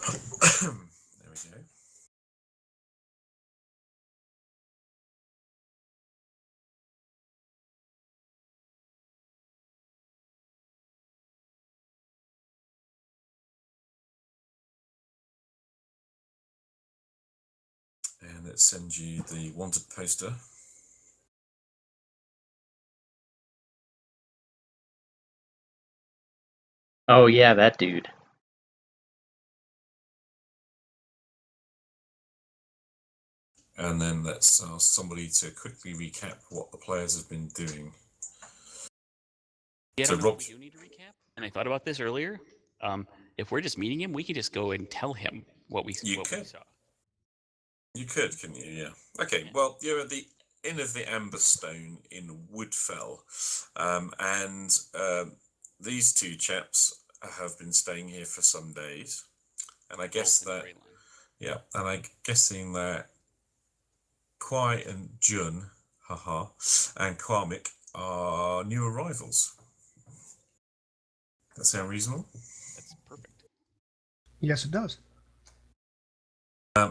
There we go. And it sends you the wanted poster. Oh yeah, that dude. And then let's ask somebody to quickly recap what the players have been doing. Yeah, So Rob, we do need to recap. And I thought about this earlier. If we're just meeting him, we can just go and tell him what we saw. You could, couldn't you? Yeah. Okay. Yeah. Well, you're at the Inn of the Amberstone in Woodfell, and these two chaps have been staying here for some days, and I guess that, yeah, and I'm guessing that Kwai and Jun, haha, and Kwamik are new arrivals. That sound reasonable? That's perfect. Yes, it does.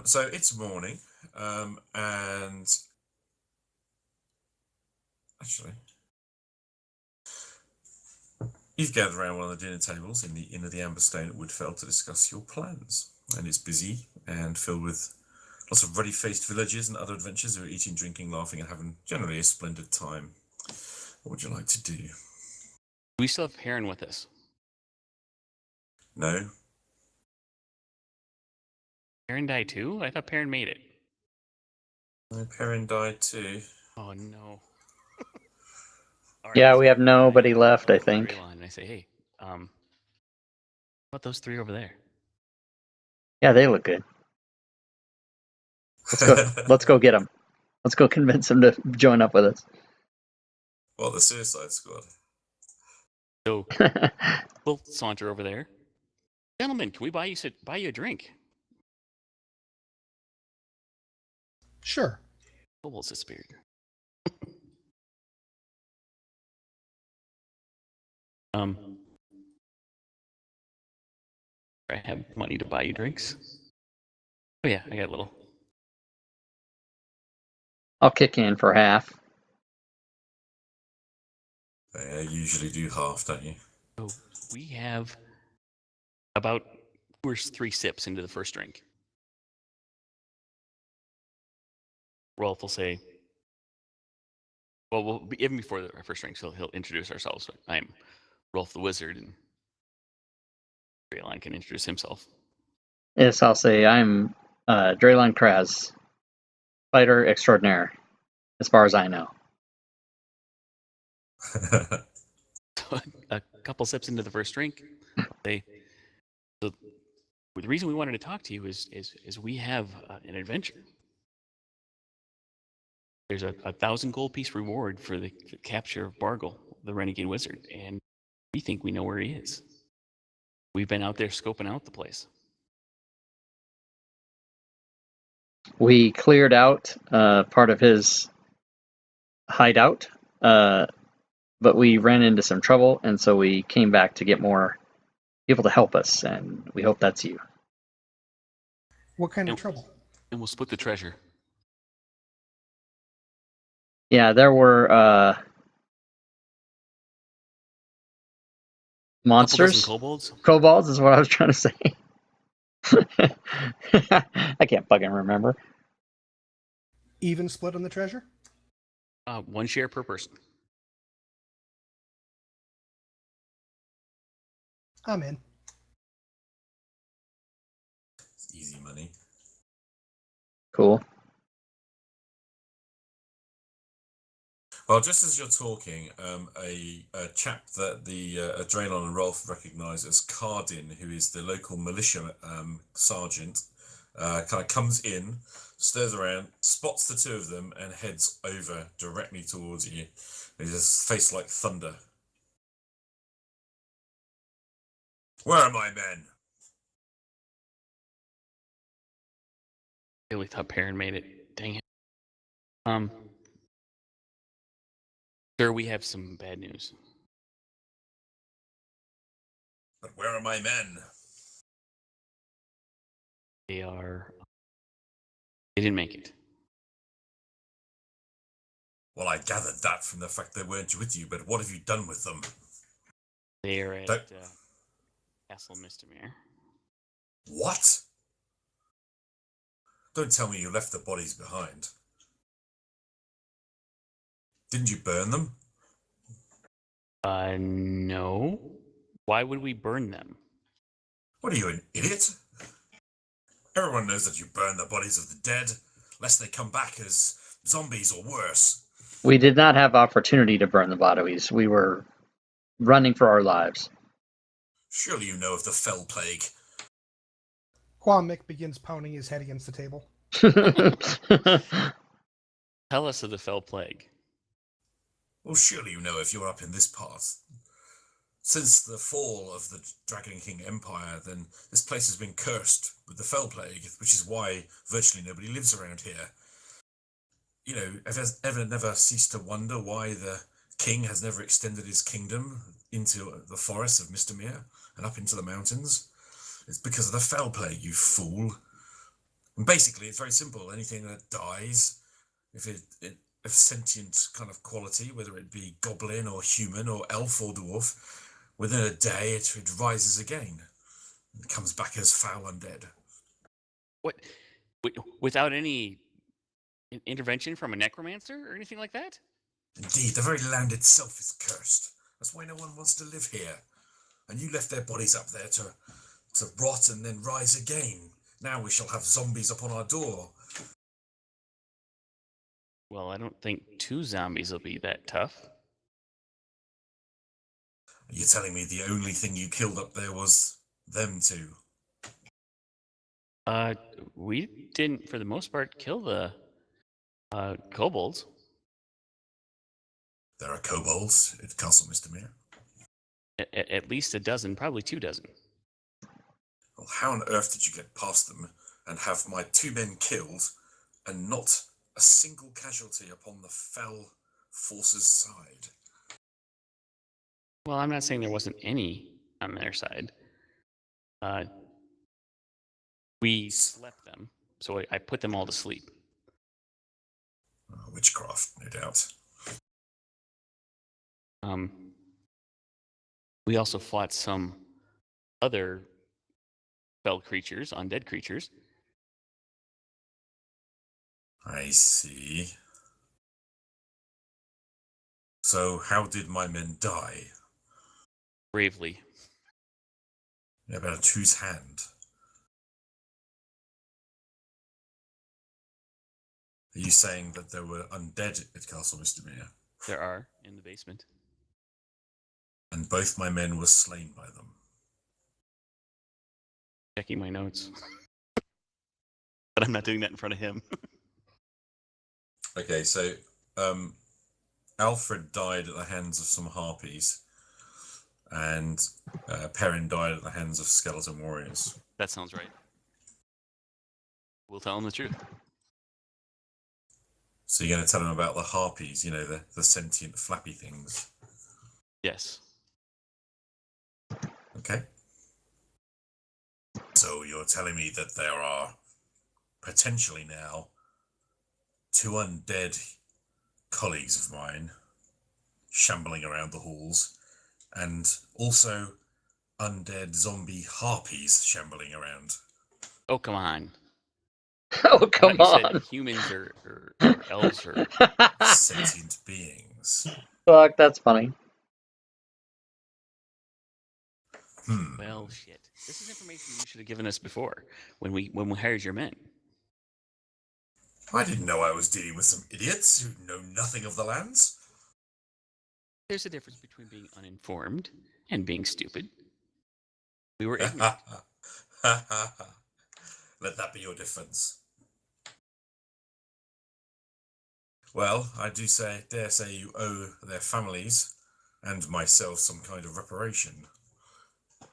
So it's morning, and actually, you've gathered around one of the dinner tables in the Inn of the Amberstone at Woodfell to discuss your plans, and it's busy and filled with lots of ruddy-faced villagers and other adventurers who are eating, drinking, laughing, and having generally a splendid time. What would you like to do? We still have Perrin with us. No. Perrin died too? I thought Perrin made it. No, Perrin died too. Oh no. Right, yeah, we have nobody left, I think. And I say, hey, what about those three over there? Yeah, they look good. Let's go get them. Let's go convince them to join up with us. Well, the Suicide Squad. So we'll saunter over there. Gentlemen, can we buy you a drink? Sure. Kobold's a spirit. I have money to buy you drinks. Oh yeah, I got a little. I'll kick in for half. They usually do half, don't you? So we have about 2 or 3 sips into the first drink. Rolf will say, well, even before our first drink, so he'll introduce ourselves. I'm Rolf the Wizard, and Draylon can introduce himself. Yes, I'll say I'm Draylon Kraz, fighter extraordinaire, as far as I know. A couple sips into the first drink, so the reason we wanted to talk to you is we have an adventure. There's a 1,000 gold piece reward for the capture of Bargle, the renegade wizard, and we think we know where he is. We've been out there scoping out the place. We cleared out part of his hideout, but we ran into some trouble, and so we came back to get more people to help us, and we hope that's you. What kind of trouble? And we'll split the treasure. Yeah, there were monsters. Kobolds is what I was trying to say. I can't fucking remember. Even split on the treasure? 1 share per person. I'm in. Easy money. Cool. Well, just as you're talking, a chap that the Draylon and Rolf recognise as Cardin, who is the local militia sergeant, kind of comes in, stirs around, spots the two of them, and heads over directly towards you. His face like thunder. Where are my men? I really thought Perrin made it. Dang it. Sir, we have some bad news. But where are my men? They didn't make it. Well, I gathered that from the fact they weren't with you, but what have you done with them? They are at Don't- Castle Mistamere. What? Don't tell me you left the bodies behind. Didn't you burn them? No. Why would we burn them? What are you, an idiot? Everyone knows that you burn the bodies of the dead, lest they come back as zombies or worse. We did not have opportunity to burn the bodies. We were running for our lives. Surely you know of the fell plague. Kwamik begins pounding his head against the table. Tell us of the fell plague. Well, surely you know if you're up in this part. Since the fall of the Dragon King Empire, then this place has been cursed with the fell plague, which is why virtually nobody lives around here. You know, have you ever never ceased to wonder why the king has never extended his kingdom into the forests of Mistamyr and up into the mountains? It's because of the fell plague, you fool. And basically, it's very simple. Anything that dies, if it of sentient kind of quality, whether it be goblin or human or elf or dwarf, within a day it rises again and comes back as foul undead. What? Without any intervention from a necromancer or anything like that? Indeed, the very land itself is cursed. That's why no one wants to live here. And you left their bodies up there to rot and then rise again. Now we shall have zombies upon our door. Well, I don't think 2 zombies will be that tough. Are you telling me the only thing you killed up there was them two? We didn't, for the most part, kill the kobolds. There are kobolds at Castle Mistamere. At least a dozen, probably 2 dozen. Well, how on earth did you get past them and have my 2 men killed and not a single casualty upon the fell forces side? Well, I'm not saying there wasn't any on their side. We slept them, so I put them all to sleep. Witchcraft, no doubt. We also fought some other fell creatures, undead creatures. I see. So how did my men die? Bravely. Yeah, about whose hand? Are you saying that there were undead at Castle Mistamere? There are in the basement. And both my men were slain by them. Checking my notes. But I'm not doing that in front of him. Okay, so Alfred died at the hands of some harpies, and Perrin died at the hands of skeleton warriors. That sounds right. We'll tell him the truth. So you're going to tell him about the harpies, you know, the sentient flappy things. Yes. Okay. So you're telling me that there are potentially now 2 undead colleagues of mine shambling around the halls, and also undead zombie harpies shambling around. Oh, come on. Oh, I come thought you on. said humans or elves or... Sentient beings. Fuck, that's funny. Well, shit. This is information you should have given us before, when we hired your men. I didn't know I was dealing with some idiots who know nothing of the lands. There's a difference between being uninformed and being stupid. We were ignorant. Let that be your difference. Well, I dare say you owe their families and myself some kind of reparation.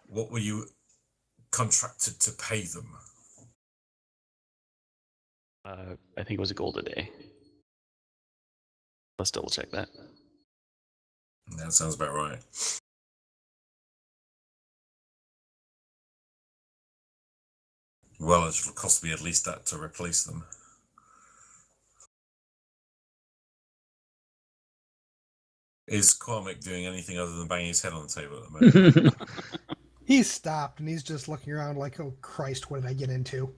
What were you contracted to pay them? I think it was a gold a day. Let's double check that. That sounds about right. Well, it'll cost me at least that to replace them. Is Cormac doing anything other than banging his head on the table at the moment? He's stopped and he's just looking around like, oh Christ, what did I get into?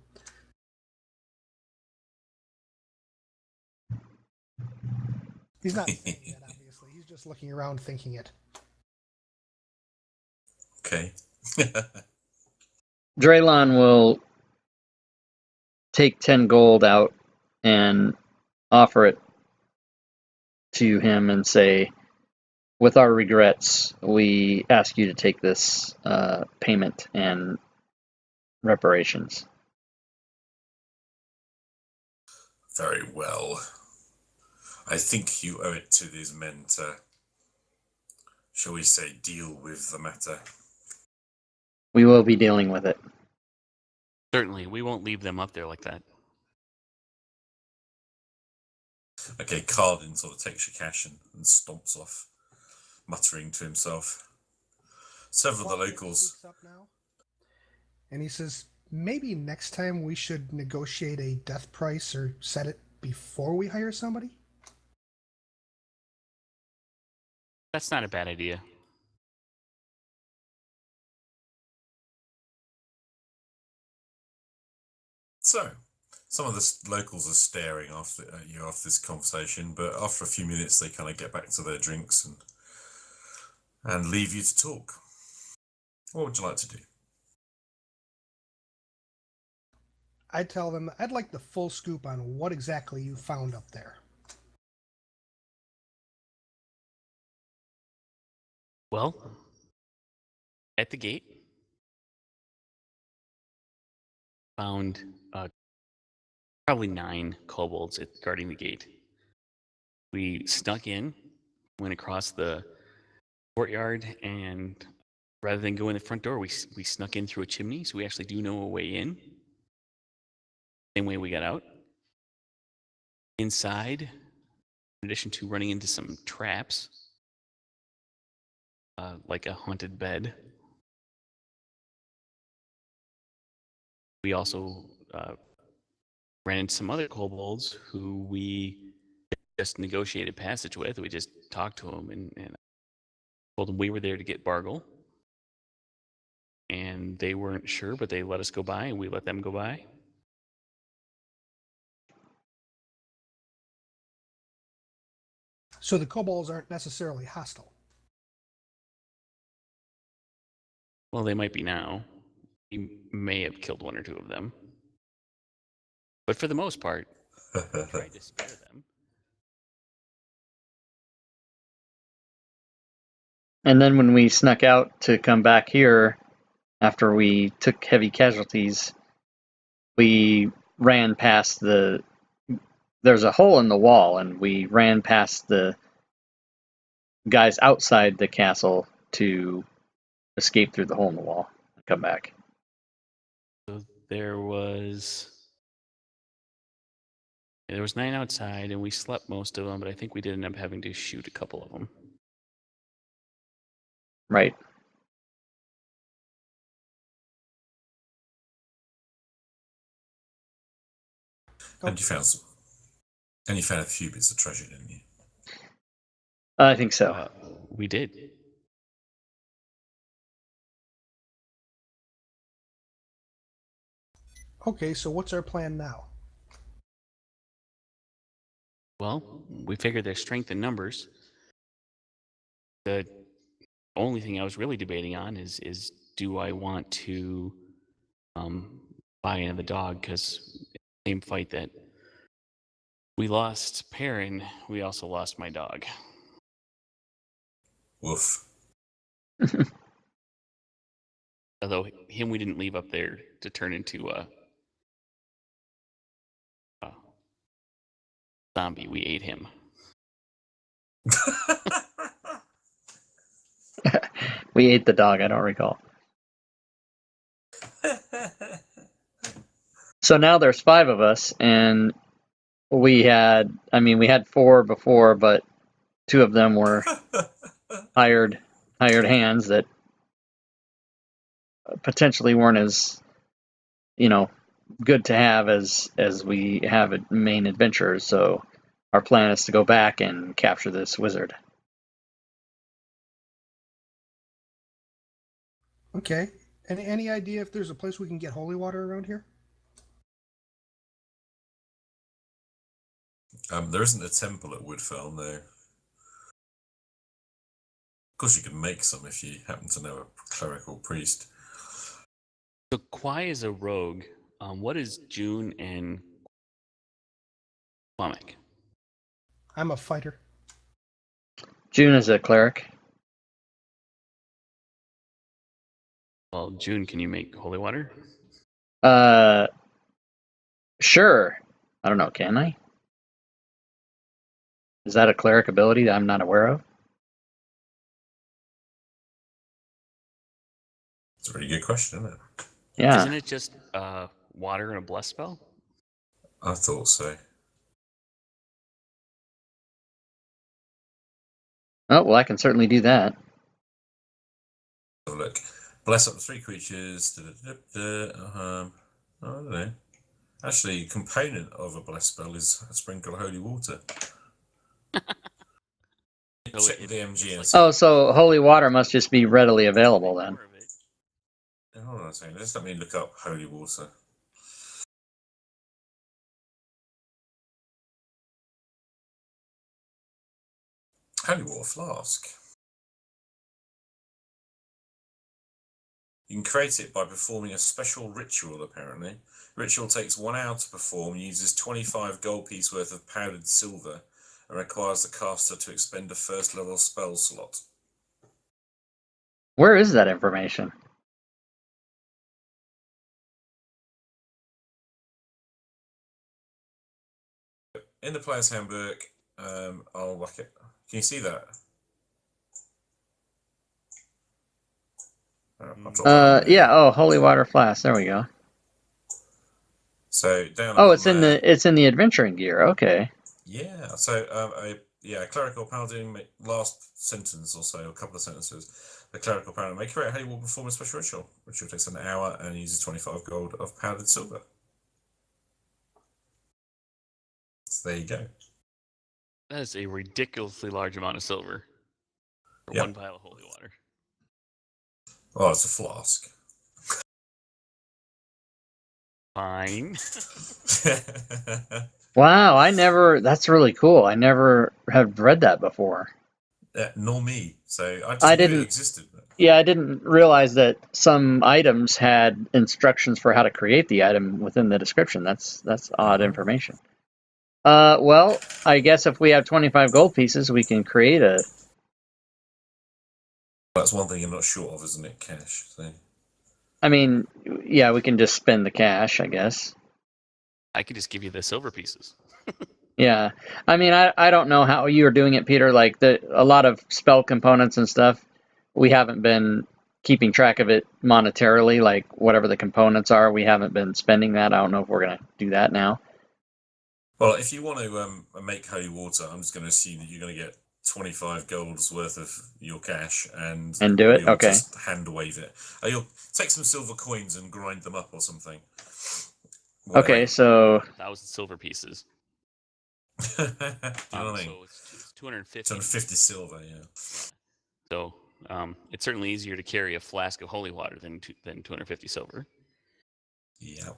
He's not saying that, obviously. He's just looking around thinking it. Okay. Draylon will take 10 gold out and offer it to him and say, with our regrets, we ask you to take this payment and reparations. Very well. I think you owe it to these men to, shall we say, deal with the matter. We will be dealing with it. Certainly, we won't leave them up there like that. Okay, Cardin sort of takes your cash and stomps off, muttering to himself. Several of the locals... Speaks up now, and he says, maybe next time we should negotiate a death price or set it before we hire somebody? That's not a bad idea. So, some of the locals are staring after you after this conversation, but after a few minutes they kind of get back to their drinks and leave you to talk. What would you like to do? I tell them I'd like the full scoop on what exactly you found up there. Well, at the gate, found probably 9 kobolds guarding the gate. We snuck in, went across the courtyard, and rather than go in the front door, we snuck in through a chimney, so we actually do know a way in. Same way we got out. Inside, in addition to running into some traps, like a haunted bed, we also ran into some other kobolds who we just negotiated passage with. We just talked to them and told them we were there to get Bargle. And they weren't sure, but they let us go by, and we let them go by. So the kobolds aren't necessarily hostile. Well, they might be now. We may have killed 1 or 2 of them. But for the most part, we tried to spare them. And then when we snuck out to come back here, after we took heavy casualties, we ran past there's a hole in the wall, and we ran past the guys outside the castle to escape through the hole in the wall and come back. So there was 9 outside, and we slept most of them, but I think we did end up having to shoot a couple of them. Right. And you found a few bits of treasure, didn't you? I think so. We did. Okay, so what's our plan now? Well, we figured there's strength in numbers. The only thing I was really debating on is do I want to buy into the dog? Because same fight that we lost Perrin, we also lost my dog. Woof. Although him we didn't leave up there to turn into a zombie. We ate him. We ate the dog, I don't recall. So now there's 5 of us, and we had 4 before, but 2 of them were hired hands that potentially weren't as, good to have as we have main adventurers. So our plan is to go back and capture this wizard. Okay. Any idea if there's a place we can get holy water around here? There isn't a temple at Woodfell, no. Of course, you can make some if you happen to know a cleric or priest. So Kwai is a rogue. What is June and Quamic? I'm a fighter. June is a cleric. Well, June, can you make holy water? Sure. I don't know. Can I? Is that a cleric ability that I'm not aware of? It's a really good question, isn't it? Yeah. Isn't it just water and a bless spell? I thought so. Oh, well, I can certainly do that. So look, bless up to 3 creatures. I don't know. Actually, a component of a bless spell is a sprinkle of holy water. So Check with the MG and Oh, so holy water must just be readily available then. Hold on a second. Just let me look up holy water. Holy water flask. You can create it by performing a special ritual, apparently. Ritual takes 1 hour to perform, uses 25 gold piece worth of powdered silver, and requires the caster to expend a first level spell slot. Where is that information? In the player's handbook, I'll whack it. Can you see that? Yeah. Oh, holy water flask. There we go. So down. Oh, it's in the adventuring gear. Okay. Yeah. So a cleric or paladin. Last sentence or so, a couple of sentences. The cleric or paladin may create holy water, perform a special ritual. Ritual takes an hour and uses 25 gold of powdered silver. So there you go. That is a ridiculously large amount of silver for 1 pile of holy water. Oh, it's a flask. Fine. Wow, that's really cool. I never have read that before. Nor me. So I just knew it existed. Yeah, I didn't realize that some items had instructions for how to create the item within the description. That's odd information. Well, I guess if we have 25 gold pieces, we can create a... That's one thing you're not short of, isn't it? Cash. So. I mean, yeah, we can just spend the cash, I guess. I could just give you the silver pieces. Yeah. I mean, I don't know how you're doing it, Peter. Like, a lot of spell components and stuff, we haven't been keeping track of it monetarily, like whatever the components are. We haven't been spending that. I don't know if we're going to do that now. Well, if you want to make holy water, I'm just going to assume that you're going to get 25 gold's worth of your cash and do it. You'll okay. Just hand wave it. You'll take some silver coins and grind them up or something. Whatever. Okay, so 1,000 silver pieces. You know what I mean? So it's 250. 250 silver, yeah. So it's certainly easier to carry a flask of holy water than 250 silver. Yeah.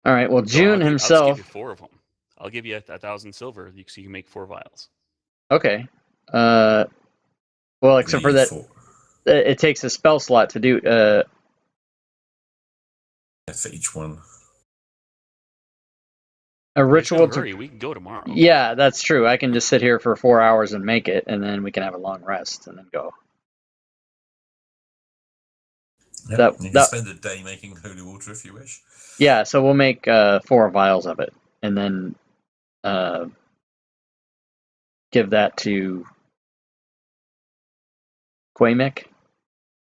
All right. Well, June himself. I'll just give you 4 of them. I'll give you 1,000 silver so you can make 4 vials. Okay. Well, except for that, it takes a spell slot to do. For each one. A ritual to. Hurry, we can go tomorrow. Yeah, that's true. I can just sit here for 4 hours and make it, and then we can have a long rest and then go. Yeah, you can spend a day making holy water if you wish. Yeah, so we'll make 4 vials of it, and then give that to Quamic.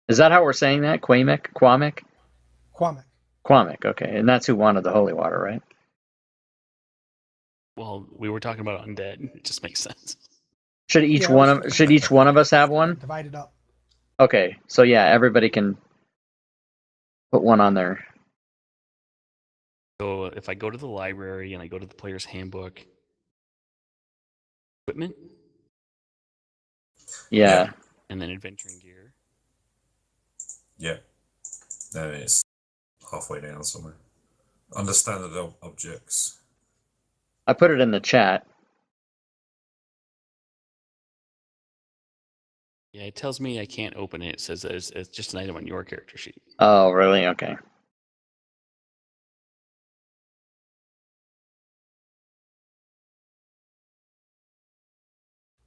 Is that how we're saying that? Quamic? Quamic. Quamic. Okay, and that's who wanted the holy water, right? Well, we were talking about undead. It just makes sense. Should each one of us have one? Divide it up. Okay, so yeah, everybody can put one on there. So if I go to the library and I go to the player's handbook, equipment, Yeah. and then adventuring gear. Yeah. There it is. Halfway down somewhere. Under standard objects. I put it in the chat. Yeah, it tells me I can't open it. It says that it's just an item on your character sheet. Oh, really? Okay.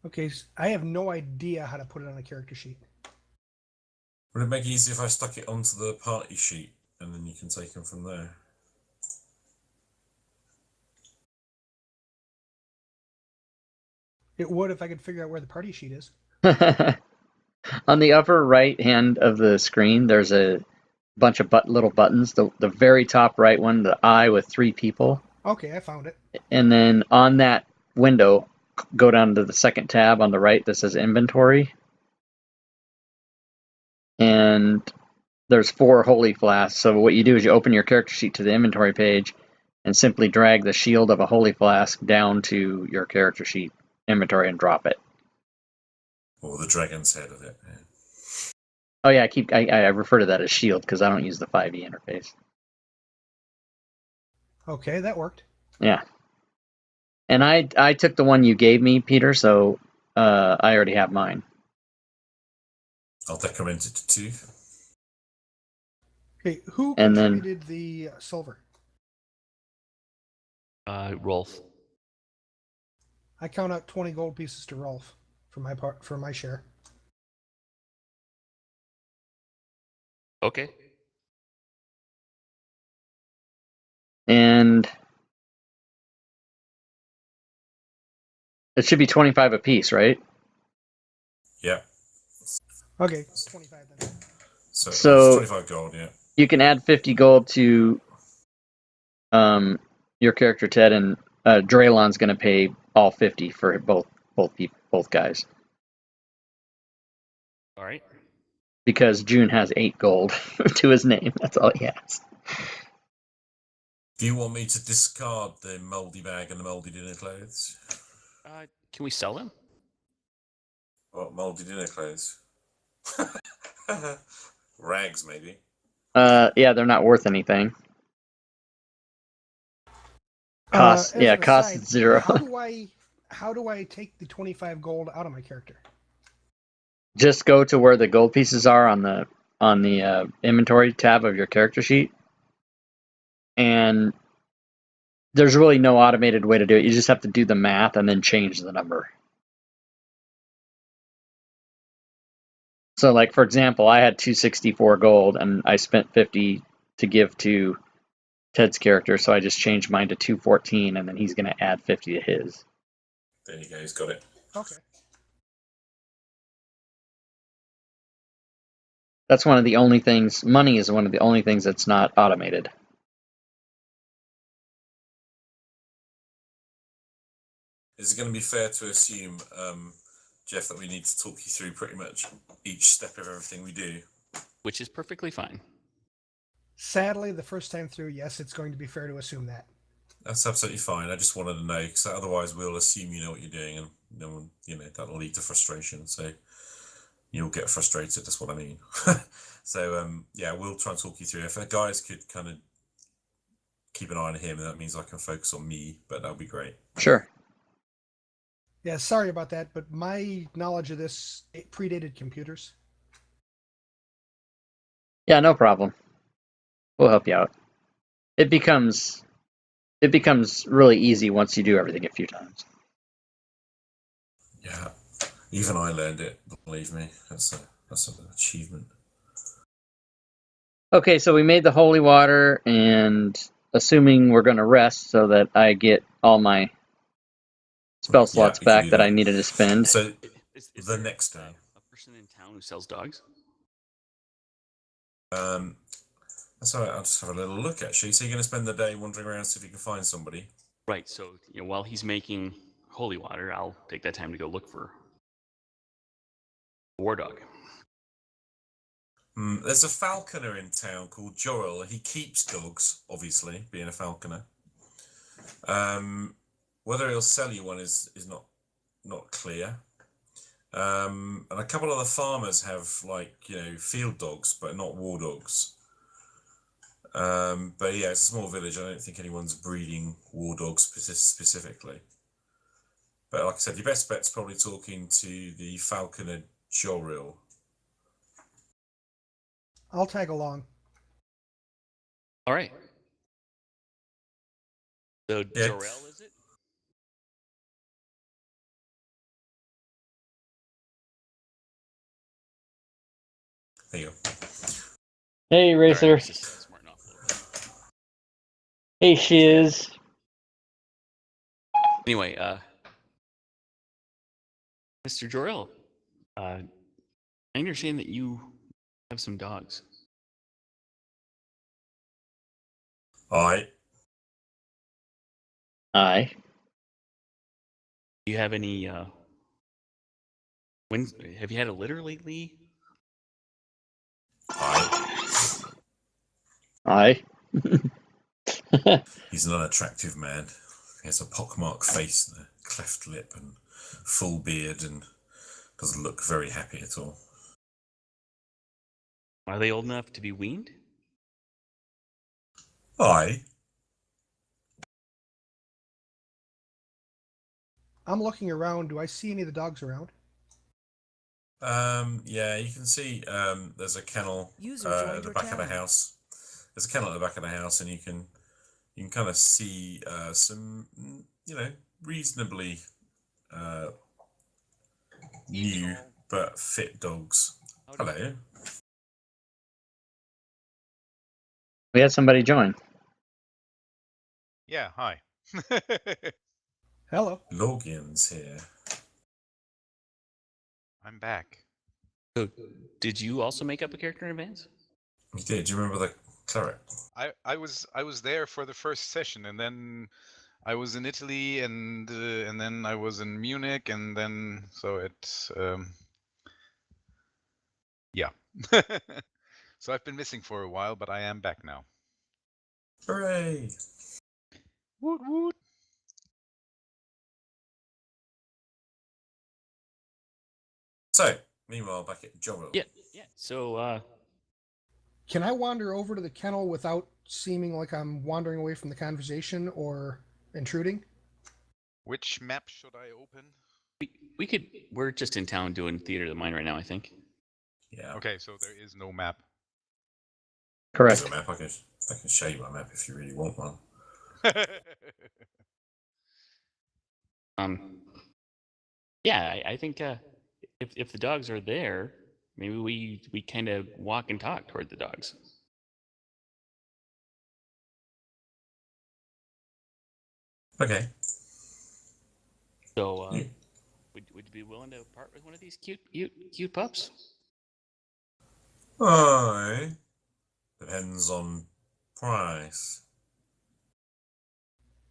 Okay, I have no idea how to put it on a character sheet. Would it make it easier if I stuck it onto the party sheet and then you can take them from there? It would if I could figure out where the party sheet is. On the upper right hand of the screen, there's a bunch of little buttons. The very top right one, the eye with 3 people. Okay, I found it. And then on that window, go down to the second tab on the right that says inventory. And there's 4 holy flasks. So what you do is you open your character sheet to the inventory page and simply drag the shield of a holy flask down to your character sheet inventory and drop it. Or the dragon's head of it. Yeah. Oh yeah, I refer to that as shield because I don't use the 5e interface. Okay, that worked. Yeah. And I took the one you gave me, Peter, so I already have mine. I'll decrement it to 2. Okay, who And then- contributed the silver? Rolf. I count out 20 gold pieces to Rolf for my share. Okay. And it should be 25 apiece, right? Yeah. Okay, 25 then. So it's 25 gold, yeah. You can add 50 gold to your character Ted, and Draylon's going to pay all 50 for both guys. All right. Because June has 8 gold to his name. That's all he has. Do you want me to discard the mouldy bag and the mouldy dinner clothes? Can we sell them? What, mouldy dinner clothes? Rags, maybe. Yeah, they're not worth anything. Cost As an cost aside, 0. How do I take the 25 gold out of my character? Just go to where the gold pieces are on the inventory tab of your character sheet, and there's really no automated way to do it. You just have to do the math and then change the number. So, like for example, I had 264 gold, and I spent 50 to give to Ted's character, so I just changed mine to 214, and then he's going to add 50 to his. There you go, he's got it. Okay. That's one of the only things. Money is one of the only things that's not automated. Is it going to be fair to assume, Jeff, that we need to talk you through pretty much each step of everything we do? Which is perfectly fine. Sadly, the first time through, yes, it's going to be fair to assume that. That's absolutely fine. I just wanted to know, because otherwise we'll assume you know what you're doing, and no one, that'll lead to frustration. So you'll get frustrated. That's what I mean. So yeah, we'll try and talk you through. If the guys could kind of keep an eye on him, that means I can focus on me. But that'll be great. Sure. Yeah, sorry about that, but my knowledge of this predated computers. Yeah, no problem. We'll help you out. It becomes really easy once you do everything a few times. Yeah, even I learned it. Believe me, that's an achievement. Okay, so we made the holy water, and assuming we're going to rest so that I get all my spell slots back that I needed to spend. So Is the there next day. a person in town who sells dogs? That's all right. I'll just have a little look, actually. So you're going to spend the day wandering around, see if you can find somebody. Right. So while he's making holy water, I'll take that time to go look for a war dog. There's a falconer in town called Jorel. He keeps dogs, obviously, being a falconer. Whether he'll sell you one is not clear. And a couple of the farmers have field dogs, but not war dogs. But yeah, it's a small village. I don't think anyone's breeding war dogs specifically. But like I said, your best bet's probably talking to the falconer Joril. I'll tag along. All right. So Yeah. Jorel, is it? There you go. Hey, Racer. Sorry, I was just smarting off a little bit. Hey, Shiz. Anyway, Mr. Jorel, I understand that you have some dogs. Aye. Aye. Do you have any? When have you had a litter lately? Aye. Aye. He's an unattractive man. He has a pockmarked face and a cleft lip and full beard and doesn't look very happy at all. Are they old enough to be weaned? Aye. I'm looking around. Do I see any of the dogs around? Yeah, you can see there's a kennel at the back of the house. There's a kennel at the back of the house, and you can kind of see some reasonably new but fit dogs. Hello. We had somebody join. Yeah, hi. Hello. Logian's here. I'm back. So, did you also make up a character in advance? You did. Do you remember the cleric? I was there for the first session, and then I was in Italy, and then I was in Munich, and then so it's yeah. So I've been missing for a while, but I am back now. Hooray! Woot woot! So, meanwhile, back at Joril. Yeah. So, Can I wander over to the kennel without seeming like I'm wandering away from the conversation or intruding? Which map should I open? we could. We're just in town doing theater of the mind right now, I think. Yeah. Okay, so there is no map. There's Correct. a map. I can show you my map if you really want one. Yeah, I think if the dogs are there, maybe we kind of walk and talk toward the dogs. Okay. So, Yeah. would you be willing to part with one of these cute pups? Aye. Depends on price.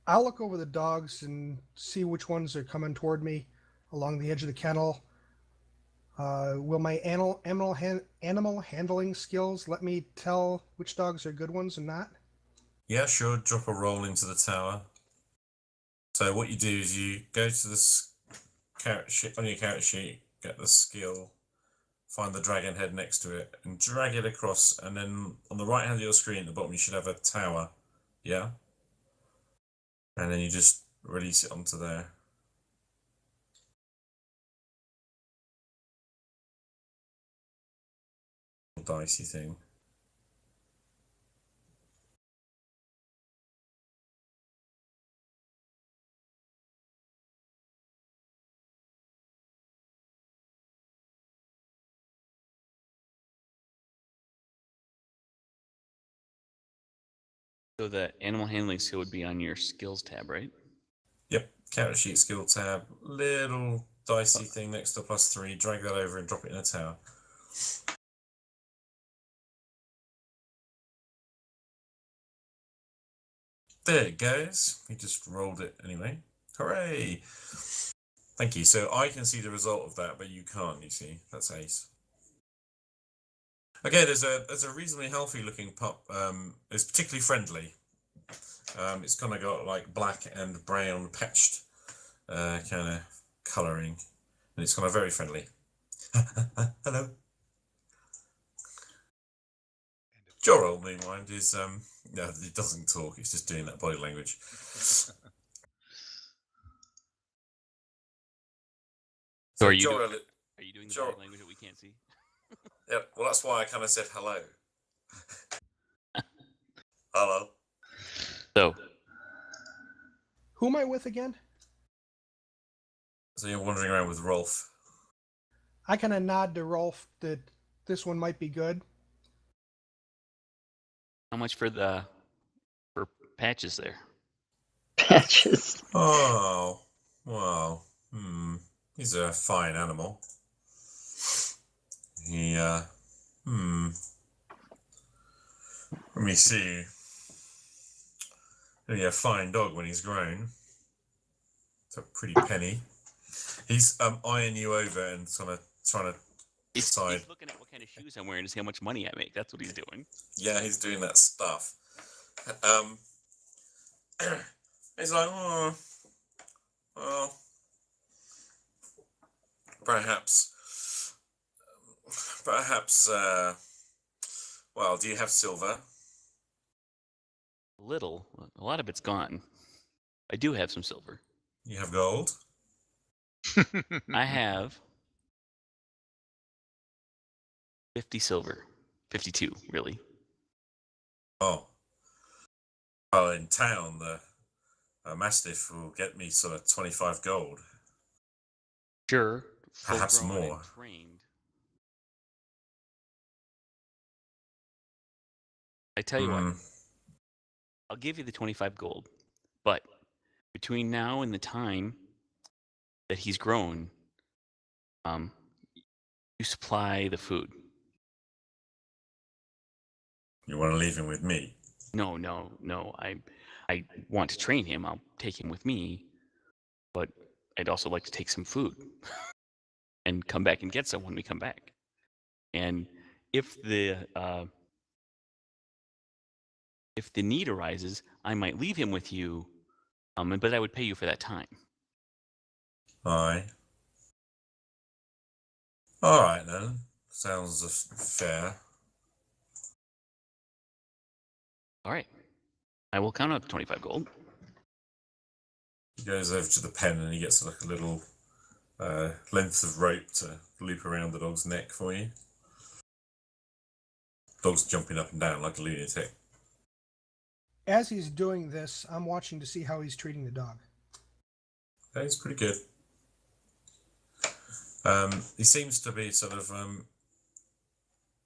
I'll look over the dogs and see which ones are coming toward me along the edge of the kennel. Will my animal handling skills let me tell which dogs are good ones and not? Yeah, sure. Drop a roll into the tower. So what you do is you go to this character sheet, on your character sheet, get the skill, find the dragon head next to it, and drag it across. And then on the right hand of your screen at the bottom, you should have a tower. Yeah. And then you just release it onto there. Dicey thing. So the animal handling skill would be on your skills tab, right? Yep. Character sheet skill tab. Little dicey thing next to +3. Drag that over and drop it in a tower. There it goes. We just rolled it anyway. Hooray! Thank you. So I can see the result of that, but you can't, you see. That's ace. Okay, there's a reasonably healthy looking pup. It's particularly friendly. It's kind of got like black and brown patched kind of colouring, and it's kind of very friendly. Hello. Jorel, meanwhile, is no, he doesn't talk. He's just doing that body language. So are you Jorel, doing the Jor- body language that we can't see? yeah, well, that's why I kind of said hello. Hello. So Who am I with again? So you're wandering around with Rolf. I kind of nod to Rolf that this one might be good. how much for patches there? Patches. Oh, well, he's a fine animal. He, let me see. He'll be a fine dog when he's grown. It's a pretty penny. He's eyeing you over and trying to decide. He's looking at what kind of shoes I'm wearing to see how much money I make. That's what he's doing. Yeah, he's doing that stuff. He's like, oh, well, perhaps, well, do you have silver? A little. A lot of it's gone. I do have some silver. You have gold? I have 50 silver. 52, really. Oh. Well, in town, the Mastiff will get me sort of 25 gold. Sure. Perhaps full-grown and more. Trained. I tell you what, I'll give you the 25 gold, but between now and the time that he's grown, you supply the food. You want to leave him with me? No. I want to train him. I'll take him with me, but I'd also like to take some food and come back and get some when we come back. And if the need arises, I might leave him with you, but I would pay you for that time. Aye. All right then. Sounds fair. All right. I will count out 25 gold. He goes over to the pen and he gets like a little length of rope to loop around the dog's neck for you. Dog's jumping up and down like a lunatic. As he's doing this, I'm watching to see how he's treating the dog. Yeah, he's pretty good. He seems to be sort of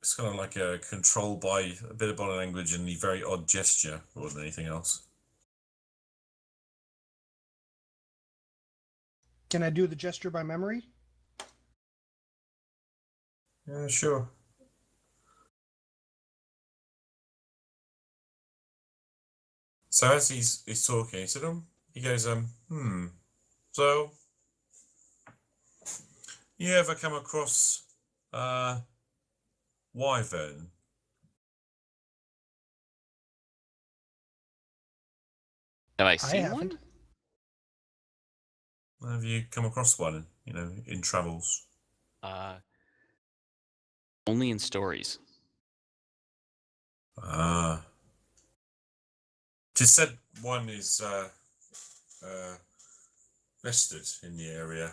it's kind of like a controlled by a bit of body language and a very odd gesture more than anything else. Can I do the gesture by memory? Yeah, sure. So as he's talking, he goes, so you ever come across wyvern? Have I seen haven't. one? Have you come across one, in travels? Only in stories. Ah. 'Tis said one is vested in the area,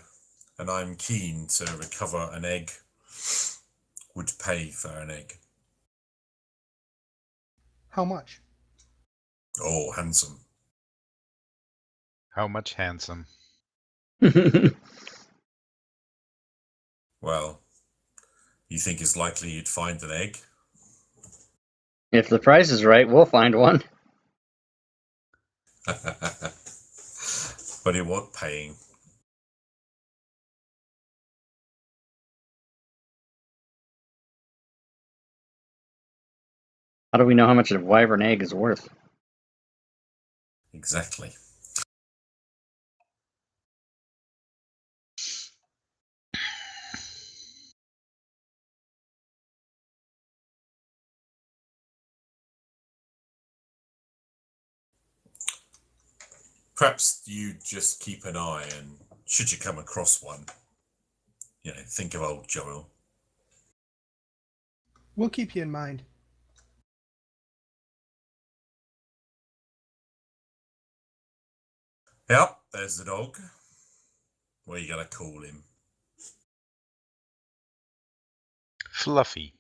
and I'm keen to recover an egg. Would pay for an egg. How much? Oh, handsome. How much handsome? Well, you think it's likely you'd find an egg? If the price is right, we'll find one. But it what paying? How do we know how much a wyvern egg is worth? Exactly. Perhaps you just keep an eye, and should you come across one, think of old Joel. We'll keep you in mind. Yep, there's the dog. What are you gonna call him? Fluffy.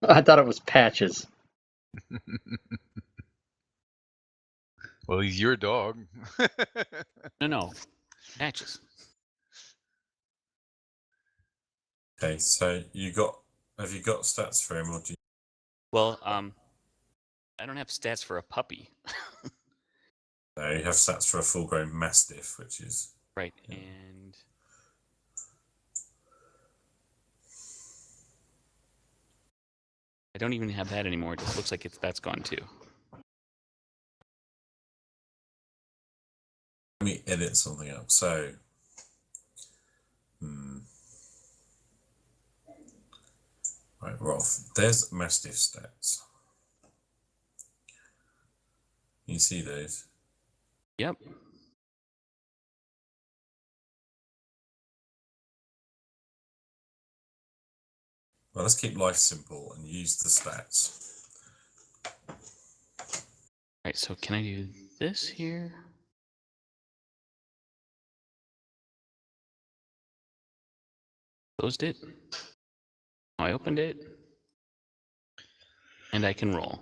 I thought it was Patches. Well, he's your dog. No. Patches. Okay, so have you got stats for him, or do you? Well, I don't have stats for a puppy. No, you have stats for a full-grown mastiff, which is Right, Yeah. and I don't even have that anymore. It just looks like that's gone too. Let me edit something up. So, right, Rolf. There's mastiff stats. You see those? Yep. Well, let's keep life simple and use the stats. Right, so can I do this here? Closed it. I opened it. And I can roll.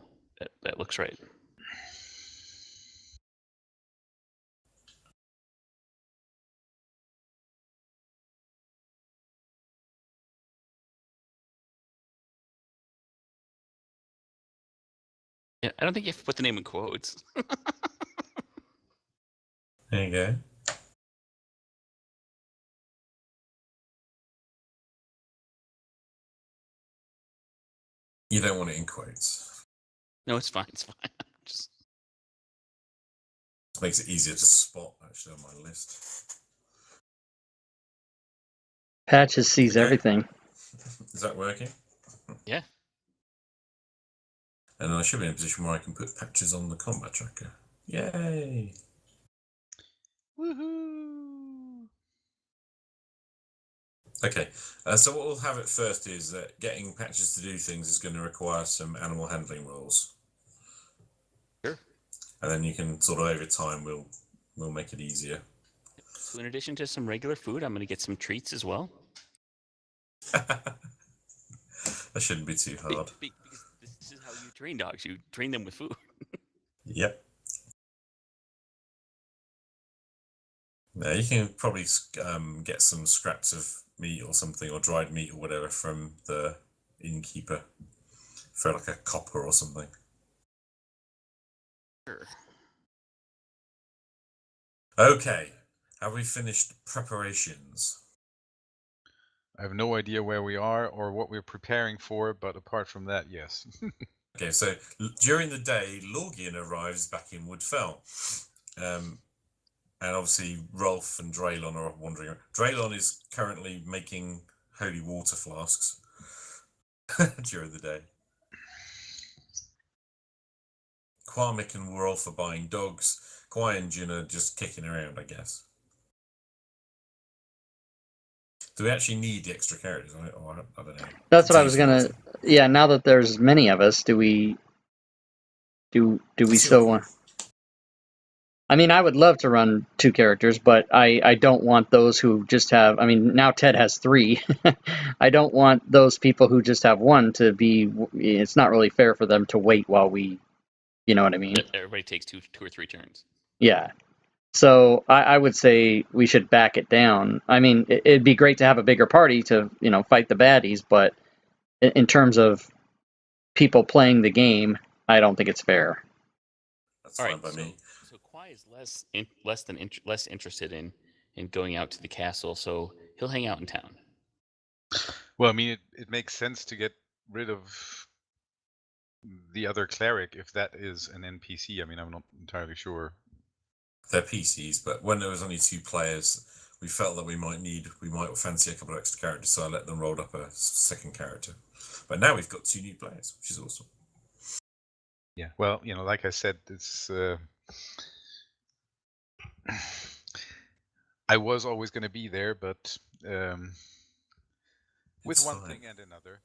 That looks right. Yeah, I don't think you have to put the name in quotes. There you go. You don't want it in quotes. No, it's fine. It's fine. Just It makes it easier to spot, actually, on my list. Patches sees Okay. everything. Is that working? yeah. And then I should be in a position where I can put patches on the combat tracker. Yay! Woohoo! Okay, so what we'll have at first is that getting patches to do things is going to require some animal handling rolls. Sure. And then you can sort of over time we'll make it easier. So in addition to some regular food, I'm going to get some treats as well. That shouldn't be too hard. Because this is how you train dogs. You train them with food. Yep. Now you can probably get some scraps of meat or something, or dried meat or whatever from the innkeeper for like a copper or something. Sure. Okay, have we finished preparations? I have no idea where we are or what we're preparing for, but apart from that, yes. Okay, so during the day, Lorgian arrives back in Woodfell. And obviously Rolf and Draylon are wandering around. Draylon is currently making holy water flasks during the day. Kwamik and Rolf are buying dogs. Kwai and Jin are just kicking around, I guess. Do we actually need the extra characters? I don't know. That's what I was gonna. Yeah, now that there's many of us, do we still want? I mean, I would love to run 2 characters, but I don't want those who just have. I mean, now Ted has 3. I don't want those people who just have 1 to be. It's not really fair for them to wait while we. You know what I mean? Everybody takes two or three turns. Yeah. So I would say we should back it down. I mean, it'd be great to have a bigger party to fight the baddies, but in terms of people playing the game, I don't think it's fair. That's fine by me. So Kwai is less interested in going out to the castle, so he'll hang out in town. Well, I mean, it makes sense to get rid of the other cleric if that is an NPC. I mean, I'm not entirely sure. They're PCs, but when there was only 2 players, we felt that we might fancy a couple of extra characters, so I let them roll up a second character. But now we've got 2 new players, which is awesome. Yeah. Well, like I said, it's. I was always going to be there, but with It's one fine. thing and another.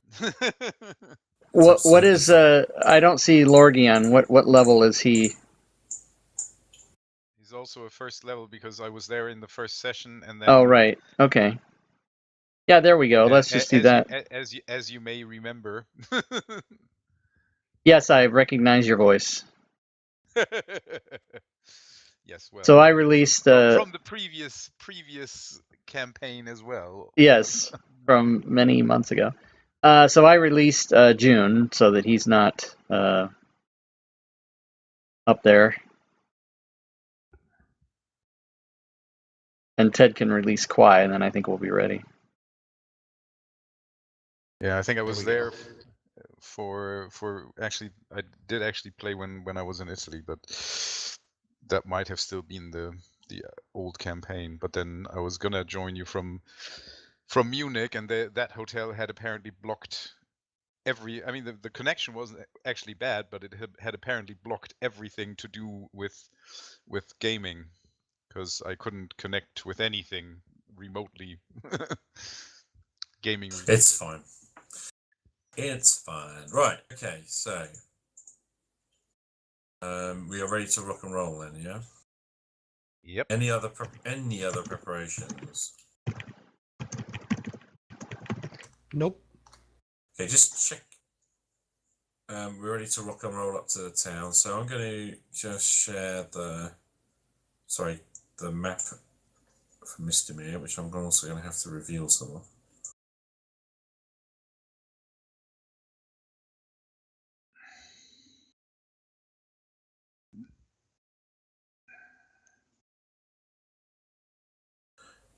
What absolutely is fine. I don't see Lorgion. What level is he? He's also a first level because I was there in the first session, and then. Oh right. Okay. Yeah, there we go. Let's just do that. As you may remember. Yes, I recognize your voice. Yes, well. So I released from the previous campaign as well. Yes, from many months ago. So I released June so that he's not up there. And Ted can release Kwai, and then I think we'll be ready. Yeah, I think I was we there go. for actually I did actually play when I was in Italy, but that might have still been the old campaign. But then I was gonna join you from Munich, and that hotel had apparently blocked every. I mean, the connection wasn't actually bad, but it had apparently blocked everything to do with gaming, because I couldn't connect with anything remotely gaming related. It's fine. It's fine. Right. Okay. So we are ready to rock and roll then. Yeah. Yep. Any other preparations? Nope. Okay, just check. We're ready to rock and roll up to the town. So I'm going to just share the map for Mistamyr, which I'm also going to have to reveal some of.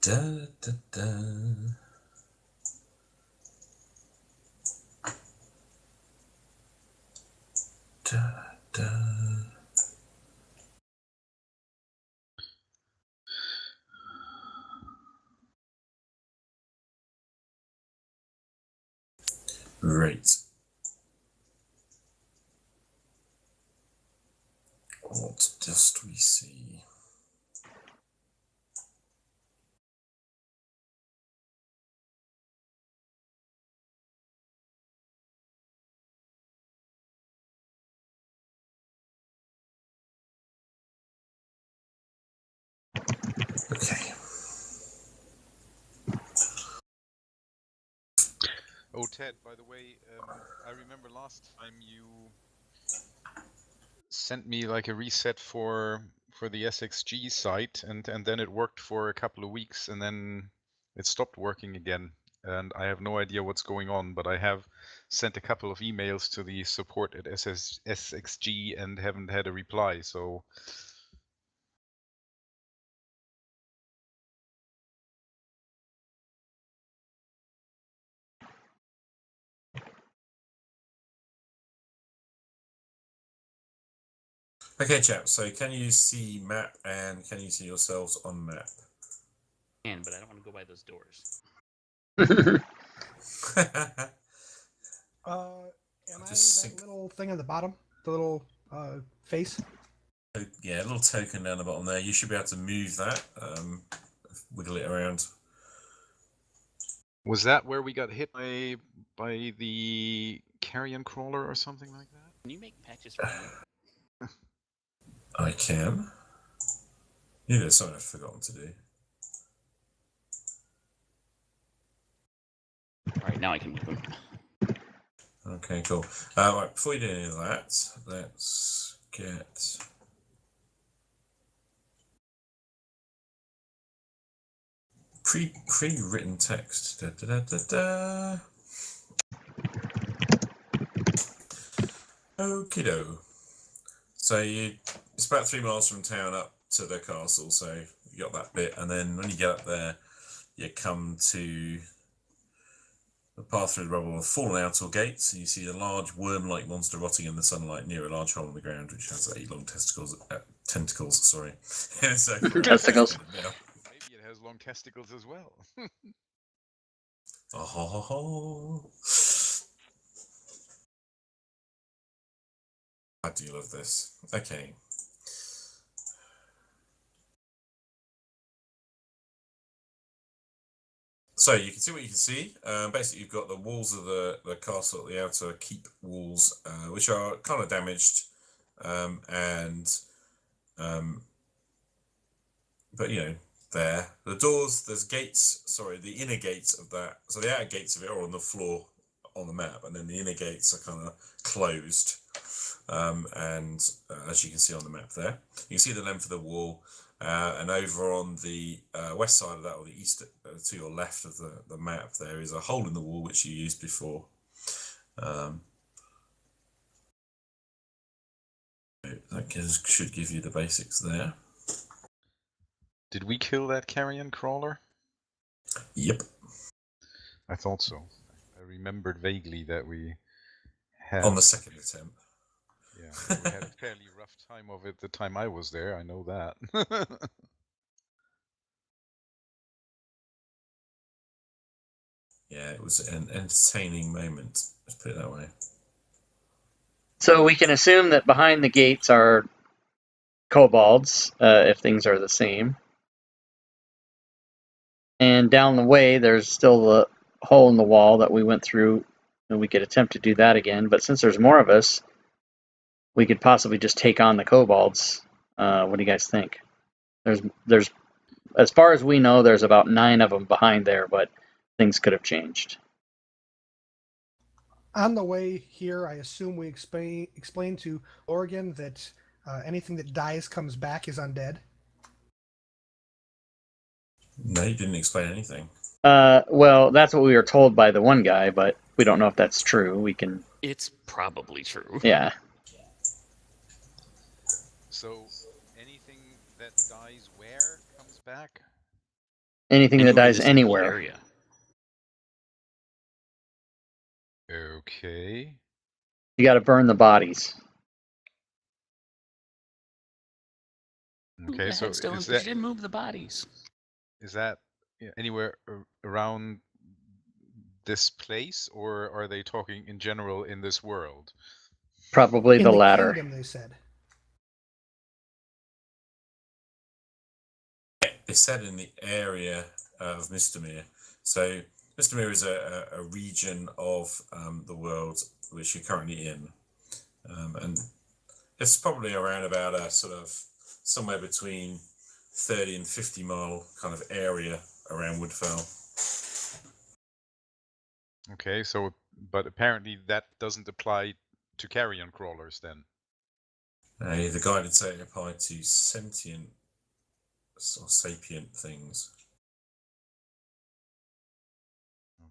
Da, da, da. Da, da. Right. What dust we see? Okay. Oh, Ted, by the way, I remember last time you sent me like a reset for the SXG site, and then it worked for a couple of weeks, and then it stopped working again. And I have no idea what's going on, but I have sent a couple of emails to the support at SXG and haven't had a reply. So Okay, chaps. So can you see map and can you see yourselves on map? But I don't want to go by those doors. Am I Just that sync. little thing at the bottom? The little face? Yeah, a little token down the bottom there. You should be able to move that, wiggle it around. was that where we got hit by the carrion crawler or something like that? Can you make patches for me? I can. Yeah, there's something I've forgotten to do. All right, now I can move them. Okay, cool. Right, before we do any of that, let's get pre-written text. Da, da, da, da, da. Okie doke. So it's about 3 miles from town up to the castle, so you got that bit, and then when you get up there, you come to the path through the rubble of fallen outer gates, and you see a large worm-like monster rotting in the sunlight near a large hole in the ground, which has 8 long tentacles. Sorry, Testicles. Maybe it has long testicles as well. Oh. I do love this. Okay. So you can see what you can see. Basically, you've got the walls of the castle, the outer keep walls, which are kind of damaged, but you know, there. The doors, there's gates. Sorry, the inner gates of that. So the outer gates of it are on the floor on the map, and then the inner gates are kind of closed. As you can see on the map there, you can see the length of the wall. And over on the west side of that, or the east, to your left of the map, there is a hole in the wall which you used before. That should give you the basics there. Did we kill that carrion crawler? Yep. I thought so. I remembered vaguely that we had... On the second attempt. Yeah, we had a fairly rough time of it the time I was there, I know that. Yeah, it was an entertaining moment, let's put it that way. So we can assume that behind the gates are kobolds, if things are the same. And down the way, there's still the hole in the wall that we went through, and we could attempt to do that again. But since there's more of us, we could possibly just take on the kobolds. What do you guys think? There's, as far as we know, there's about 9 of them behind there, but things could have changed. On the way here, I assume we explain to Oregon that anything that dies comes back is undead. No, you didn't explain anything. Well, that's what we were told by the one guy, but we don't know if that's true. We can... It's probably true. Yeah. So, anything that dies where comes back? Anything that dies in this whole anywhere. area. Okay. You got to burn the bodies. Okay, so Headstones, is but you that, didn't move the bodies. is that anywhere around this place, or are they talking in general in this world? Probably In the the latter. kingdom, they said. It's set in the area of Mistamyr. So Mistamyr is a region of the world which you're currently in, and it's probably around about a sort of somewhere between 30 and 50 mile kind of area around Woodfell. Okay, so but apparently that doesn't apply to carrion crawlers then. The guide did say it applied to sentient or sapient things,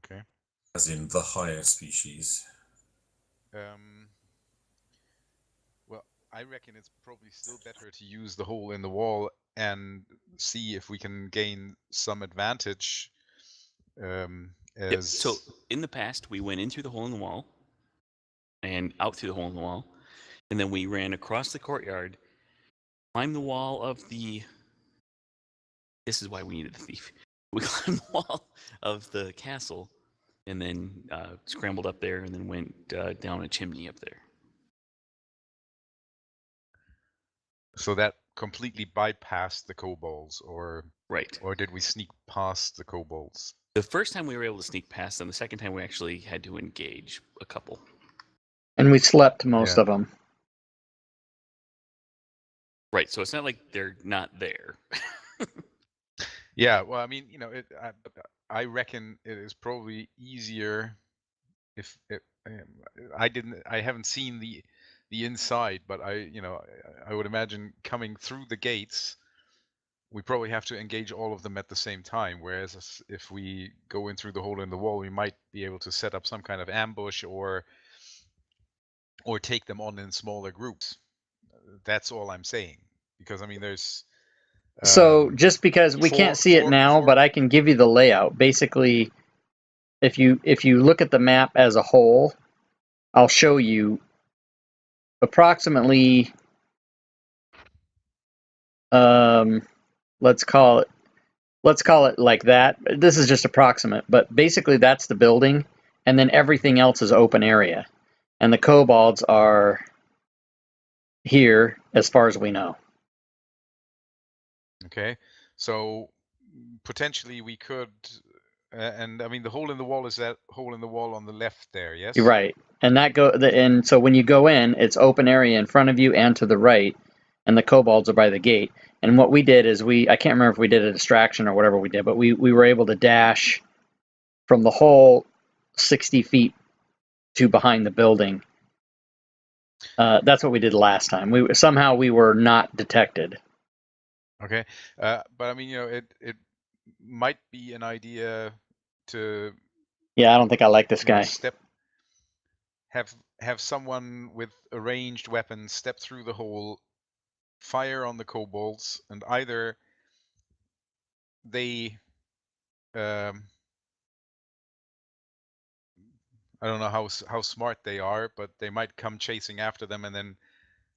Okay. as in the higher species. Well, I reckon it's probably still better to use the hole in the wall and see if we can gain some advantage. Yep. So in the past, we went in through the hole in the wall and out through the hole in the wall, and then we ran across the courtyard, climbed the wall of the... This is why we needed a thief. We climbed the wall of the castle, and then scrambled up there, and then went down a chimney up there. So that completely bypassed the kobolds, or Right. or did we sneak past the kobolds? The first time we were able to sneak past them. The second time we actually had to engage a couple. And we slept most of them. Right. So it's not like they're not there. Yeah. Well, I mean, you know, I reckon it is probably easier if I haven't seen the inside, but I would imagine coming through the gates, we probably have to engage all of them at the same time. Whereas if we go in through the hole in the wall, we might be able to set up some kind of ambush or take them on in smaller groups. That's all I'm saying. Because I mean, there's So just because we can't see it now, but I can give you the layout. Basically, if you look at the map as a whole, I'll show you approximately, let's call it like that. This is just approximate, but basically that's the building, and then everything else is open area. And the kobolds are here, as far as we know. Okay, so potentially we could, and I mean the hole in the wall is that hole in the wall on the left there, yes? You're right, and and so when you go in, it's open area in front of you and to the right, and the kobolds are by the gate. And what we did is I can't remember if we did a distraction or whatever we did, but we were able to dash from the hole 60 feet to behind the building. That's what we did last time. We were not detected. Okay, but I mean, it might be an idea to Yeah, I don't think I like this guy. have someone with a ranged weapon step through the hole, fire on the kobolds, and either they I don't know how smart they are, but they might come chasing after them, and then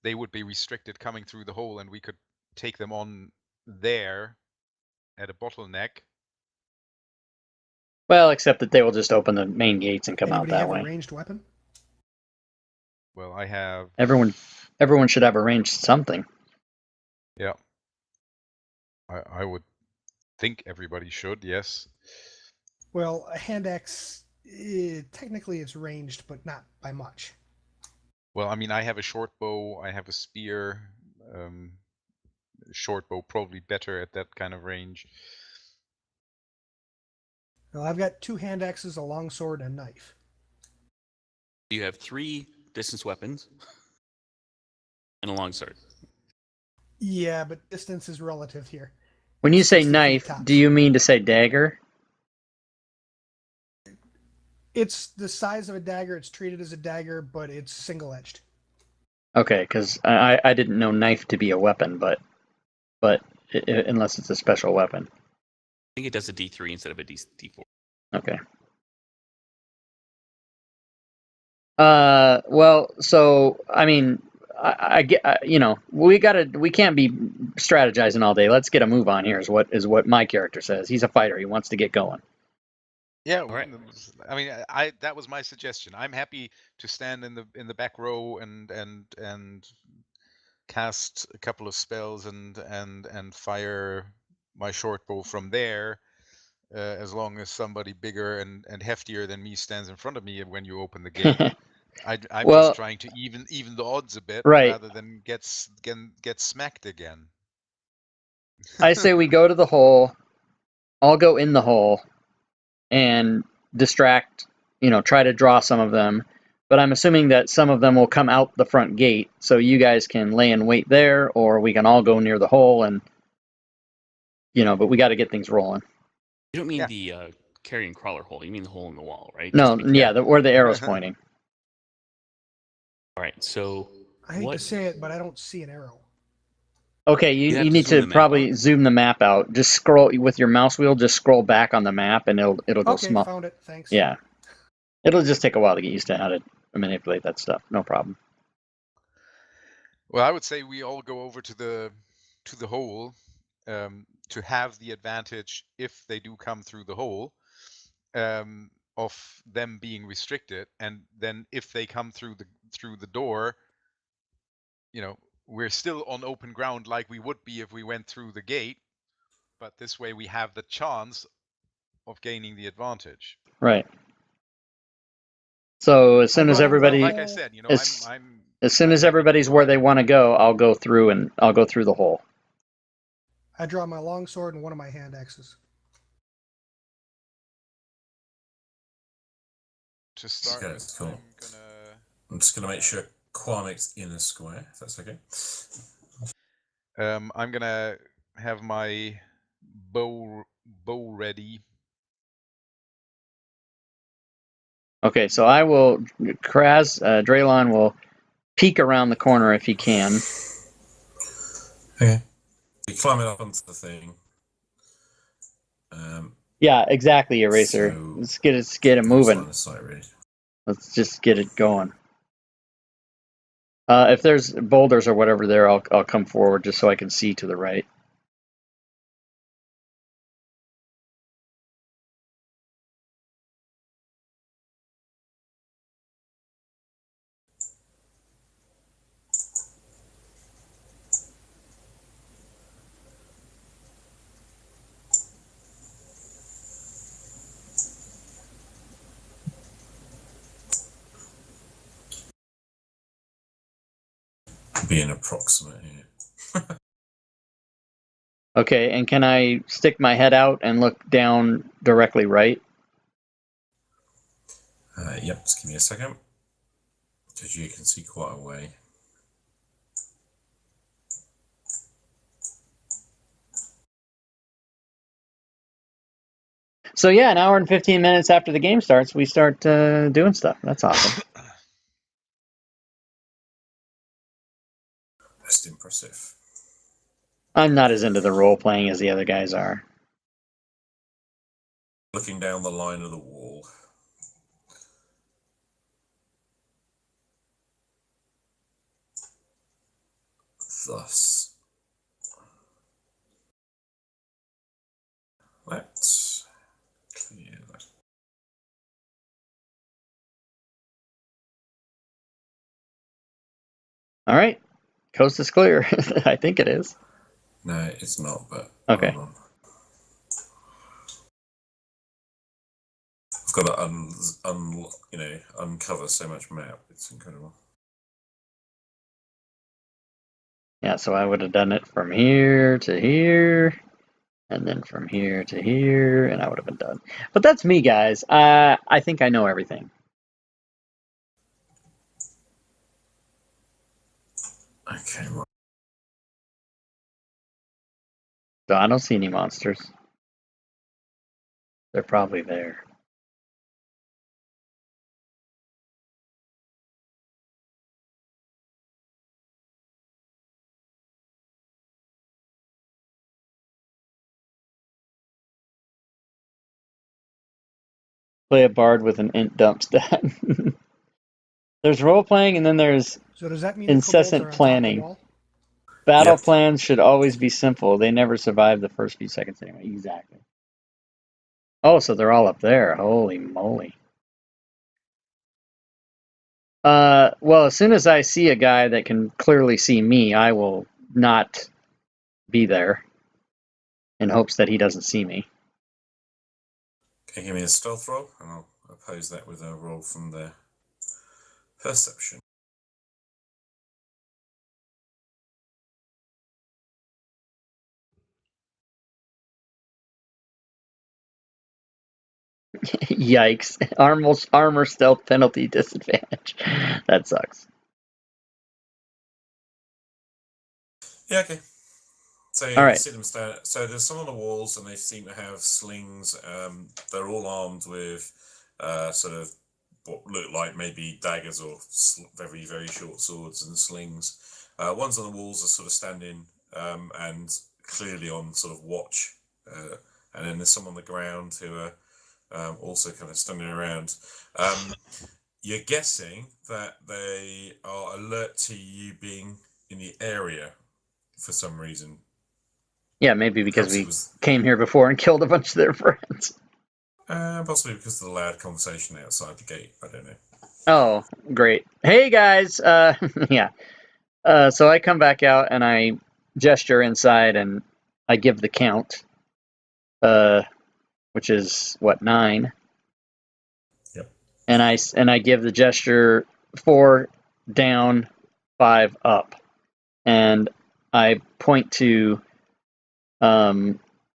they would be restricted coming through the hole, and we could take them on there at a bottleneck. Well, except that they will just open the main gates and come Anybody out that have way. a ranged weapon? Well, I have Everyone should have arranged something. Yeah, I would think everybody should. Yes. Well, a hand axe, technically it's ranged, but not by much. Well, I mean, I have a short bow. I have a spear. Short bow probably better at that kind of range. Well, I've got 2 hand axes, a long sword, and a knife. You have 3 distance weapons and a long sword. Yeah, but distance is relative here. When you It's say 60 feet knife, tops. do you mean to say dagger? It's the size of a dagger. It's treated as a dagger, but it's single-edged. Okay, because I didn't know knife to be a weapon, but unless it's a special weapon. I think it does a D3 instead of a D4. Okay. Well, so I mean, I get, we can't be strategizing all day. Let's get a move on here. Is what my character says. He's a fighter. He wants to get going. Yeah, right. I mean, that was my suggestion. I'm happy to stand in the back row and cast a couple of spells and fire my short bow from there, as long as somebody bigger and heftier than me stands in front of me when you open the gate. I'm Well, just trying to even the odds a bit, right. rather than get smacked again. I say we go to the hole. I'll go in the hole and distract, try to draw some of them. But I'm assuming that some of them will come out the front gate, so you guys can lay in wait there, or we can all go near the hole and, but we got to get things rolling. You don't mean the carrion crawler hole. You mean the hole in the wall, right? No, where the arrow's pointing. All right, so I hate to say it, but I don't see an arrow. Okay, you need to probably zoom the map out. Just scroll with your mouse wheel. Just scroll back on the map, and it'll go small. Okay, found it. Thanks. Yeah, it'll just take a while to get used to how to manipulate that stuff. No problem. Well, I would say we all go over to the hole, to have the advantage if they do come through the hole, of them being restricted, and then if they come through the door, we're still on open ground like we would be if we went through the gate, but this way we have the chance of gaining the advantage. Right. So as soon as everybody, like I said, as soon as everybody's where they want to go, I'll go through the hole. I draw my long sword and one of my hand axes. To start, okay, that's cool. I'm just gonna make sure Quamic's in a square, if that's okay. I'm gonna have my bow ready. Okay, so I will. Draylon will peek around the corner if he can. Okay. You climb it up onto the thing. Yeah, exactly, Eraser. So let's get it moving. line of sight, really. Let's just get it going. If there's boulders or whatever there, I'll come forward just so I can see to the right. Being approximate here. Okay, and can I stick my head out and look down directly right? Yep, just give me a second. Because you can see quite a way. So yeah, an hour and 15 minutes after the game starts, we start doing stuff. That's awesome. That's impressive. I'm not as into the role playing as the other guys are. Looking down the line of the wall. Thus. Let's clear that. All right, coast is clear. I think it is. No, it's not, but Okay. hold on. I've got to uncover so much map. It's incredible. Yeah, so I would have done it from here to here, and then from here to here, and I would have been done. But that's me, guys. I think I know everything. Okay, right. So I don't see any monsters. They're probably there. Play a bard with an int dump stat. There's role playing, and then there's So does that mean the kobolds incessant are on top of the planning. wall? Battle Yep. plans should always be simple. They never survive the first few seconds anyway. Exactly. Oh, so they're all up there. Holy moly. Well, as soon as I see a guy that can clearly see me, I will not be there in hopes that he doesn't see me. Okay, give me a stealth roll, and I'll oppose that with a roll from the perception. Yikes. Armor stealth penalty disadvantage. That sucks. Yeah, okay. So All you right. see them stand. So there's some on the walls, and they seem to have slings. They're all armed with sort of what look like maybe daggers or very, very short swords and slings. Ones on the walls are sort of standing and clearly on sort of watch. And then there's some on the ground who are also kind of standing around. You're guessing that they are alert to you being in the area for some reason. Yeah, maybe because Perhaps it we was came here before and killed a bunch of their friends. possibly because of the loud conversation outside the gate. I don't know. Oh, great. Hey, guys. Yeah. So I come back out and I gesture inside and I give the count, which is, what, 9? Yep. And I give the gesture 4 down, 5 up. And I point to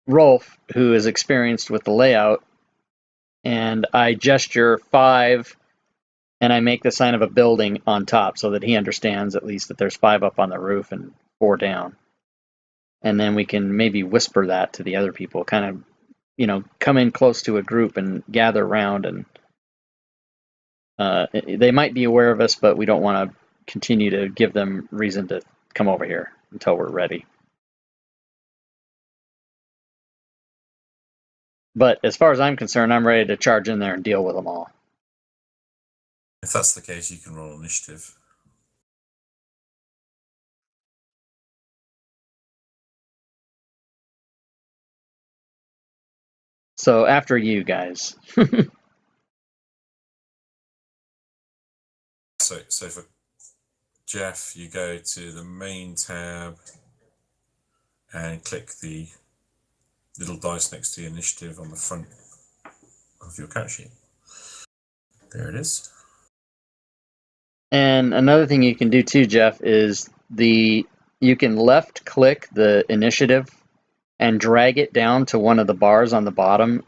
Rolf, who is experienced with the layout, and I gesture 5, and I make the sign of a building on top so that he understands at least that there's 5 up on the roof and 4 down. And then we can maybe whisper that to the other people, kind of, come in close to a group and gather around, and they might be aware of us, but we don't want to continue to give them reason to come over here until we're ready. But as far as I'm concerned, I'm ready to charge in there and deal with them all. If that's the case, you can roll initiative. So after you guys. So for Jeff, you go to the main tab and click the little dice next to the initiative on the front of your count sheet. There it is. And another thing you can do too, Jeff, is you can left click the initiative and drag it down to one of the bars on the bottom,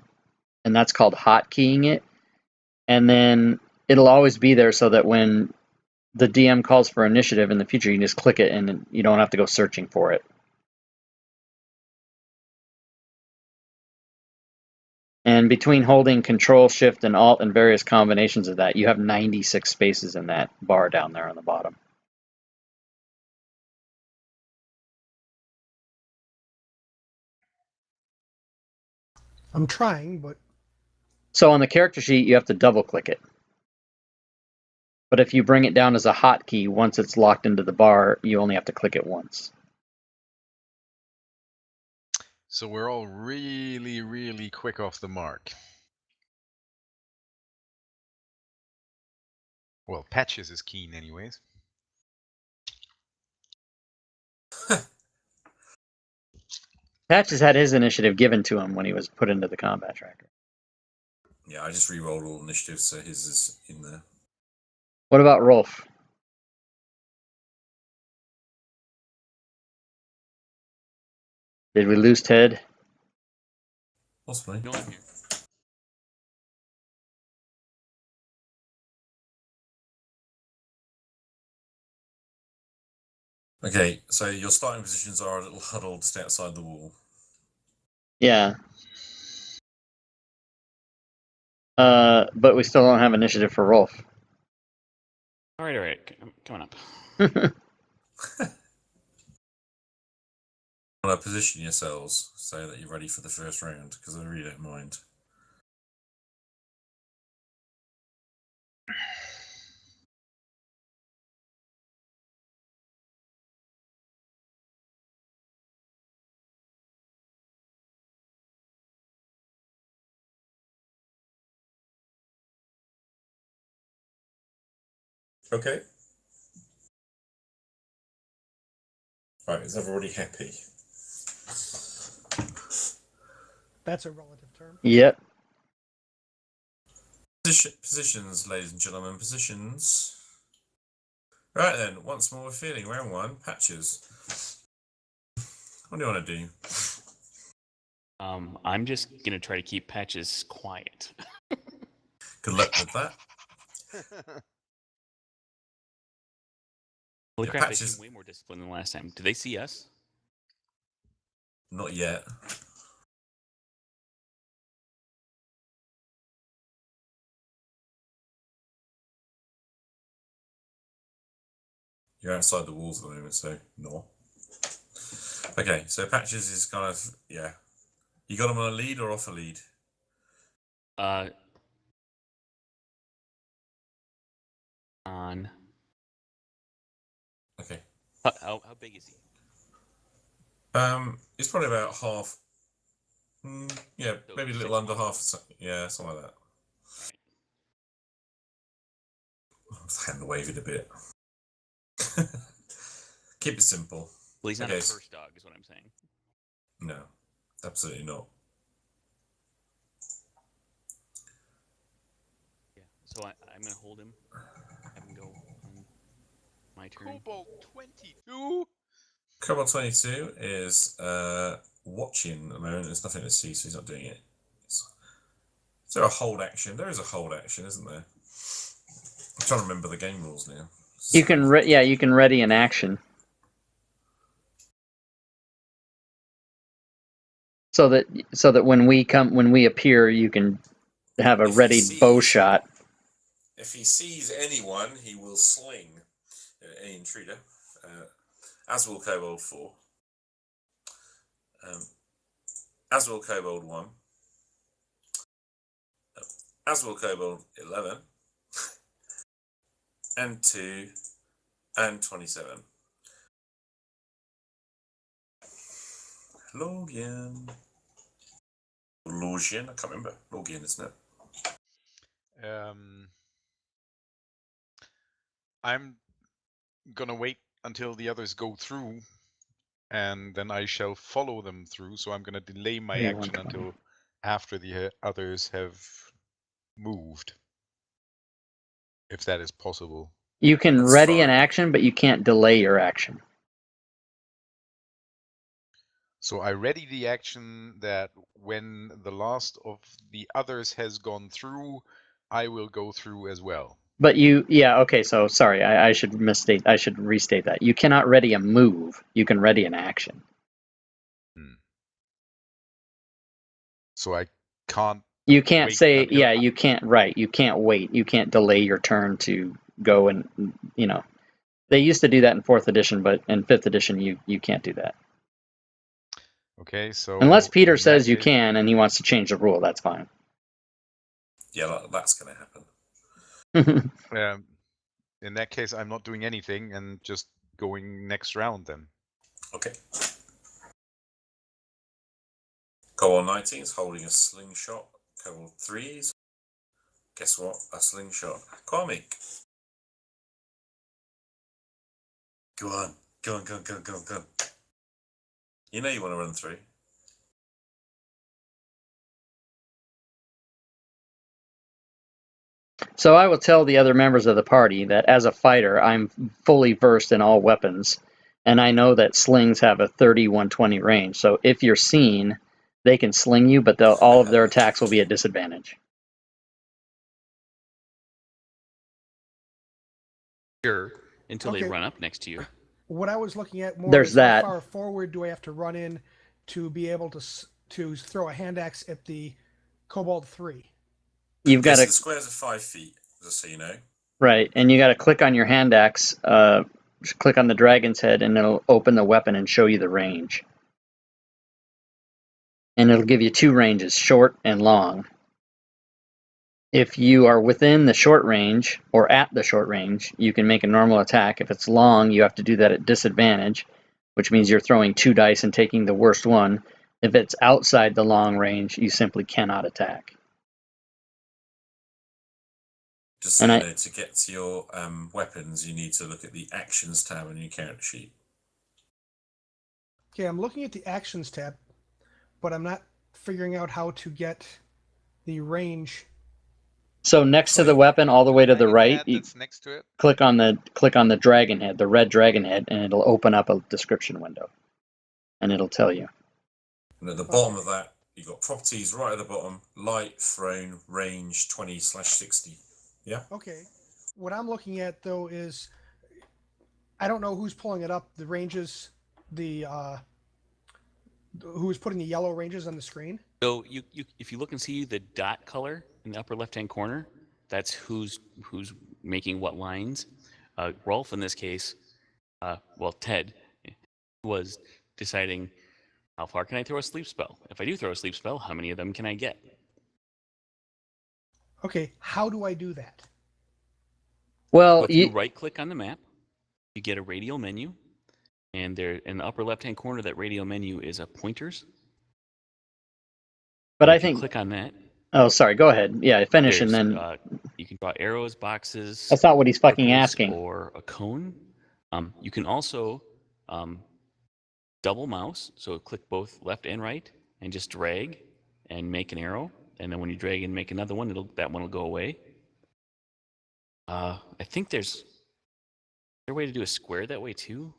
and that's called hotkeying it. And then it'll always be there so that when the DM calls for initiative in the future, you can just click it and you don't have to go searching for it. And between holding Control, Shift, and Alt and various combinations of that, you have 96 spaces in that bar down there on the bottom. I'm trying, but So on the character sheet, you have to double click it. But if you bring it down as a hotkey, once it's locked into the bar, you only have to click it once. So we're all really, really quick off the mark. Well, Patches is keen anyways. Patches had his initiative given to him when he was put into the combat tracker. Yeah, I just re-rolled all initiatives, so his is in there. What about Rolf? Did we lose Ted? Possibly. No, I'm here. Okay, so your starting positions are a little huddled just outside the wall. Yeah. But we still don't have initiative for Rolf. All right. Coming up. Want to position yourselves so that you're ready for the first round, because I really don't mind. Okay. Right, is everybody happy? that's a relative term. Yep. Positions, ladies and gentlemen, positions. Right then, once more we're feeling round one, Patches. What do you want to do? I'm just gonna try to keep Patches quiet. Good luck with that. Holy Yeah, crap! They Patches. seem way more disciplined than last time. Do they see us? Not yet. You're outside the walls at the moment, so no. Okay, so Patches is kind of, yeah. You got him on a lead or off a lead? On. Okay. How big is he? It's probably about half. Yeah, So maybe a little 6 under miles. half. Yeah, something like that. Right. Hand wave it a bit. Keep it simple. Well, he's not Okay, a first dog, is what I'm saying. No, absolutely not. Yeah. So I'm gonna hold him. Have him go on my turn. Cobalt 22. Cobalt 22 is watching at the moment. There's nothing to see, so he's not doing it. Is there a hold action? There is a hold action, isn't there? I'm trying to remember the game rules now. You can you can ready an action. So that when we appear, you can have a If he ready bow sees- shot. If he sees anyone, he will sling any intruder, as will Kobold 4. As will Kobold 1. As will Kobold 11. And 2. And 27. Logian. Logian? I can't remember. Logian, isn't it? I'm gonna wait until the others go through, and then I shall follow them through. So I'm gonna delay my Hey, action 120. until after the others have moved, if that is possible. You can That's ready an fine. action, but you can't delay your action. So I ready the action that when the last of the others has gone through, I will go through as well. But okay, so sorry, I should restate that. You cannot ready a move. You can ready an action. So I can't. You can't wait. say, I mean, you can't, right. You can't wait. You can't delay your turn to go and, They used to do that in 4th edition, but in 5th edition, you can't do that. Okay, so Unless Peter in that says you case- can and he wants to change the rule, that's fine. Yeah, that's going to happen. In that case, I'm not doing anything and just going next round then. Okay. Cobalt 19 is holding a slingshot. Cobalt 3s. Guess what? A slingshot. Comic. Go on. Go on, go on, go on, go on, go on. You know you want to run through. So I will tell the other members of the party that as a fighter, I'm fully versed in all weapons, and I know that slings have a 30-120 range. So if you're seen, they can sling you, but all of their attacks will be at disadvantage. Sure, until Okay. they run up next to you. What I was looking at more There's is that. how far forward do I have to run in to be able to throw a hand axe at the Cobalt 3? You've got So to the squares are 5 feet, just so you know. right, and you got to click on your hand axe. Just click on the dragon's head, and it'll open the weapon and show you the range. And it'll give you 2 ranges, short and long. If you are within the short range or at the short range, you can make a normal attack. If it's long, you have to do that at disadvantage, which means you're throwing 2 dice and taking the worst one. If it's outside the long range, you simply cannot attack. Just so you know, to get to your weapons, you need to look at the Actions tab on your character sheet. Okay, I'm looking at the Actions tab, but I'm not figuring out how to get the range. So next to the weapon, all the way to the right, you that's next to it. click on the dragon head, the red dragon head, and it'll open up a description window, and it'll tell you. And at the bottom of that, you've got properties right at the bottom: light, thrown, range 20/60. Yeah. Okay. What I'm looking at though is I don't know who's pulling it up. The ranges, who's putting the yellow ranges on the screen. So you if you look and see the dot color in the upper left-hand corner, that's who's making what lines. Rolf in this case, Ted was deciding how far can I throw a sleep spell. If I do throw a sleep spell, how many of them can I get? Okay, how do I do that? Well, If you right-click on the map, you get a radial menu, and there in the upper left-hand corner, that radial menu is a pointers. but And I if you think. click on that. Oh, sorry. Go ahead. Yeah, finish, and then. You can draw arrows, boxes. That's not what he's fucking circles, asking. Or a cone. You can also double mouse, so click both left and right, and just drag and make an arrow. And then when you drag and make another one, that one will go away. I think there's a way to do a square that way too.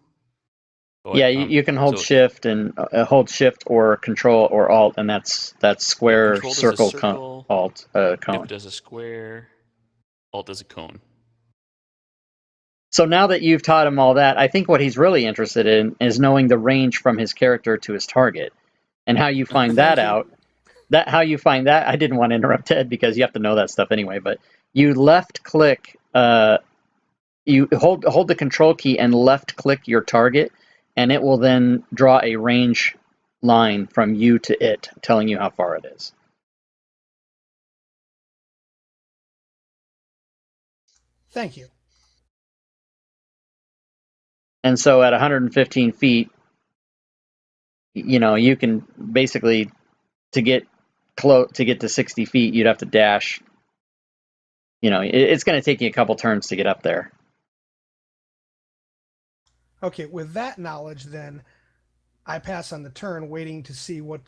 Yeah, you can hold shift and hold shift or control or alt, and that's square, circle, alt, cone. Shift does a square, alt does a cone. So now that you've taught him all that, I think what he's really interested in is knowing the range from his character to his target, and how you find that out. How you find that, I didn't want to interrupt Ted because you have to know that stuff anyway. But you left click, you hold the control key and left click your target, and it will then draw a range line from you to it, telling you how far it is. Thank you. And so at 115 feet, you can basically, to get to 60 feet, you'd have to dash. It's going to take you a couple turns to get up there. Okay, with that knowledge, then I pass on the turn, waiting to see what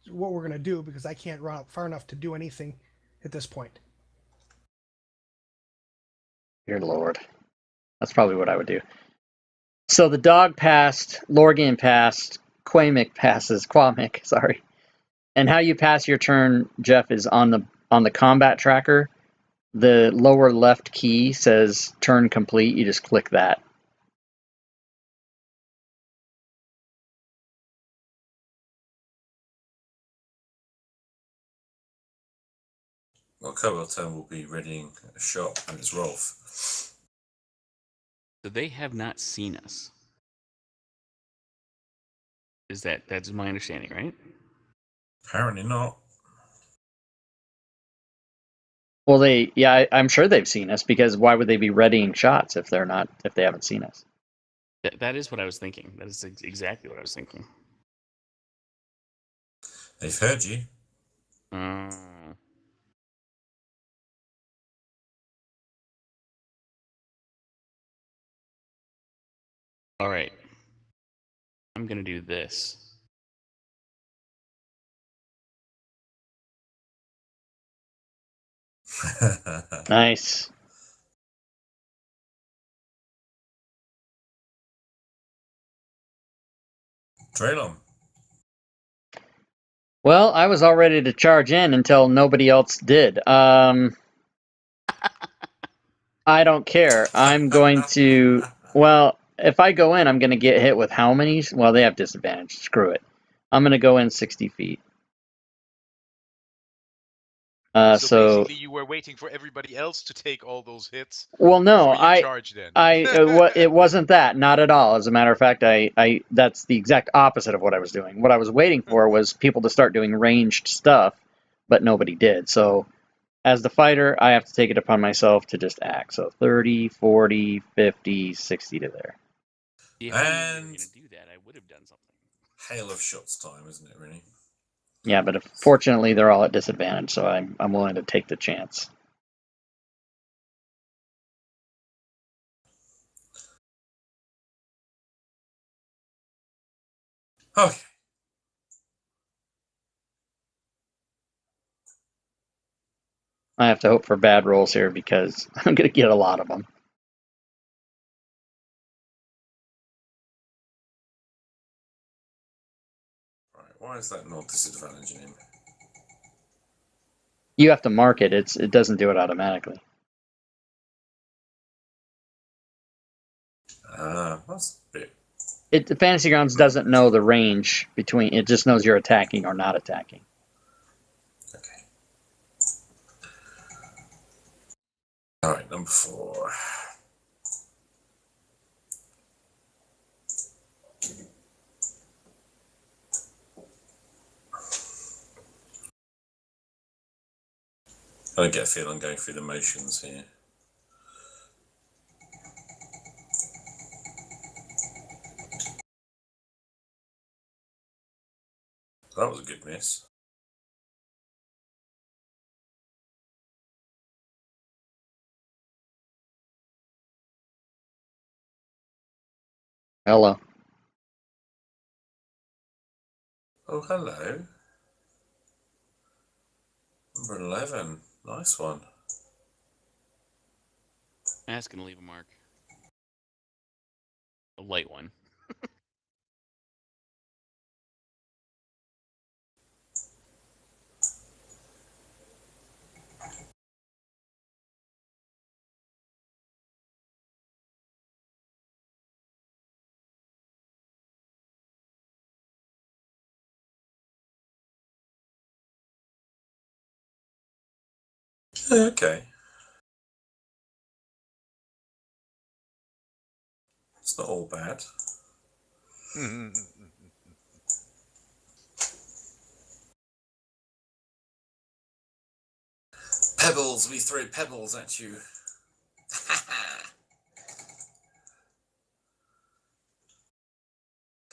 we're going to do, because I can't run up far enough to do anything at this point. Dear Lord. That's probably what I would do. So the dog passed, Lorgan passed, Quamic, sorry. And how you pass your turn, Jeff, is on the combat tracker. The lower left key says turn complete. You just click that. Well, Cobalt Town will be readying a shot, and it's Rolf. So they have not seen us. That's my understanding, right? Apparently not. Well, I'm sure they've seen us, because why would they be readying shots if they haven't seen us? That is what I was thinking. That is exactly what I was thinking. They've heard you. All right. I'm gonna do this. Nice. Traylon. Well, I was all ready to charge in until nobody else did. I don't care. I'm going to. Well, if I go in, I'm going to get hit with how many? Well, they have disadvantage. Screw it. I'm going to go in 60 feet. So basically, you were waiting for everybody else to take all those hits. Well, no, before you charged in. it wasn't that. Not at all. As a matter of fact, that's the exact opposite of what I was doing. What I was waiting for was people to start doing ranged stuff, but nobody did. So, as the fighter, I have to take it upon myself to just act. So 30, 40, 50, 60 to there. If I knew you were gonna do that, I would have done something. Hail of shots time, isn't it, really? Yeah, but fortunately, they're all at disadvantage, so I'm willing to take the chance. Okay. I have to hope for bad rolls here because I'm going to get a lot of them. Right. Why is that not disadvantaging him? You have to mark it. It doesn't do it automatically. That's a bit. The Fantasy Grounds doesn't know the range between. It just knows you're attacking or not attacking. Okay. All right, number 4. I get a feel I'm going through the motions here. That was a good miss. Hello. Oh, hello. Number 11. Nice one. That's gonna leave a mark. A light one. Okay. It's not all bad. Pebbles, we throw pebbles at you.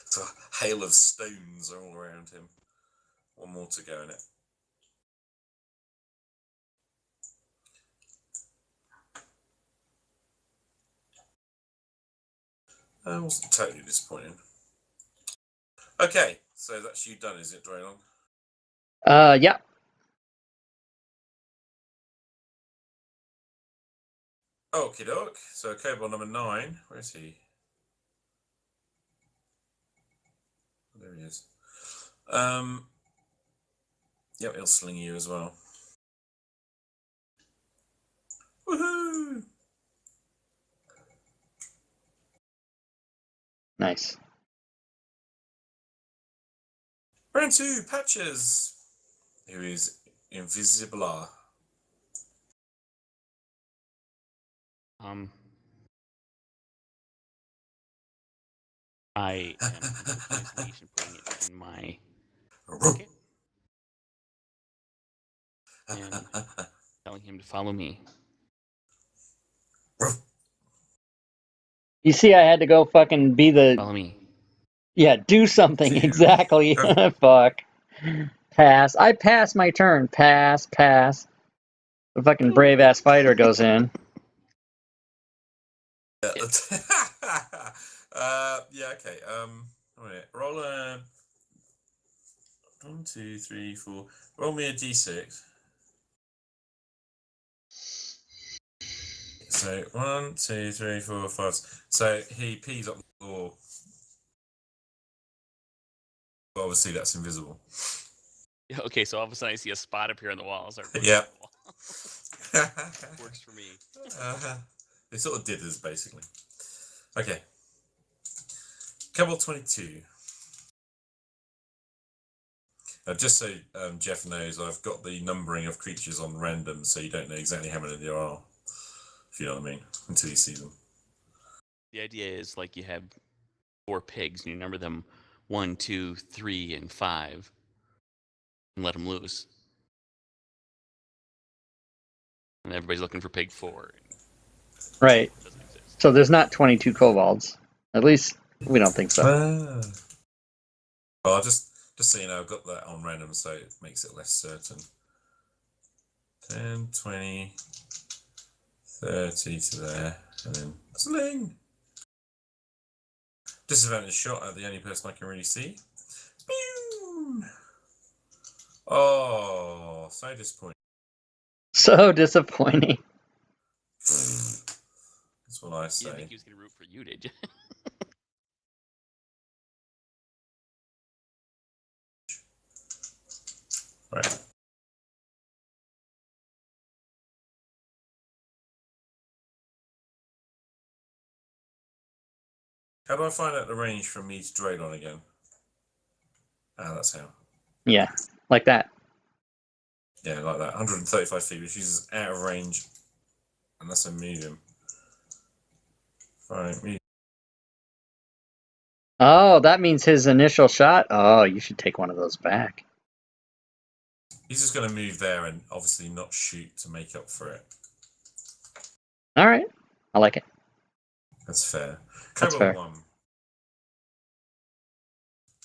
So a hail of stones are all around him. One more to go in it. That wasn't totally disappointing. Okay, so that's you done, is it, Draylon? Yeah. Okie doke. So Cobalt number 9. Where is he? There he is. Yep, he'll sling you as well. Woohoo! Nice. Round 2, Patches, who is invisible. I am taking information, putting it in my pocket, and telling him to follow me. You see, I had to go fucking be the. Follow me. Yeah, do something. Dude. Exactly. Fuck. Pass. I pass my turn. Pass. The fucking brave ass fighter goes in. Yeah, okay. Wait, roll a 1, 2, 3, 4. Roll me a d6. So 1, 2, 3, 4, 5. So he pees up the floor. But obviously that's invisible. Okay, so all of a sudden I see a spot appear on the wall. Yeah. Works for me. They sort of dithers, basically. Okay. Couple 22. Just so Jeff knows, I've got the numbering of creatures on random, so you don't know exactly how many there are, if you know what I mean, until you see them. The idea is like you have 4 pigs, and you number them 1, 2, 3, and 5, and let them loose. And everybody's looking for pig 4. Right. It doesn't exist. So there's not 22 kobolds. At least we don't think so. Well, I'll just so you know, I've got that on random, so it makes it less certain. 10, 20, 30 to there, and then sling. Disadvantage shot at the only person I can really see. Pew! Oh, so disappointing. So disappointing. That's what I You say. didn't think he was going to root for you, did you? Right. How do I find out the range from me to Draydon again? Ah, that's how. Yeah, like that. Yeah, like that. 135 feet, which is out of range unless I move him. Right, move. Oh, that means his initial shot. Oh, you should take one of those back. He's just going to move there and obviously not shoot to make up for it. All right, I like it. That's fair. That's Cobalt fair. 1.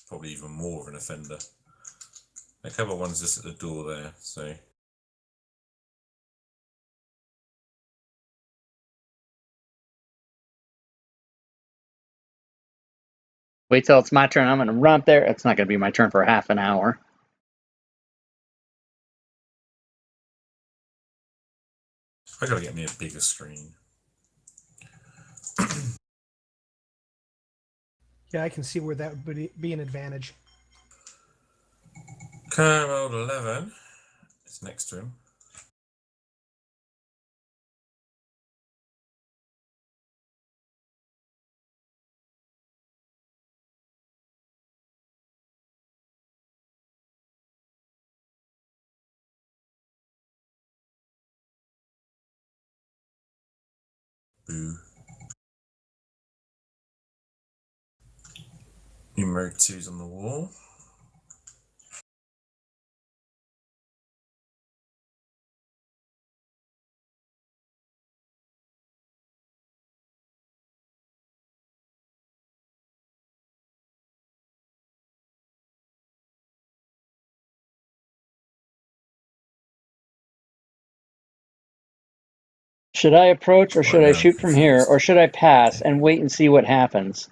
Probably even more of an offender. The Cobalt 1's just at the door there, so. Wait till it's my turn. I'm going to run up there. It's not going to be my turn for half an hour. I gotta get me a bigger screen. Yeah, I can see where that would be an advantage. Cobalt 11. It's next to him. Boo. Numero 2's on the wall. Should I approach or should I Right now, shoot from here confused. or should I pass and wait and see what happens?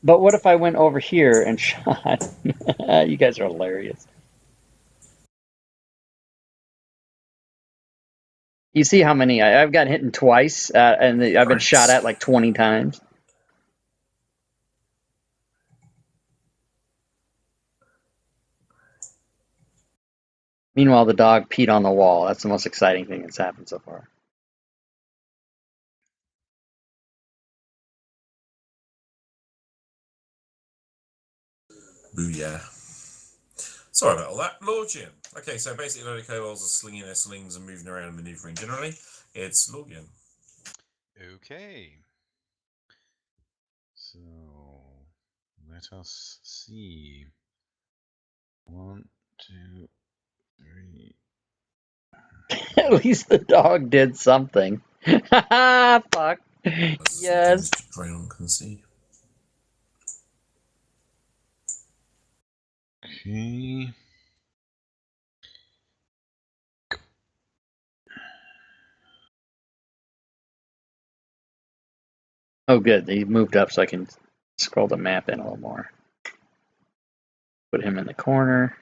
But what if I went over here and shot? You guys are hilarious. You see how many I've got hit twice, and I've been shot at like 20 times. Meanwhile, the dog peed on the wall. That's the most exciting thing that's happened so far. Booyah. Sorry about all that. Lorgian. Okay, so basically, a load of kobolds are slinging their slings and moving around and maneuvering. Generally, it's Lorgian. Okay. So let us see. 1, 2, 3. At least the dog did something. Fuck. Things Yes. Drayon can see. Okay. Oh, good. He moved up so I can scroll the map in a little more. Put him in the corner.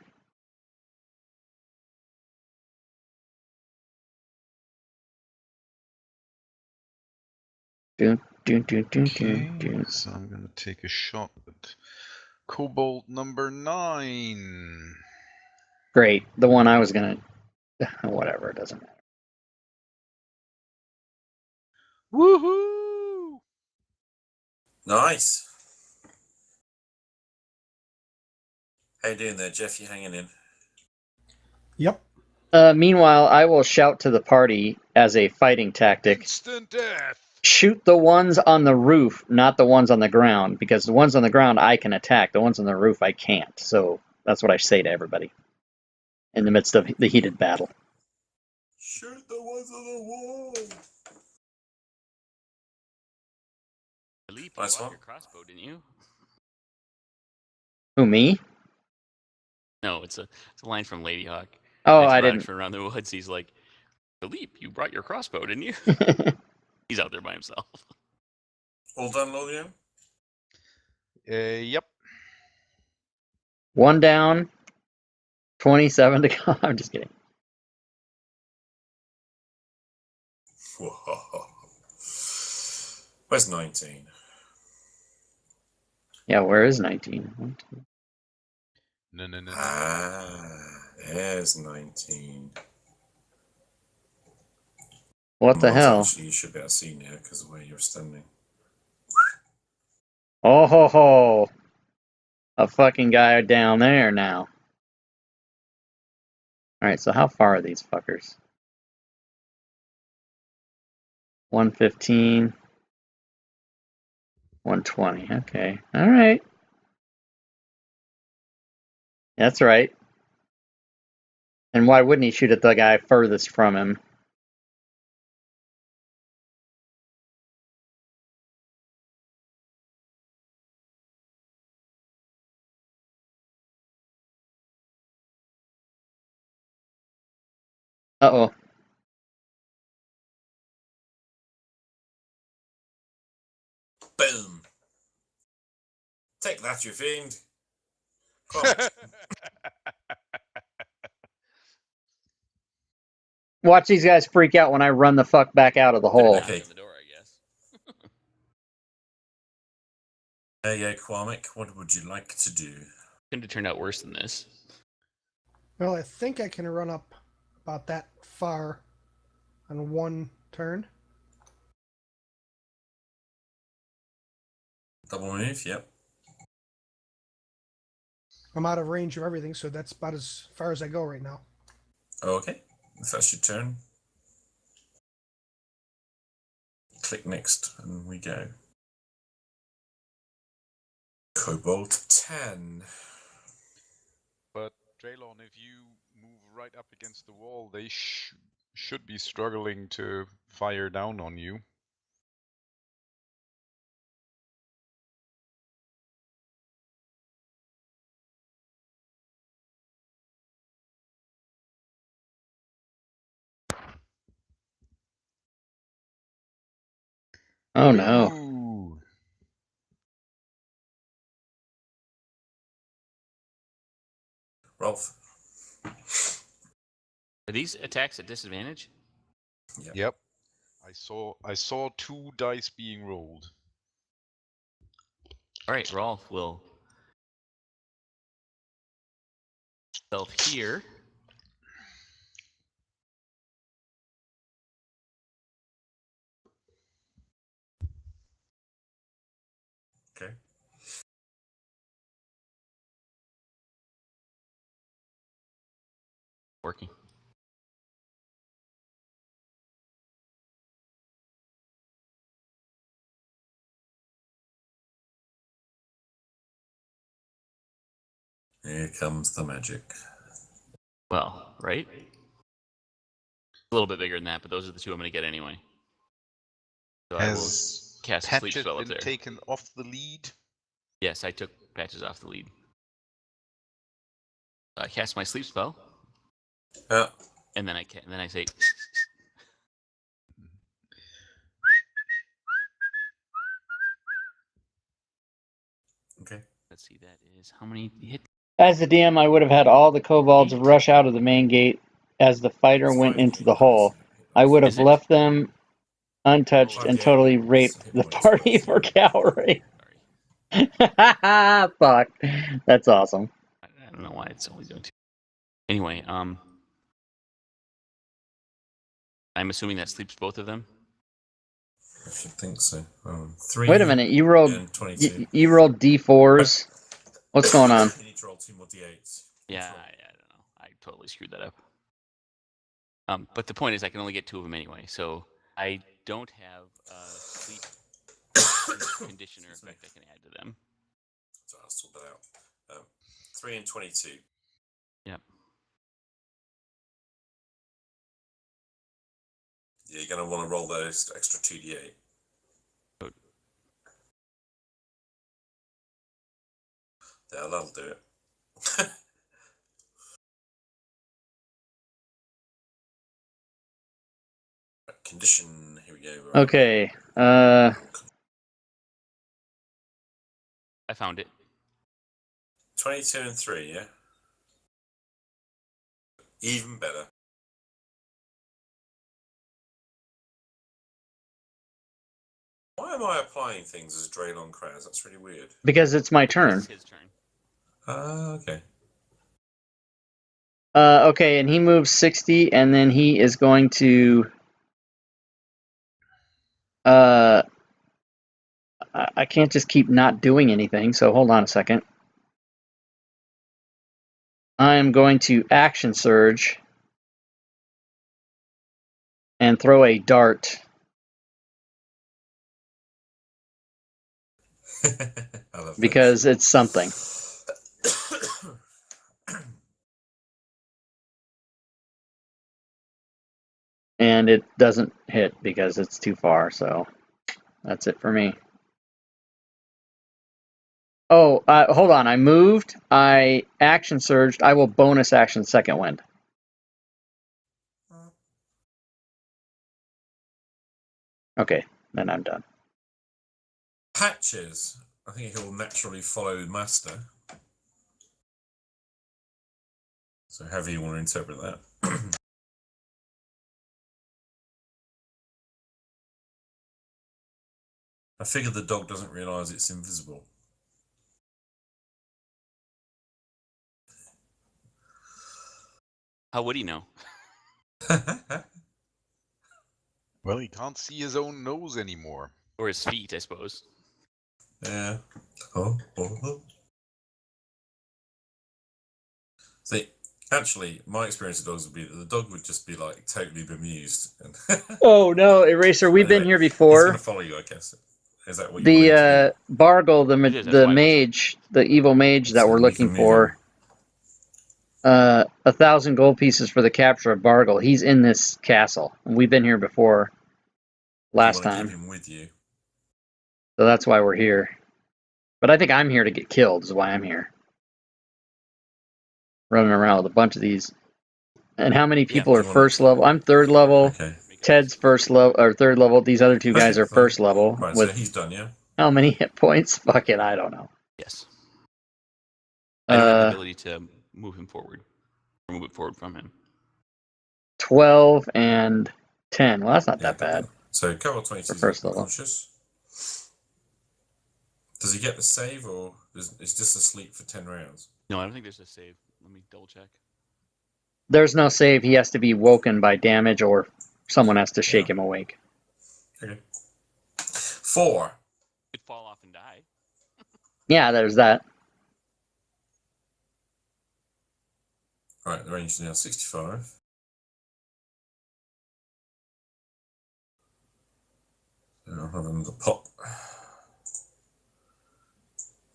Dun, dun, dun, dun, Okay, dun, dun. so I'm gonna take a shot at Cobalt number 9. Great. The one I was gonna. Whatever. It doesn't matter. Woohoo! Nice. How you doing there, Jeff? You hanging in? Yep. Meanwhile, I will shout to the party as a fighting tactic. Instant death! Shoot the ones on the roof, not the ones on the ground, because the ones on the ground I can attack. The ones on the roof I can't. So that's what I say to everybody in the midst of the heated battle. Shoot the ones on the wall. Philippe, Nice you bought one. your crossbow, didn't you? Who, me? No, it's a line from Ladyhawk. Oh, Next I ride didn't. for Around the Woods, he's like, Philippe, you brought your crossbow, didn't you? He's out there by himself. All done, Lorgian? Yep. One down, 27 to go. I'm just kidding. Where's 19? Yeah, where is 19? No. There's 19. What the Well, hell? actually, you should be able to see now because of where you're standing. Oh ho ho! A fucking guy down there now. Alright, so how far are these fuckers? 115. 120. Okay. Alright. That's right. And why wouldn't he shoot at the guy furthest from him? Uh-oh. Boom. Take that, you fiend. Come on. Watch these guys freak out when I run the fuck back out of the hole. Okay. Out the door, I guess. There you go, Kwame. What would you like to do? Couldn't have turned out worse than this. Well, I think I can run up about that far on one turn. Double move, yep. I'm out of range of everything, so that's about as far as I go right now. Okay. If that's your turn. Click next, and we go. Cobalt 10. But Draylon, if you move right up against the wall, they should be struggling to fire down on you. Oh no. Ooh. Rolf. Are these attacks at disadvantage? Yep. I saw 2 dice being rolled. All right, Rolf will self here. Okay. Working. Here comes the magic. Well, right? A little bit bigger than that, but those are the two I'm going to get anyway. So I will Has cast a sleep Patchet spell up been there. taken off the lead? Yes, I took Patches off the lead. I cast my sleep spell, Yeah. and then I say, Okay. let's see, that is how many hit? As the DM, I would have had all the kobolds 8. rush out of the main gate as the fighter It's went 5d8 into the dice, hole. hit I dice. would Is have it? left them untouched and 5d8 totally is raped hit the points party plus, for yeah. Calvary. Sorry. Fuck. That's awesome. I don't know why it's only doing 2. Anyway, I'm assuming that sleeps both of them. I should think so. 3 Wait a minute, you rolled and 22. you rolled D4s. What's going on? You need to roll 2 more d8s. Yeah, I don't know. I totally screwed that up. But the point is, I can only get 2 of them anyway, so I don't have a sleep conditioner Excuse me. effect I can add to them. So I'll sort that out. 3 and 22. Yep. Yeah, you're going to want to roll those extra 2d8. Good. Yeah, that'll do it. Condition, here we go. Okay. I found it. 22 and 3, yeah? Even better. Why am I applying things as Draylon Kraz? That's really weird. Because it's my turn. It's his turn. Okay. Okay, and he moves 60, and then he is going to. I can't just keep not doing anything, so hold on a second. I am going to action surge and throw a dart. I love Because it's something. And it doesn't hit because it's too far, so that's it for me. Oh, hold on. I moved. I action surged. I will bonus action second wind. Okay, then I'm done. Patches. I think he'll naturally follow Master. So however you want to interpret that. I figure the dog doesn't realise it's invisible. How would he know? Well, he can't see his own nose anymore. Or his feet, I suppose. Yeah. Oh. See, actually, my experience of dogs would be that the dog would just be like totally bemused. And Oh no, Eraser, we've been Anyway, here he's before. going to follow you, I guess. Is that what you want him to The Bargle, It is, that's the why I was- mage, the evil mage do? that So we're we looking can move for. him. 1,000 gold pieces for the capture of Bargle. He's in this castle. We've been here before last You want to time, keep him with you. so that's why we're here. But I think I'm here to get killed, is why I'm here. Running around with a bunch of these. And how many people do are you wanna- first level? I'm third level. Okay. Ted's first level or third level. These other two guys Okay, are fine. first level. Right, With so he's done, yeah? how many hit points? Fuck it, I don't know. Yes. I don't have the Uh, ability to move him forward. Or move it forward from him. 12 and 10. Well, that's not Yeah, that bad. So cover 22 For first level. unconscious. Does he get the save or is it's just asleep for 10 rounds? No, I don't think there's a save. Let me double check. There's no save. He has to be woken by damage or someone has to shake Yeah. him awake. Okay. 4. Could fall off and die. Yeah, there's that. Right, the range is now 65. And I'll have another pop.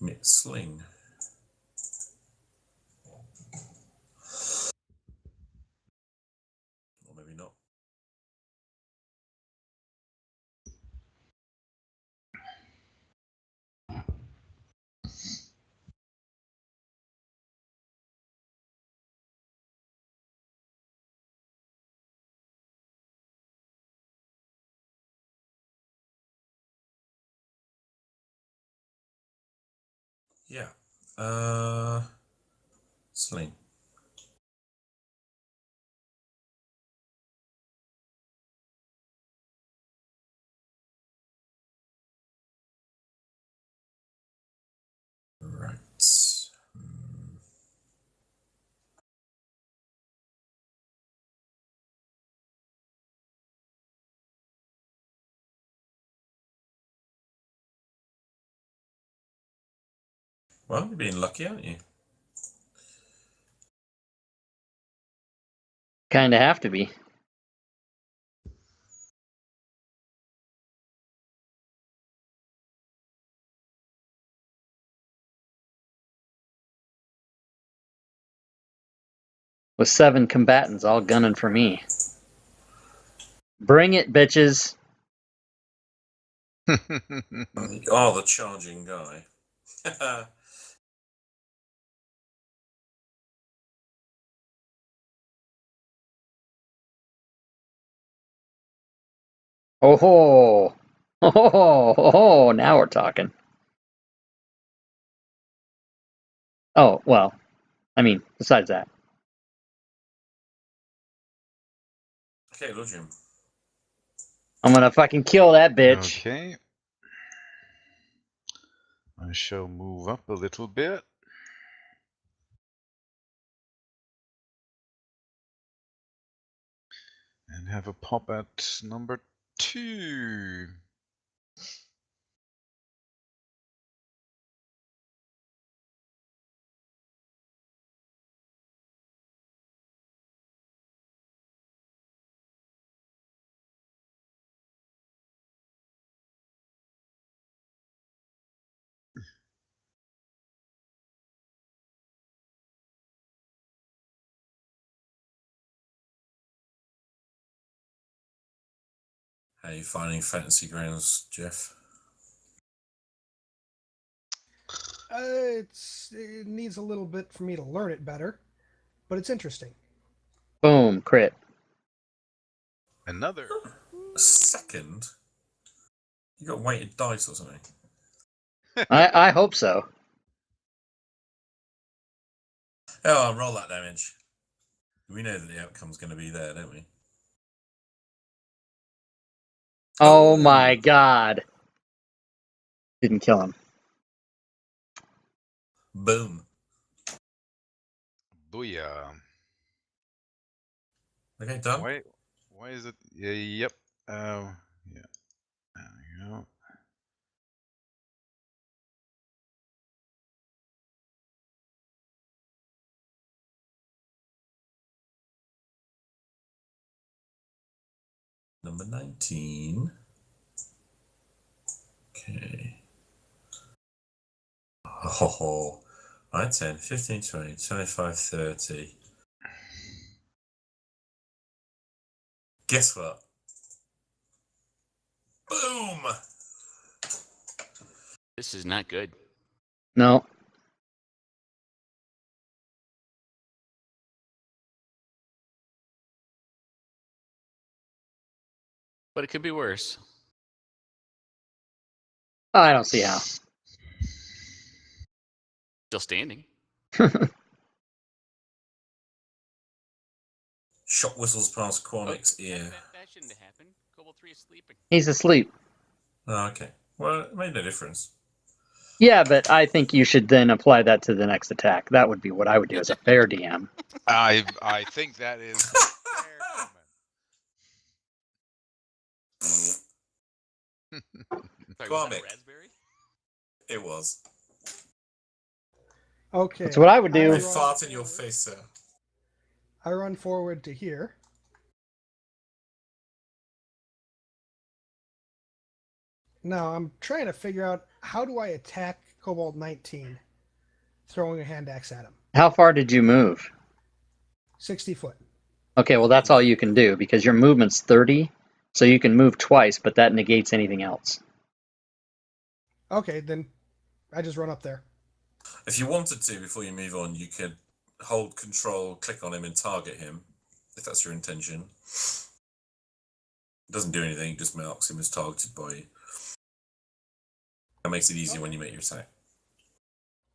Knit sling. Or maybe not. Yeah. Sling. Right. Well, you're being lucky, aren't you? Kind of have to be. With 7 combatants all gunning for me. Bring it, bitches. Oh, the charging guy. Oh ho! Oh, now we're talking. Oh, well, I mean, besides that. Okay, Ludrium. I'm gonna fucking kill that bitch. Okay. I shall move up a little bit. And have a pop at number 2. How are you finding Fantasy Grounds, Jeff? It needs a little bit for me to learn it better, but it's interesting. Boom, crit. Another. A second? You got weighted dice or something? I hope so. Oh, roll that damage. We know that the outcome's going to be there, don't we? Oh Ooh. my god. Didn't kill him. Boom. Booyah. Okay, done. Why is it? Yeah, yep. Yeah. There you go. Number 19. Okay. Oh, right, 10, 15, 20, 25, 30. Guess what? Boom! This is not good. No. But it could be worse. I don't see how. Still standing. Shot whistles past Quamik's ear. That shouldn't have happened. Cobalt 3 is sleeping. He's asleep. Oh, okay. Well, it made no difference. Yeah, but I think you should then apply that to the next attack. That would be what I would do as a fair DM. I think that is a fair comment. Sorry, was that Quamik. a raspberry? It was. Okay. That's what I would do. I fart in your face, sir. I run forward to here. Now I'm trying to figure out how do I attack Kobold 19, throwing a hand axe at him. How far did you move? 60 foot. Okay, well that's all you can do because your movement's 30, so you can move twice, but that negates anything else. Okay, then I just run up there. If you wanted to, before you move on, you could hold control, click on him, and target him, if that's your intention. It doesn't do anything, it just marks him as targeted by you. That makes it easier when you make your attack.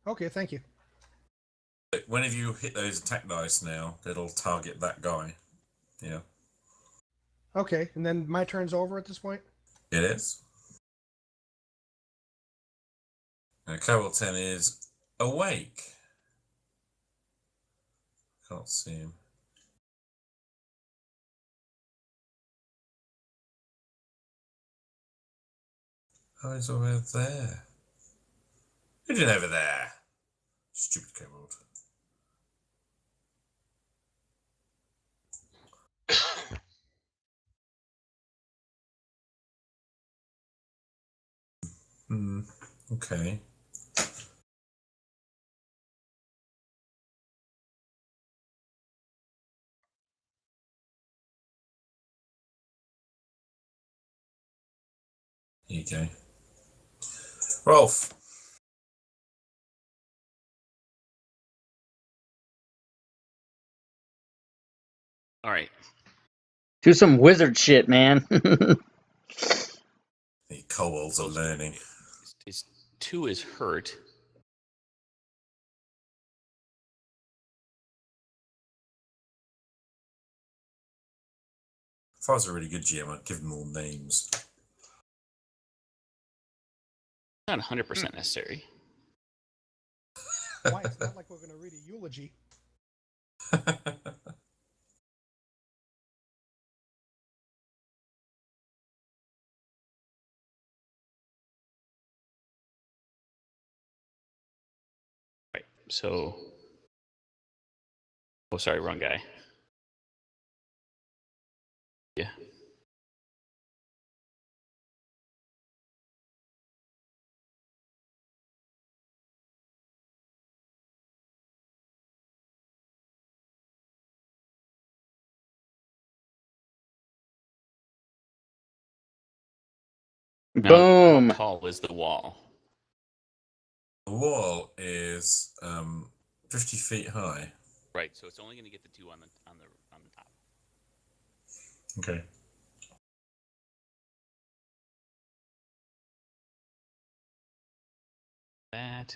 Okay, thank you. But whenever you hit those attack dice now, it'll target that guy. Yeah. Okay, and then my turn's over at this point? It is. Now, Kobold 10 is awake. Can't see him. Oh, he's over there. Who's doing over there? Stupid Kobold. Okay. Here you go. Rolf. All right. Do some wizard shit, man. The kobolds are learning. His 2 is hurt. If I was a really good GM, I'd give them all names. Not 100% necessary. Why? It's not like we're going to read a eulogy. Right. So. Oh, sorry, wrong guy. Yeah. Now, Boom. how tall is the wall? The wall is 50 feet high. Right. So it's only going to get the 2 on the top. Okay. That.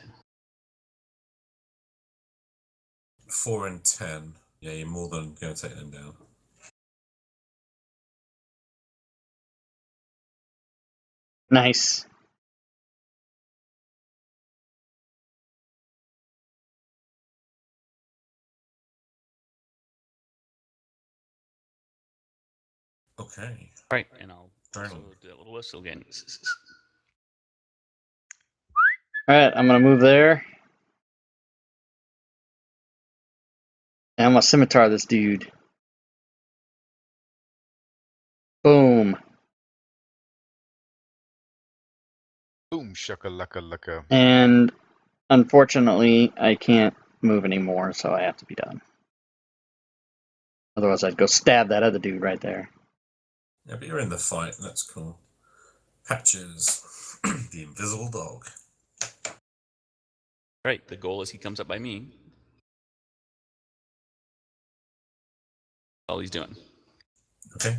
4 and 10. Yeah, you're more than going to take them down. Nice. Okay. Right. And I'll Darn. also do that little whistle again. All right, I'm gonna move there, and I'm gonna scimitar this dude. Boom. Boom, shakalaka laka. And unfortunately, I can't move anymore, so I have to be done. Otherwise, I'd go stab that other dude right there. Yeah, but you're in the fight, and that's cool. Patches. The invisible dog. Right. The goal is he comes up by me. All he's doing. Okay.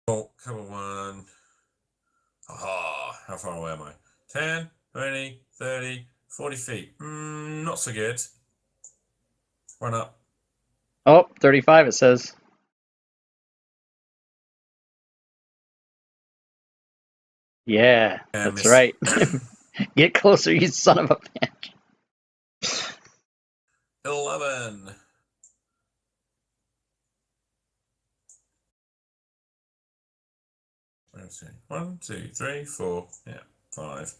Oh, come on. Aha, how far away am I? 10, 20, 30, 40 feet. Not so good. Run up. Oh, 35 it says. Yeah, Yeah, that's miss. right. Get closer, you son of a bitch. 11. Let's see. 1, 2, 3, 4. Yeah, 5.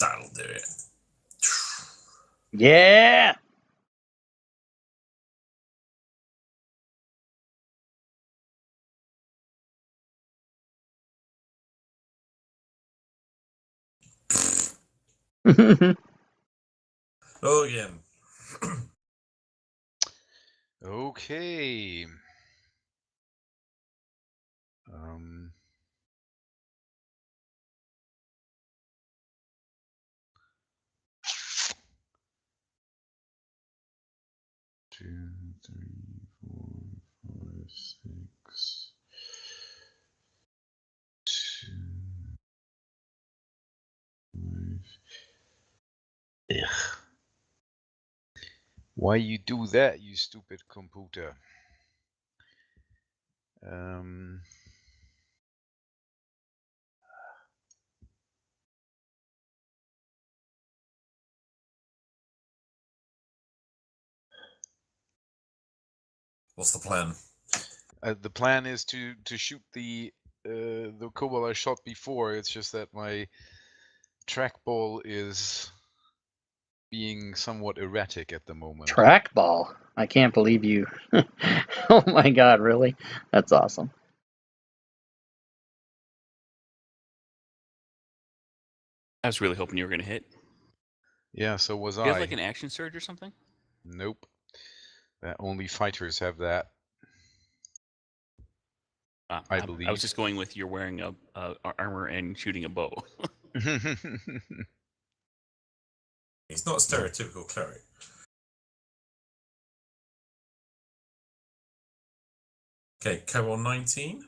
That'll do it. Yeah. Oh, again. Okay. Two, three, 4, 5, 6. 2, 5. Ugh. Why you do that, you stupid computer? What's the plan? The plan is to shoot the kobold I shot before. It's just that my trackball is being somewhat erratic at the moment. Trackball. I can't believe you. Oh my god, really? That's awesome. I was really hoping you were going to hit. Yeah, so was Do you I. have like an action surge or something? Nope. Only fighters have that. I believe. I was just going with you're wearing a armor and shooting a bow. He's not a stereotypical cleric. Okay, Kobold 19.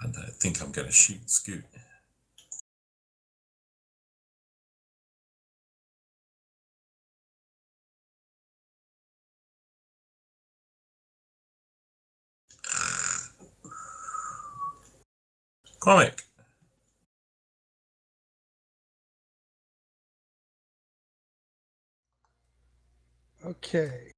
I don't think I'm going to shoot Scoot. Comic. Okay.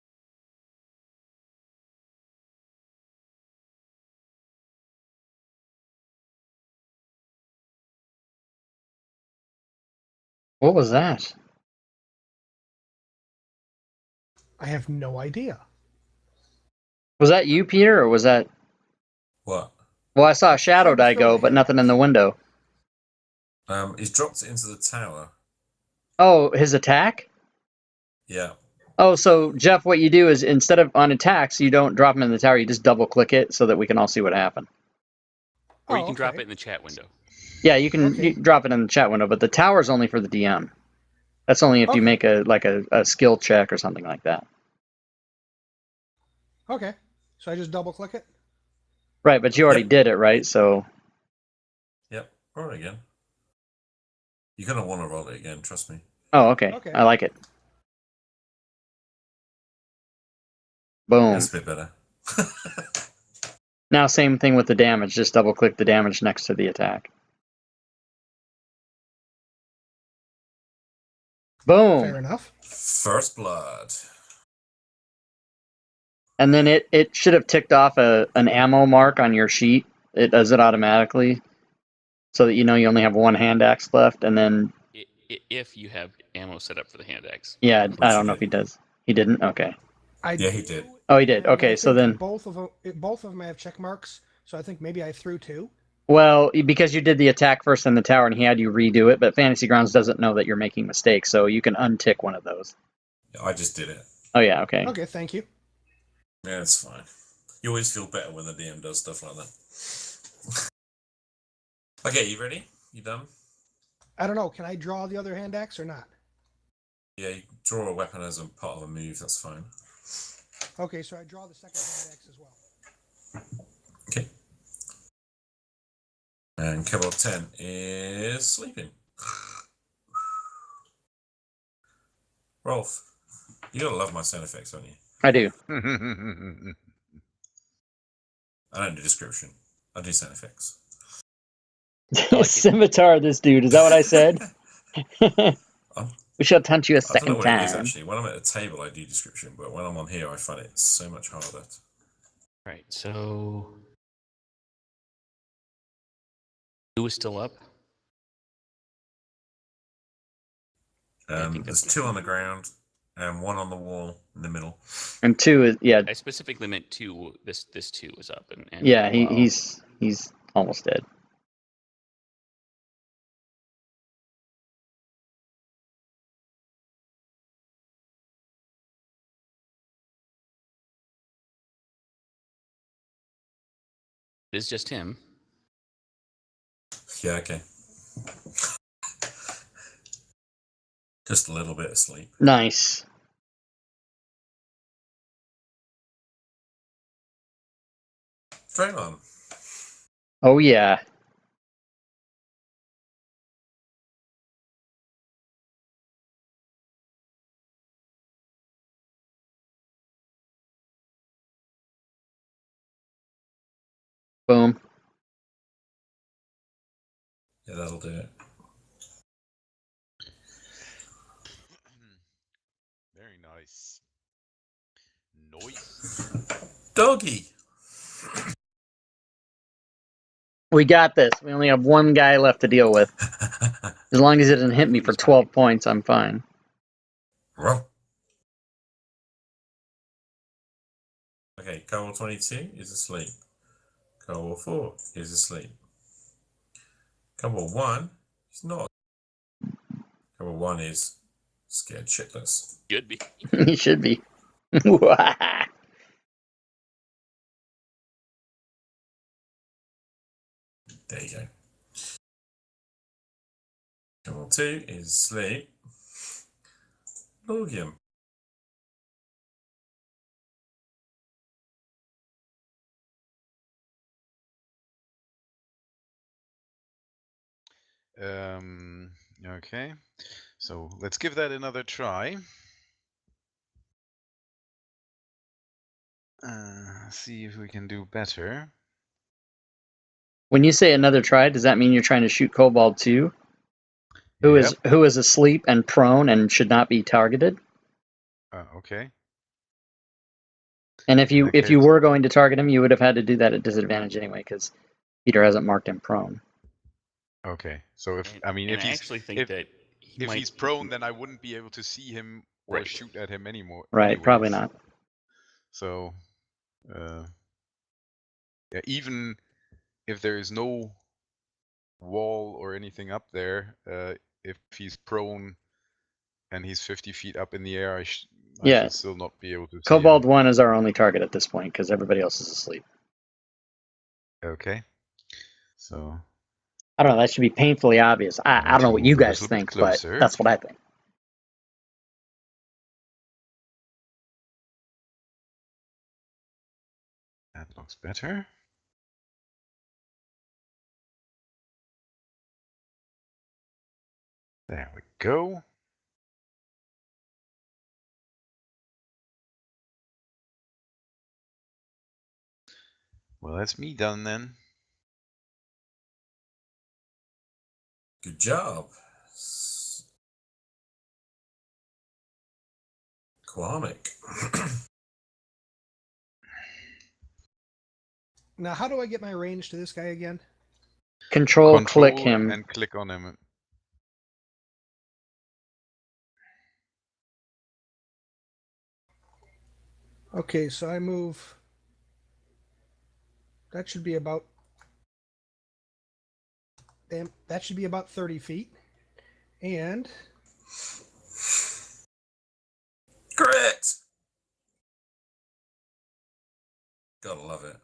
What was that? I have no idea. Was that you, Peter, or was that... What? Well, I saw a I shadow tried to die throw go, the but nothing in the hand window. He's dropped it into the tower. Oh, his attack? Yeah. Oh, so Jeff, what you do is instead of on attacks, you don't drop him in the tower. You just double click it so that we can all see what happened. Or Oh, you can drop okay. it in the chat window. Yeah, you can Okay. drop it in the chat window, but the tower's only for the DM. That's only if you Okay. make a skill check or something like that. Okay. So I just double click it? Right, but you already did it, right? So Yep. Roll it again. You're going to want to roll it again, trust me. oh, okay. Okay. I like it. Boom. That's a bit better. Now same thing with the damage. Just double click the damage next to the attack. Boom. Fair enough. First blood. And then it should have ticked off an ammo mark on your sheet. It does it automatically, so that you know you only have one hand axe left. And then If you have ammo set up for the hand axe. yeah, I Which don't he know if did. he does. He didn't. Okay. Yeah, he did. Oh, he did. And Okay, I so think then both of them have check marks. So I think maybe I threw two. well, because you did the attack first in the tower, and he had you redo it. But Fantasy Grounds doesn't know that you're making mistakes, so you can untick one of those. I just did it. Oh yeah. Okay. Okay, thank you. Yeah, it's fine. You always feel better when the DM does stuff like that. Okay, you ready? You done? I don't know. Can I draw the other hand axe or not? Yeah, you draw a weapon as a part of a move, that's fine. Okay, so I draw the second hand axe as well. Okay. And Kobold 10 is sleeping. Rolf, you gotta love my sound effects, don't you? I do. I don't do description. I do sound effects. like it. Scimitar this dude. Is that what I said? We should hunt you a I don't know second what it is time. actually. When I'm at a table, I do description, but when I'm on here, I find it so much harder. Right. So, who is still up? I think There's that's 2 on the ground and 1 on the wall in the middle. And 2 is I specifically meant 2. This 2 is up, and yeah. wow. He's almost dead. It is just him. Yeah, okay. Just a little bit asleep. Nice. Draymond. Oh yeah. Boom. Yeah, that'll do it. Very nice. Nice. Doggy. We got this. We only have 1 guy left to deal with. As long as it doesn't hit me for 12 points, I'm fine. Okay, Cobalt 22 is asleep. Cobalt 4 is asleep. Cobalt 1 is not. Cobalt 1 is scared shitless. Should be. He should be. There you go. Cobalt 2 is asleep. Logium. Okay, so let's give that another try. See if we can do better. When you say another try, does that mean you're trying to shoot Kobold 2? Who is asleep and prone and should not be targeted? Okay. And if you were going to target him, you would have had to do that at disadvantage anyway, because Peter hasn't marked him prone. Okay, so if I he's actually think that if he's prone, then I wouldn't be able to see him or Right. shoot at him anymore. Right, anyways. probably not. So, yeah, even if there is no wall or anything up there, if he's prone and he's 50 feet up in the air, I should still not be able to see Kobold him. 1 is our only target at this point, because everybody else is asleep. Okay. So I don't know, that should be painfully obvious. I don't know what you guys think, but that's what I think. That looks better. There we go. Well, that's me done then. Good job. Kwamik. Now, how do I get my range to this guy again? Control click him. And click on him. Okay, so I move. That should be about. That should be about 30 feet. And Crit! Gotta love it.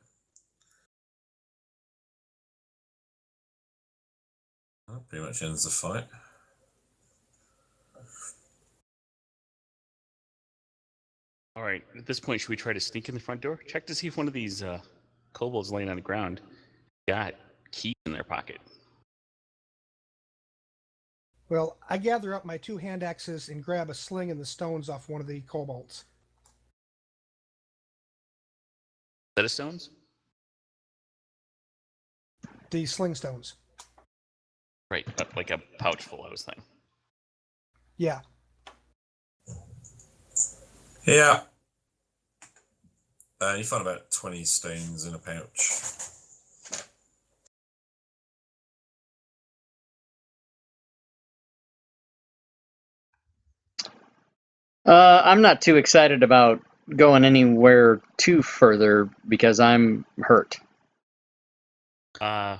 That pretty much ends the fight. All right. At this point, should we try to sneak in the front door? Check to see if one of these kobolds laying on the ground got keys in their pocket. well, I gather up my 2 hand axes and grab a sling and the stones off one of the kobolds. Set of stones? The sling stones. Right, like a pouch full, I was thinking. Yeah. Yeah. You find about 20 stones in a pouch. I'm not too excited about going anywhere too further because I'm hurt. Uh,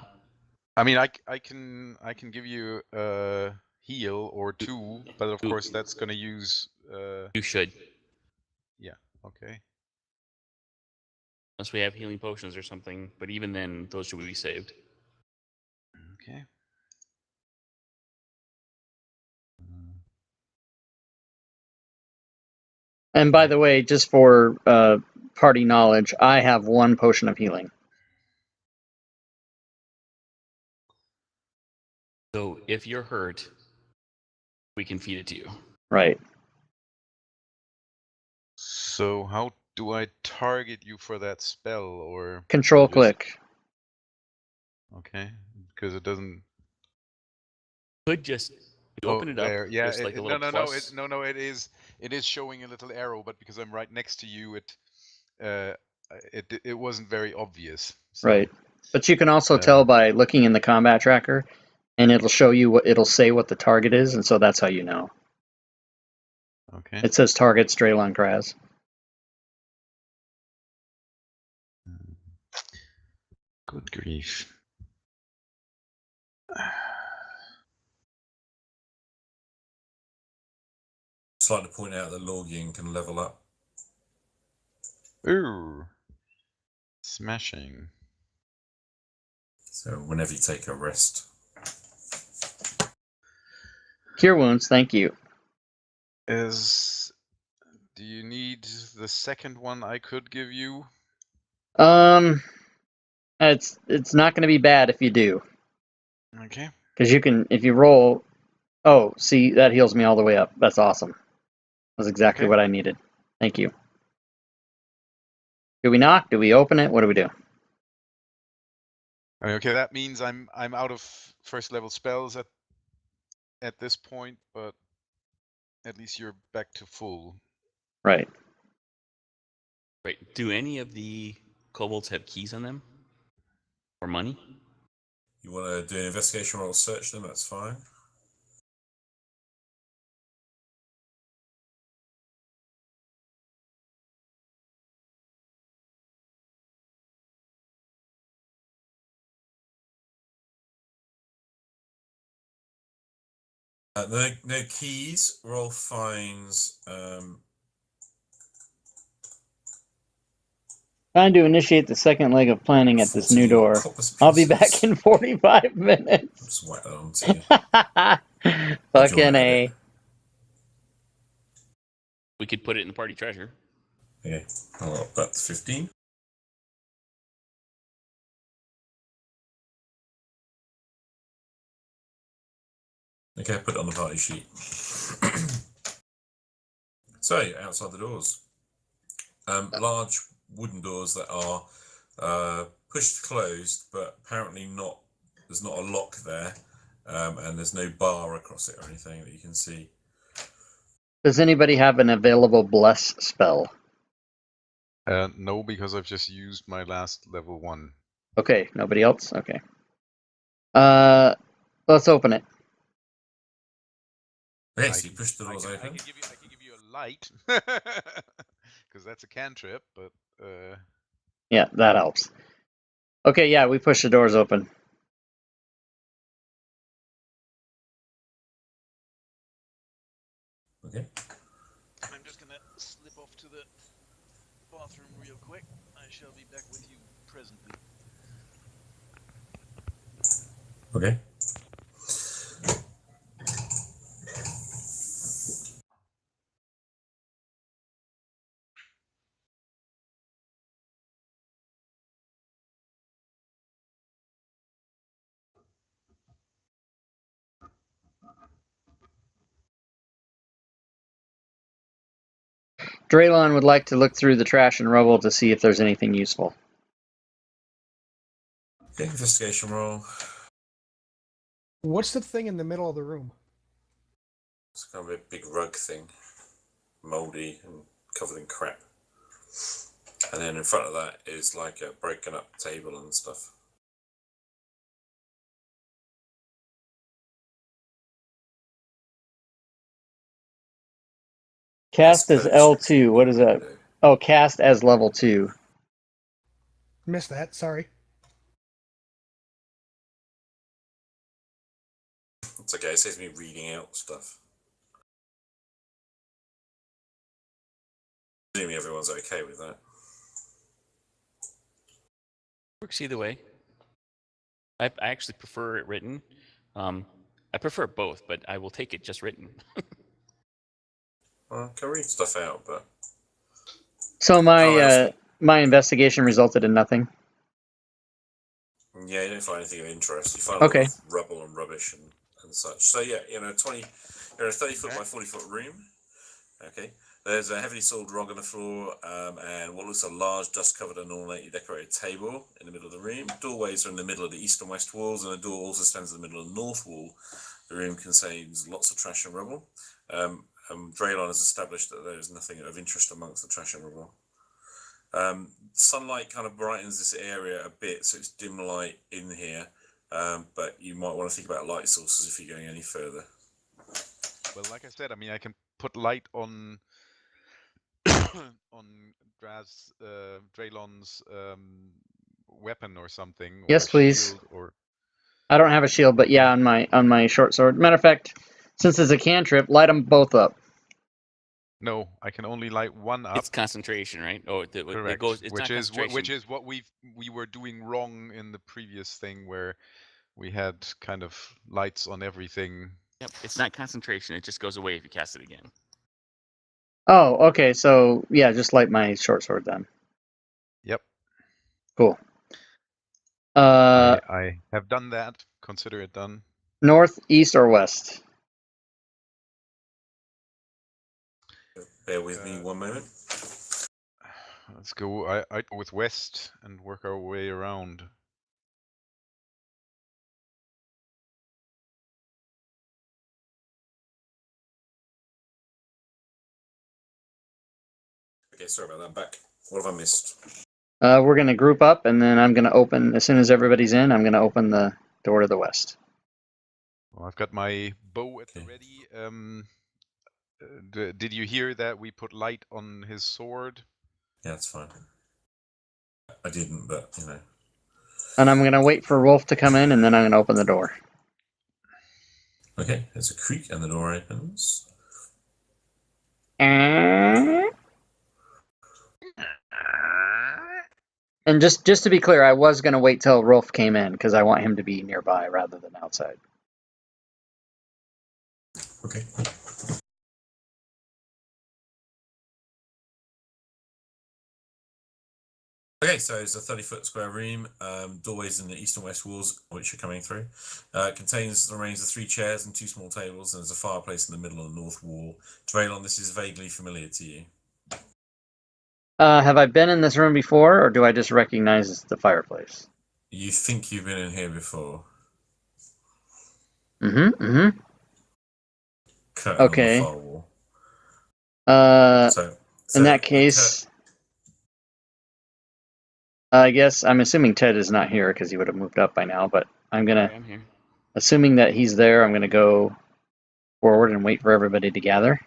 I mean, I can give you a heal or two, but of course that's gonna use. you should, Yeah. Okay. unless we have healing potions or something. But even then, those should be saved. Okay. And by the way, just for party knowledge, I have 1 potion of healing. So if you're hurt, we can feed it to you. Right. So how do I target you for that spell, or Control just- click. Okay, because it doesn't. Could just you open it up. There. Yeah. There's like a little plus. No. It is showing a little arrow, but because I'm right next to you, it wasn't very obvious. So, Right. But you can also tell by looking in the combat tracker, and it'll show you what it'll say what the target is, and so that's how you know. Okay. It says target Straylon Kraz. Good grief. Just like to point out that Lorgian can level up. Ooh. Smashing. So whenever you take a rest. Cure wounds, thank you. Do you need the second one I could give you? It's not going to be bad if you do, Okay. because you can if you roll. Oh, see, that heals me all the way up. That's awesome. That's exactly Okay. what I needed. Thank you. Do we knock? Do we open it? What do we do? Okay, that means I'm out of first level spells at this point, but at least you're back to full. Right. Right. Do any of the kobolds have keys on them? Or money? You want to do an investigation roll, search them, that's fine. No keys. Roll finds. Trying to initiate the second leg of planning at this new 14 door. copper I'll be pieces. back in 45 minutes. Just whack that onto you. Fucking A. We could put it in the party treasure. Okay, I'll up that to 15. Okay, put it on the party sheet. So, outside the doors. Large wooden doors that are pushed closed, but apparently not. There's not a lock there, and there's no bar across it or anything that you can see. Does anybody have an available bless spell? No, because I've just used my last level 1. Okay, nobody else? Okay. Let's open it. Okay, so you push the doors I open. can give you a light, because that's a cantrip. But Yeah, that helps. Okay, yeah, we push the doors open. Okay. I'm just gonna slip off to the bathroom real quick. I shall be back with you presently. Okay. Draylon would like to look through the trash and rubble to see if there's anything useful. Okay, investigation roll. What's the thing in the middle of the room? It's kind of a big rug thing, mouldy and covered in crap. And then in front of that is like a broken up table and stuff. Cast as L2. What is that? Oh, cast as level 2. Missed that. Sorry. It's okay. It saves me reading out stuff. Assuming everyone's okay with that. Works either way. I actually prefer it written. I prefer both, but I will take it just written. Well, I can read stuff out, but So my investigation resulted in nothing. yeah, you don't find anything of interest. You find a lot Okay. of rubble and rubbish and such. So yeah, you're in a 30-foot by 40-foot room. Okay. There's a heavily soiled rug on the floor, and what looks like a large dust-covered and ornately decorated table in the middle of the room. Doorways are in the middle of the east and west walls, and a door also stands in the middle of the north wall. The room contains lots of trash and rubble. Draylon has established that there is nothing of interest amongst the trash and rubble. Sunlight kind of brightens this area a bit, so it's dim light in here, but you might want to think about light sources if you're going any further. Well, like I said, I mean, I can put light on on Draylon's weapon or something. Yes, or please. Shield or... I don't have a shield, but yeah, on my short sword. Matter of fact, since it's a cantrip, light them both up. No, I can only light one up. It's concentration, right? Oh, it Correct. goes. It's which not is concentration. what we were doing wrong in the previous thing, where we had kind of lights on everything. Yep, it's not concentration. It just goes away if you cast it again. Oh, okay. So yeah, just light my short sword then. Yep. Cool. I have done that. Consider it done. North, east, or west? Bear with me one moment. Let's go. I'd go with west and work our way around. Okay, sorry about that. I'm back. What have I missed? We're gonna group up, and then I'm gonna open as soon as everybody's in. I'm gonna open the door to the west. Well, I've got my bow at the ready. Did you hear that we put light on his sword? Yeah, that's fine. I didn't, but you know. And I'm gonna wait for Rolf to come in, and then I'm gonna open the door. Okay, there's a creak and the door opens. And just to be clear, I was gonna wait till Rolf came in because I want him to be nearby rather than outside. Okay. Okay, so it's a 30-foot square room, doorways in the east and west walls, which are coming through. Contains the remains of 3 chairs and 2 small tables, and there's a fireplace in the middle of the north wall. Draylon, this is vaguely familiar to you. Have I been in this room before, or do I just recognize the fireplace? You think you've been in here before. Mm-hmm. Curtain Okay. on the far wall. So in that case, I guess I'm assuming Ted is not here because he would have moved up by now, but I'm here. assuming that he's there, I'm gonna go forward and wait for everybody to gather.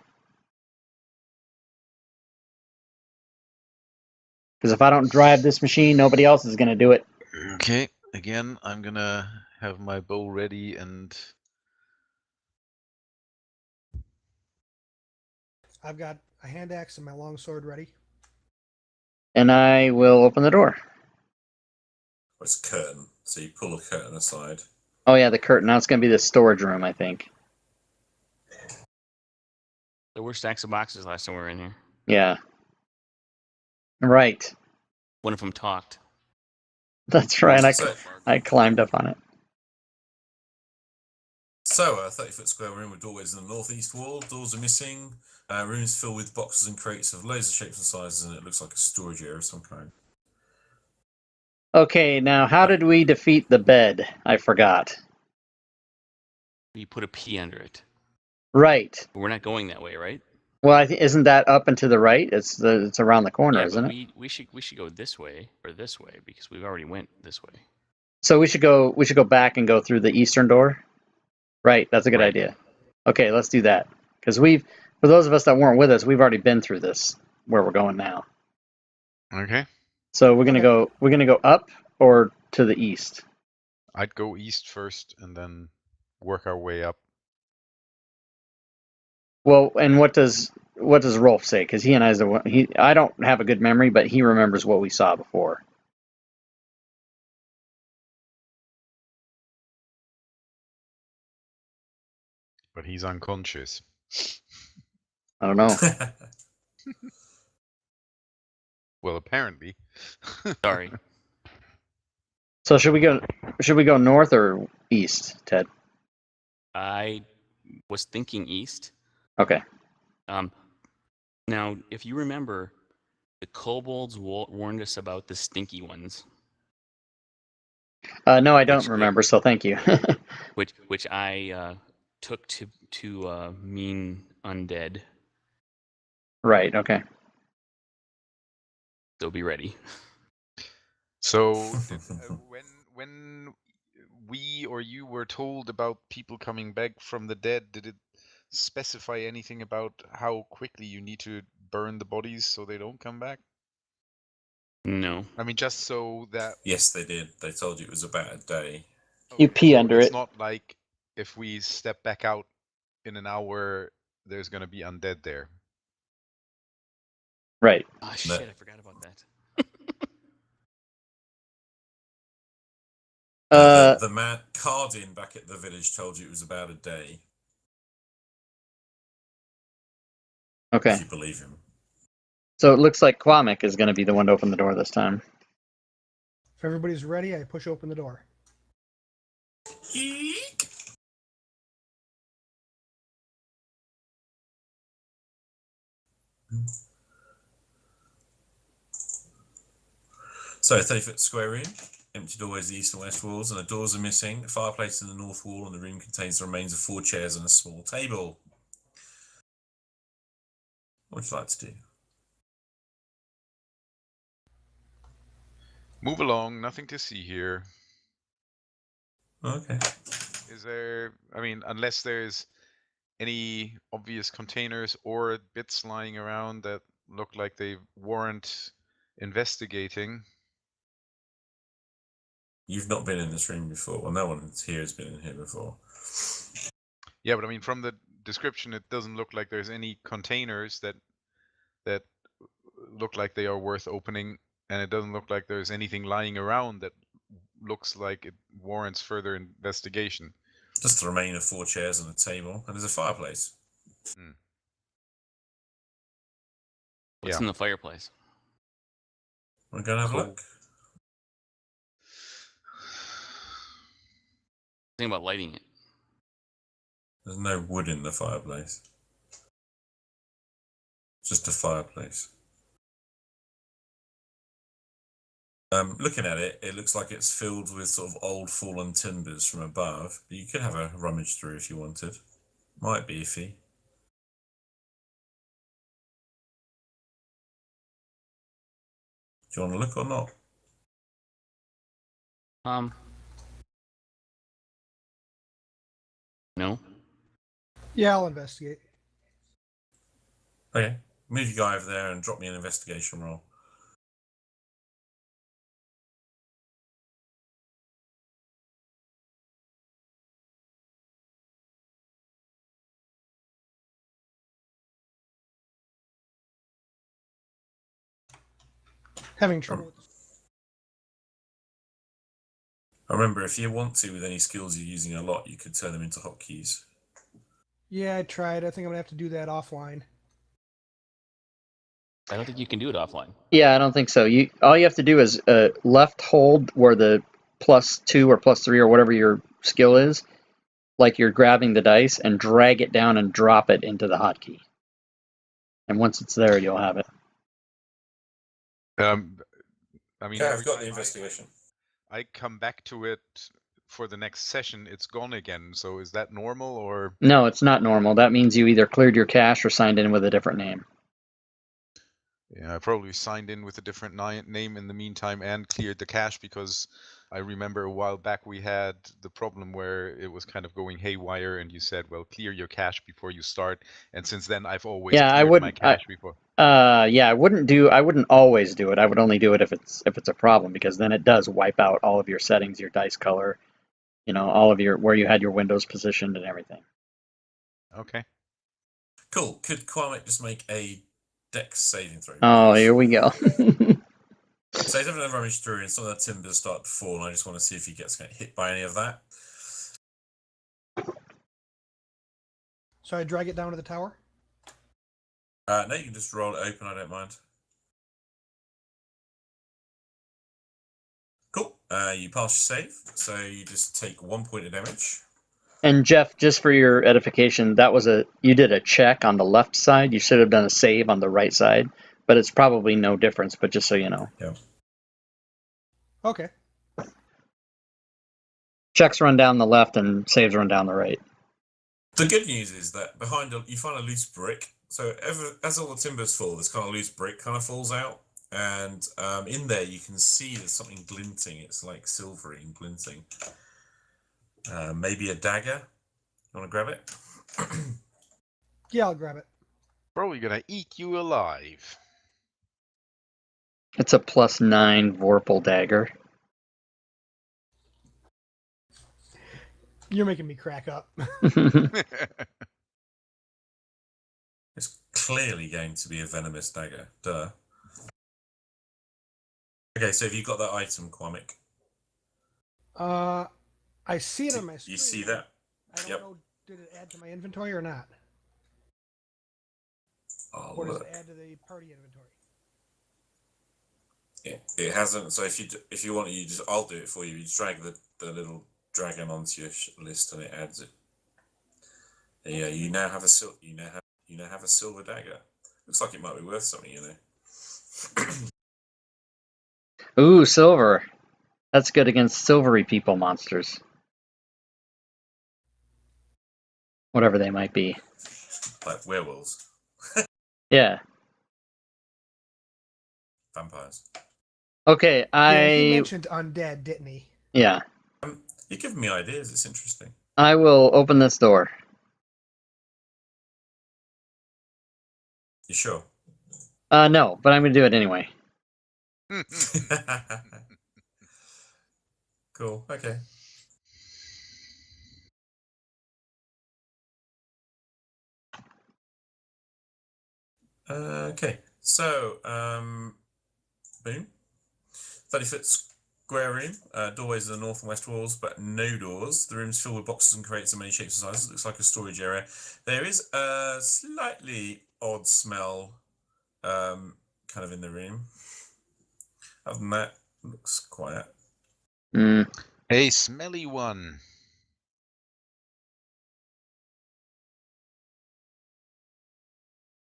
Because if I don't drive this machine, nobody else is gonna do it. Okay, again, I'm gonna have my bow ready and... I've got a hand axe and my long sword ready. And I will open the door. It's a curtain, so you pull the curtain aside. Oh yeah, the curtain. Now it's gonna be the storage room, I think. There were stacks of boxes last time we were in here. Yeah. Right. One of them talked. That's right. I climbed up on it. So, a 30-foot square room with doorways in the northeast wall. Doors are missing. Rooms filled with boxes and crates of loads of shapes and sizes, and it looks like a storage area of some kind. Okay, now how did we defeat the bed? I forgot. We put a P under it. Right. But we're not going that way, right? Well, I think isn't that up and to the right? It's around the corner, Yeah, isn't but it? we should go this way or this way because we've already went this way. So we should go back and go through the eastern door. Right, that's a good Right. idea. Okay, let's do that. Because for those of us that weren't with us, we've already been through this where we're going now. Okay. So we're gonna go up or to the east. I'd go east first and then work our way up. Well, and what does Rolf say? Because he and I don't have a good memory, but he remembers what we saw before. But he's unconscious. I don't know. Well, apparently. Sorry. So should we go north or east, Ted? I was thinking east. Okay. Now, if you remember, the kobolds warned us about the stinky ones. No, I don't remember. So thank you. which I took to mean undead. Right. Okay. So be ready. So when we or you were told about people coming back from the dead, did it specify anything about how quickly you need to burn the bodies so they don't come back? No. I mean, just so that Yes, they did. They told you it was about a day. You pee so under it's it. not like if we step back out in an hour, there's gonna be undead there. Right. Ah, shit! I forgot about that. The man Cardin back at the village told you it was about a day. Okay. If you believe him. So it looks like Kwamik is going to be the one to open the door this time. If everybody's ready, I push open the door. Eek. So 30-foot square room, empty doorways the east and west walls, and the doors are missing. A fireplace in the north wall, and the room contains the remains of 4 chairs and a small table. What would you like to do? Move along, nothing to see here. Okay. Is there, I mean, unless there's any obvious containers or bits lying around that look like they warrant investigating. You've not been in this room before. Well, no one here has been in here before. Yeah, but I mean, from the description, it doesn't look like there's any containers that look like they are worth opening, and it doesn't look like there's anything lying around that looks like it warrants further investigation. Just the remain of 4 chairs and a table, and there's a fireplace. What's in the fireplace? We're going to have a look. Think about lighting it. There's no wood in the fireplace. Just a fireplace. Looking at it, it looks like it's filled with sort of old fallen timbers from above. But you could have a rummage through if you wanted. Might be iffy. Do you want to look or not? No. Yeah, I'll investigate. Okay. Move your guy over there and drop me an investigation roll. Having trouble with this. Remember, if you want to, with any skills you're using a lot, you could turn them into hotkeys. Yeah, I tried. I think I'm going to have to do that offline. I don't think you can do it offline. Yeah, I don't think so. All you have to do is left hold where the +2 or +3 or whatever your skill is, like you're grabbing the dice, and drag it down and drop it into the hotkey. And once it's there, you'll have it. I mean, Yeah, every I've got time the investigation. I come back to it for the next session, it's gone again. So is that normal or? No, it's not normal. That means you either cleared your cache or signed in with a different name. Yeah, I probably signed in with a different name in the meantime and cleared the cache, because I remember a while back we had the problem where it was kind of going haywire, and you said, well, clear your cache before you start. And since then, I've always Yeah, I cleared my wouldn't. cache before. Yeah, I wouldn't always do it. I would only do it if it's a problem, because then it does wipe out all of your settings, your dice color, all of your where you had your windows positioned and everything. Okay. Cool. Could Kwame just make a Dex saving throw? Oh, please? here we go. So he's having a rummage through, and some of the timbers start to fall, and I just want to see if he gets hit by any of that. So I drag it down to the tower? No, you can just roll it open, I don't mind. Cool. You pass your save, so you just take 1 point of damage. And Jeff, just for your edification, you did a check on the left side. You should have done a save on the right side, but it's probably no difference. But just so you know. Yeah. Okay. Checks run down the left and saves run down the right. The good news is that behind you find a loose brick. So as all the timbers fall, this kind of loose brick kind of falls out, and in there you can see there's something glinting. It's like silvery and glinting. Maybe a dagger. You want to grab it? Yeah, I'll grab it. Probably gonna eat you alive. It's a +9 Vorpal dagger. You're making me crack up. It's clearly going to be a venomous dagger. Duh. Okay, so have you got that item, Kwame? I see it on my screen. You see that? I don't Yep. know, did it add to my inventory or not? Oh, Or does look. it add to the party inventory? It hasn't. So if you want, I'll do it for you. You just drag the little dragon onto your list, and it adds it. Yeah, you now have a silver dagger. Looks like it might be worth something, Ooh, silver. That's good against silvery people monsters. Whatever they might be. Like werewolves, Yeah. vampires. Okay, Yeah, he mentioned undead, didn't he? Yeah. You're giving me ideas. It's interesting. I will open this door. You sure? No, but I'm going to do it anyway. Cool. Okay. Okay. So, boom. 30-foot square room. Doorways in the north and west walls, but no doors. The room's filled with boxes and crates of many shapes and sizes. It looks like a storage area. There is a slightly odd smell, kind of in the room. Other than that, it looks quiet. Hey, smelly one.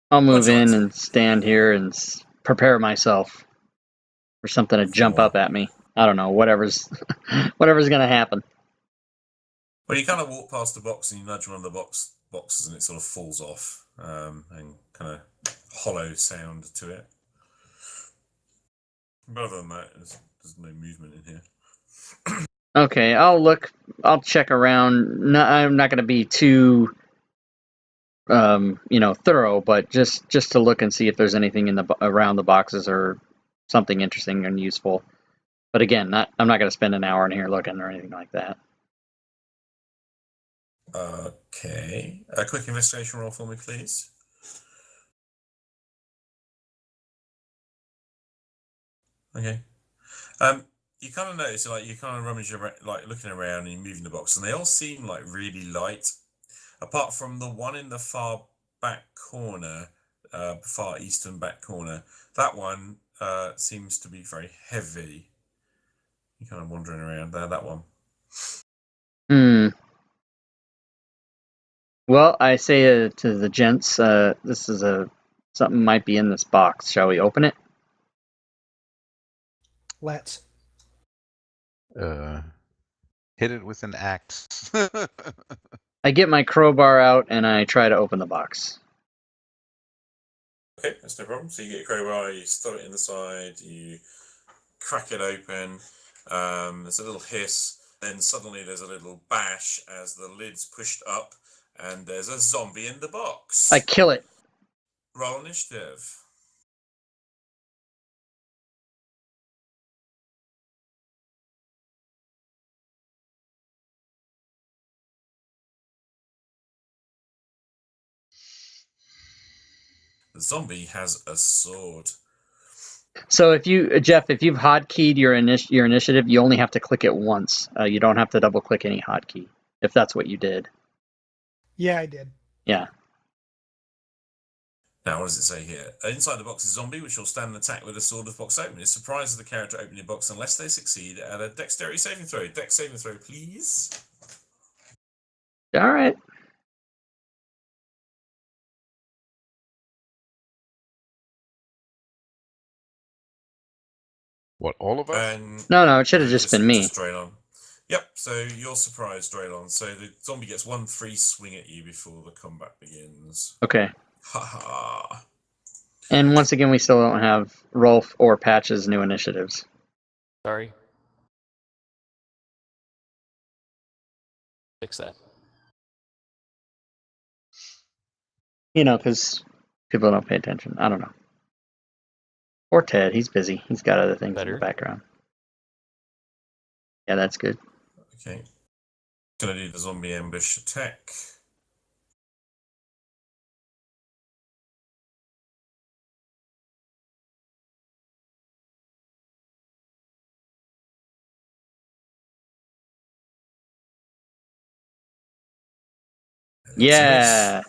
I'll move in and stand here and prepare myself for something to jump up at me. I don't know, whatever's going to happen. Well, you kind of walk past the box and you nudge one of the boxes and it sort of falls off, and kind of hollow sound to it. But other than that, there's no movement in here. Okay, I'll check around. No, I'm not going to be too thorough, but just to look and see if there's anything around the boxes or something interesting and useful. But again, I'm not going to spend an hour in here looking or anything like that. Okay, a quick investigation roll for me, please. Okay. You kind of notice, like, you kind of rummage around, like looking around and you're moving the box, and they all seem like really light, apart from the one in the far back corner, far eastern back corner. That one seems to be very heavy. You're kind of wandering around there. That one. Well, I say to the gents, this is something might be in this box. Shall we open it? Let's. Hit it with an axe. I get my crowbar out and I try to open the box. Okay, that's no problem. So you get your crowbar, you throw it in the side, you crack it open. There's a little hiss. Then suddenly there's a little bash as the lid's pushed up, and there's a zombie in the box. I kill it. Roll initiative. The zombie has a sword. So if you, Jeff, if you've hotkeyed your initiative, you only have to click it once. You don't have to double click any hotkey, if that's what you did. Yeah, I did. Yeah. Now, what does it say here? Inside the box is a zombie, which will stand and attack with a sword if box open. It surprises the character opening the box unless they succeed at a dexterity saving throw. Dex saving throw, please. All right. What, all of us? And No, it should have just been me. Just Draylon. Yep, so you're surprised, Draylon. So the zombie gets one free swing at you before the combat begins. Okay. Ha ha. And once again, we still don't have Rolf or Patch's new initiatives. Sorry. Fix that. You know, because people don't pay attention. I don't know. Or Ted, he's busy. He's got other things in Better. the background. Yeah, that's good. Okay. Gonna do the zombie ambush attack. Yeah.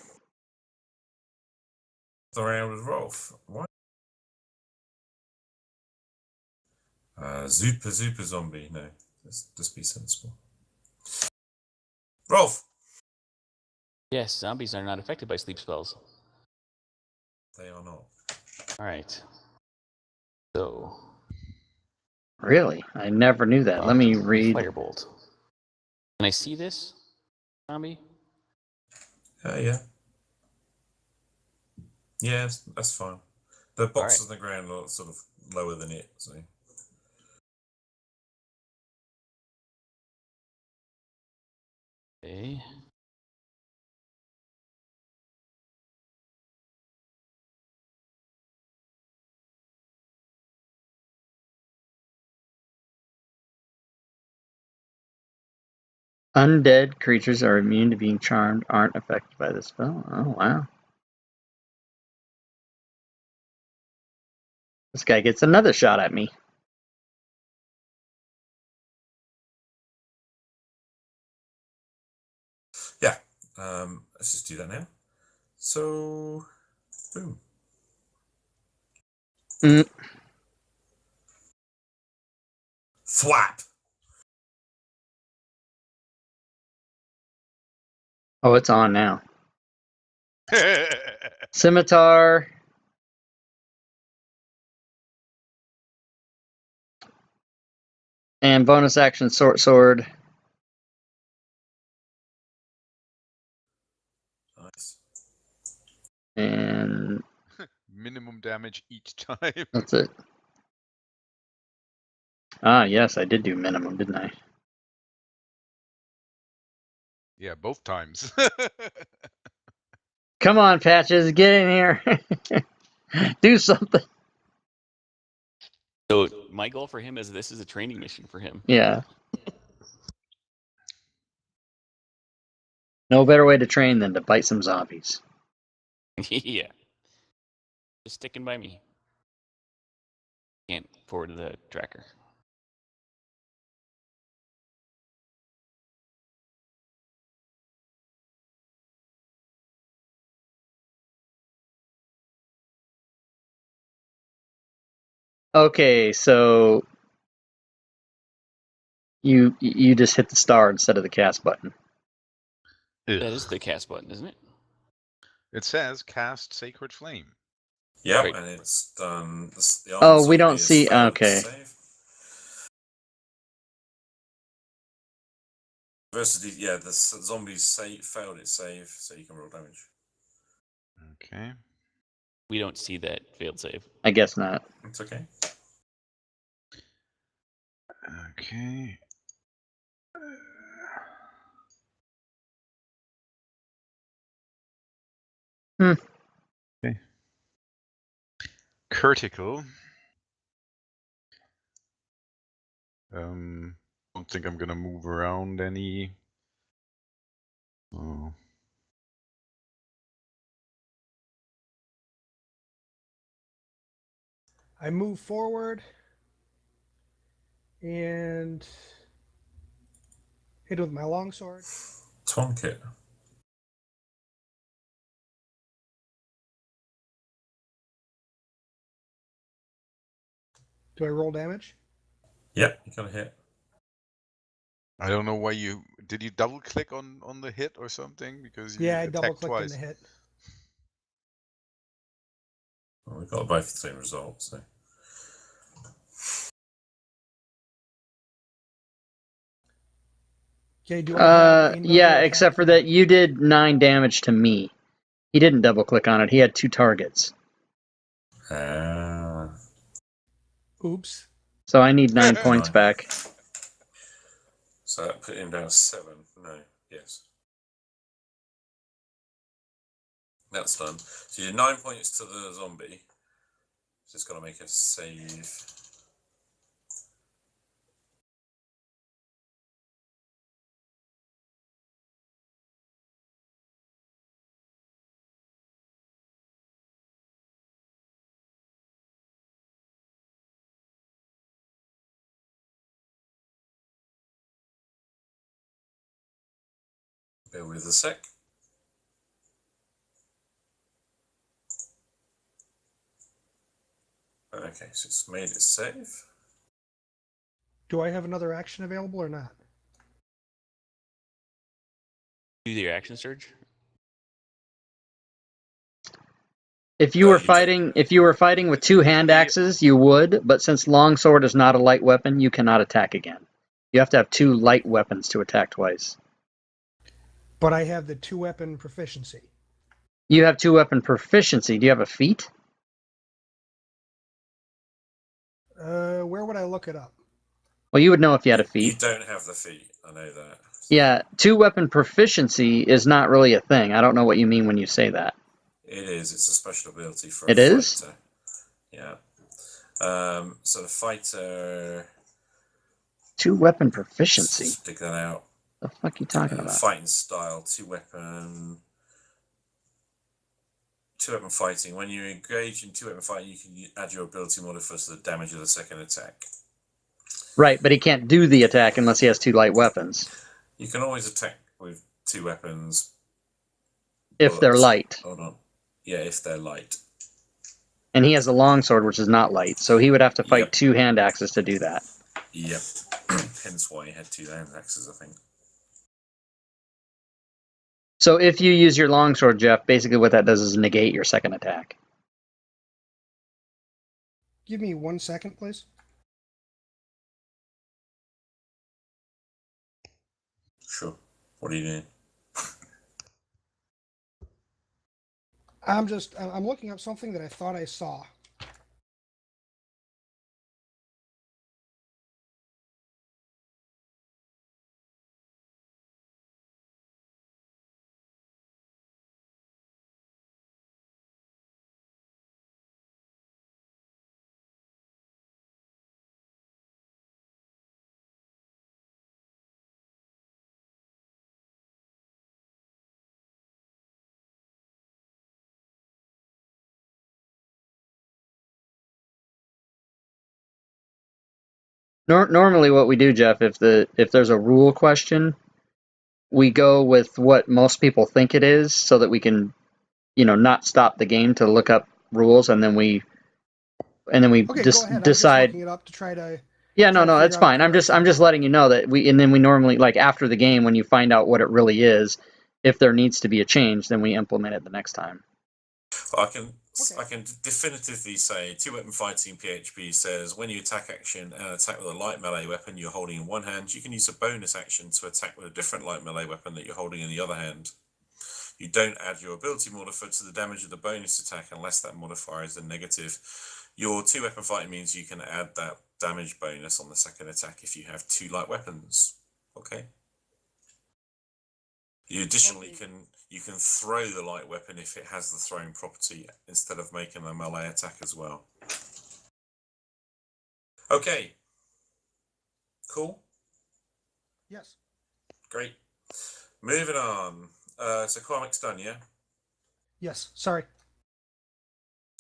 The round with Rolf. What? Super zombie. No, just be sensible. Rolf. Yes, zombies are not affected by sleep spells. They are not. All right. So. Really? I never knew that. Let me read. Firebolt. Can I see this zombie? Yeah. Yeah, that's fine. The box All on the ground are sort of lower than it, so. Okay. Undead creatures are immune to being charmed, aren't affected by this spell. Oh, wow. This guy gets another shot at me. Yeah. Let's just do that now. So, boom. Thwap. Oh, it's on now. Scimitar. And bonus action short sword. Nice. And Minimum damage each time. that's it. Ah, yes, I did do minimum, didn't I? Yeah, both times. Come on, Patches, get in here. Do something. So my goal for him is this is a training mission for him. Yeah. No better way to train than to bite some zombies. Yeah. Just sticking by me. Can't forward to the tracker. Okay, so you just hit the star instead of the cast button. That is the cast button, isn't it? It says cast Sacred Flame. Yep, Right. and it's done. The Oh, we don't zombie has see. failed its Okay. save. Versus yeah, the zombies failed its save, so you can roll damage. Okay. We don't see that failed save. I guess not. It's okay. Okay. Okay. Critical. Don't think I'm gonna move around any. Oh. I move forward and hit it with my longsword. Tonk it. Do I roll damage? Yep, you got a hit. I don't know why you did. You double click on the hit or something because you Yeah, I double attacked clicked in twice. the hit. Well, we got both the same result, so. Okay, do I have another Yeah, attack except for to- that you did 9 damage to me. He didn't double click on it. He had 2 targets. Oops. So I need 9 points 9. back. So that put him down to 7. No, yes. That's done. So you did 9 points to the zombie. Just got to make a save. Bear with a sec. Okay, so it's made its save. Do I have another action available or not? Do your action surge. If you were fighting with 2 hand axes, you would, but since longsword is not a light weapon, you cannot attack again. You have to have 2 light weapons to attack twice. But I have the 2-weapon proficiency. You have 2-weapon proficiency. Do you have a feat? Where would I look it up? Well, you would know if you had a You feat. don't have the feat, I know that. Yeah, 2-weapon proficiency is not really a thing. I don't know what you mean when you say that. It is. It's a special ability for It a is? fighter. Yeah. So the fighter. 2-weapon proficiency? Stick that out. The fuck you talking about? Fighting style, 2-weapon. 2-weapon fighting. When you engage in 2-weapon fighting, you can add your ability modifier to the damage of the second attack. Right, but he can't do the attack unless he has 2 light weapons. You can always attack with 2 weapons. If they're light. Hold on. Yeah, if they're light. And he has a longsword, which is not light, so he would have to fight Yep. 2 hand axes to do that. Yep. Hence why he had 2 hand axes, I think. So if you use your longsword, Jeff, basically what that does is negate your second attack. Give me 1 second, please. Sure. What are you doing? I'm looking up something that I thought I saw. Normally what we do, Jeff, if there's a rule question, we go with what most people think it is so that we can, not stop the game to look up rules, and then we Okay, just go ahead. decide. I'm just looking it up to try to. Yeah, try to no, figure it's out fine. if I'm it makes just letting you know that we normally, like, after the game, when you find out what it really is, if there needs to be a change, then we implement it the next time. I can Okay. I can definitively say 2-weapon fighting PHP says when you attack action and attack with a light melee weapon you're holding in one hand, you can use a bonus action to attack with a different light melee weapon that you're holding in the other hand. You don't add your ability modifier to the damage of the bonus attack unless that modifier is a negative. Your 2-weapon fighting means you can add that damage bonus on the second attack if you have 2 light weapons. Okay. You additionally you can throw the light weapon if it has the throwing property instead of making a melee attack as well. Okay. Cool. Yes. Great. Moving on. So Cormac's done, yeah? Yes. Sorry.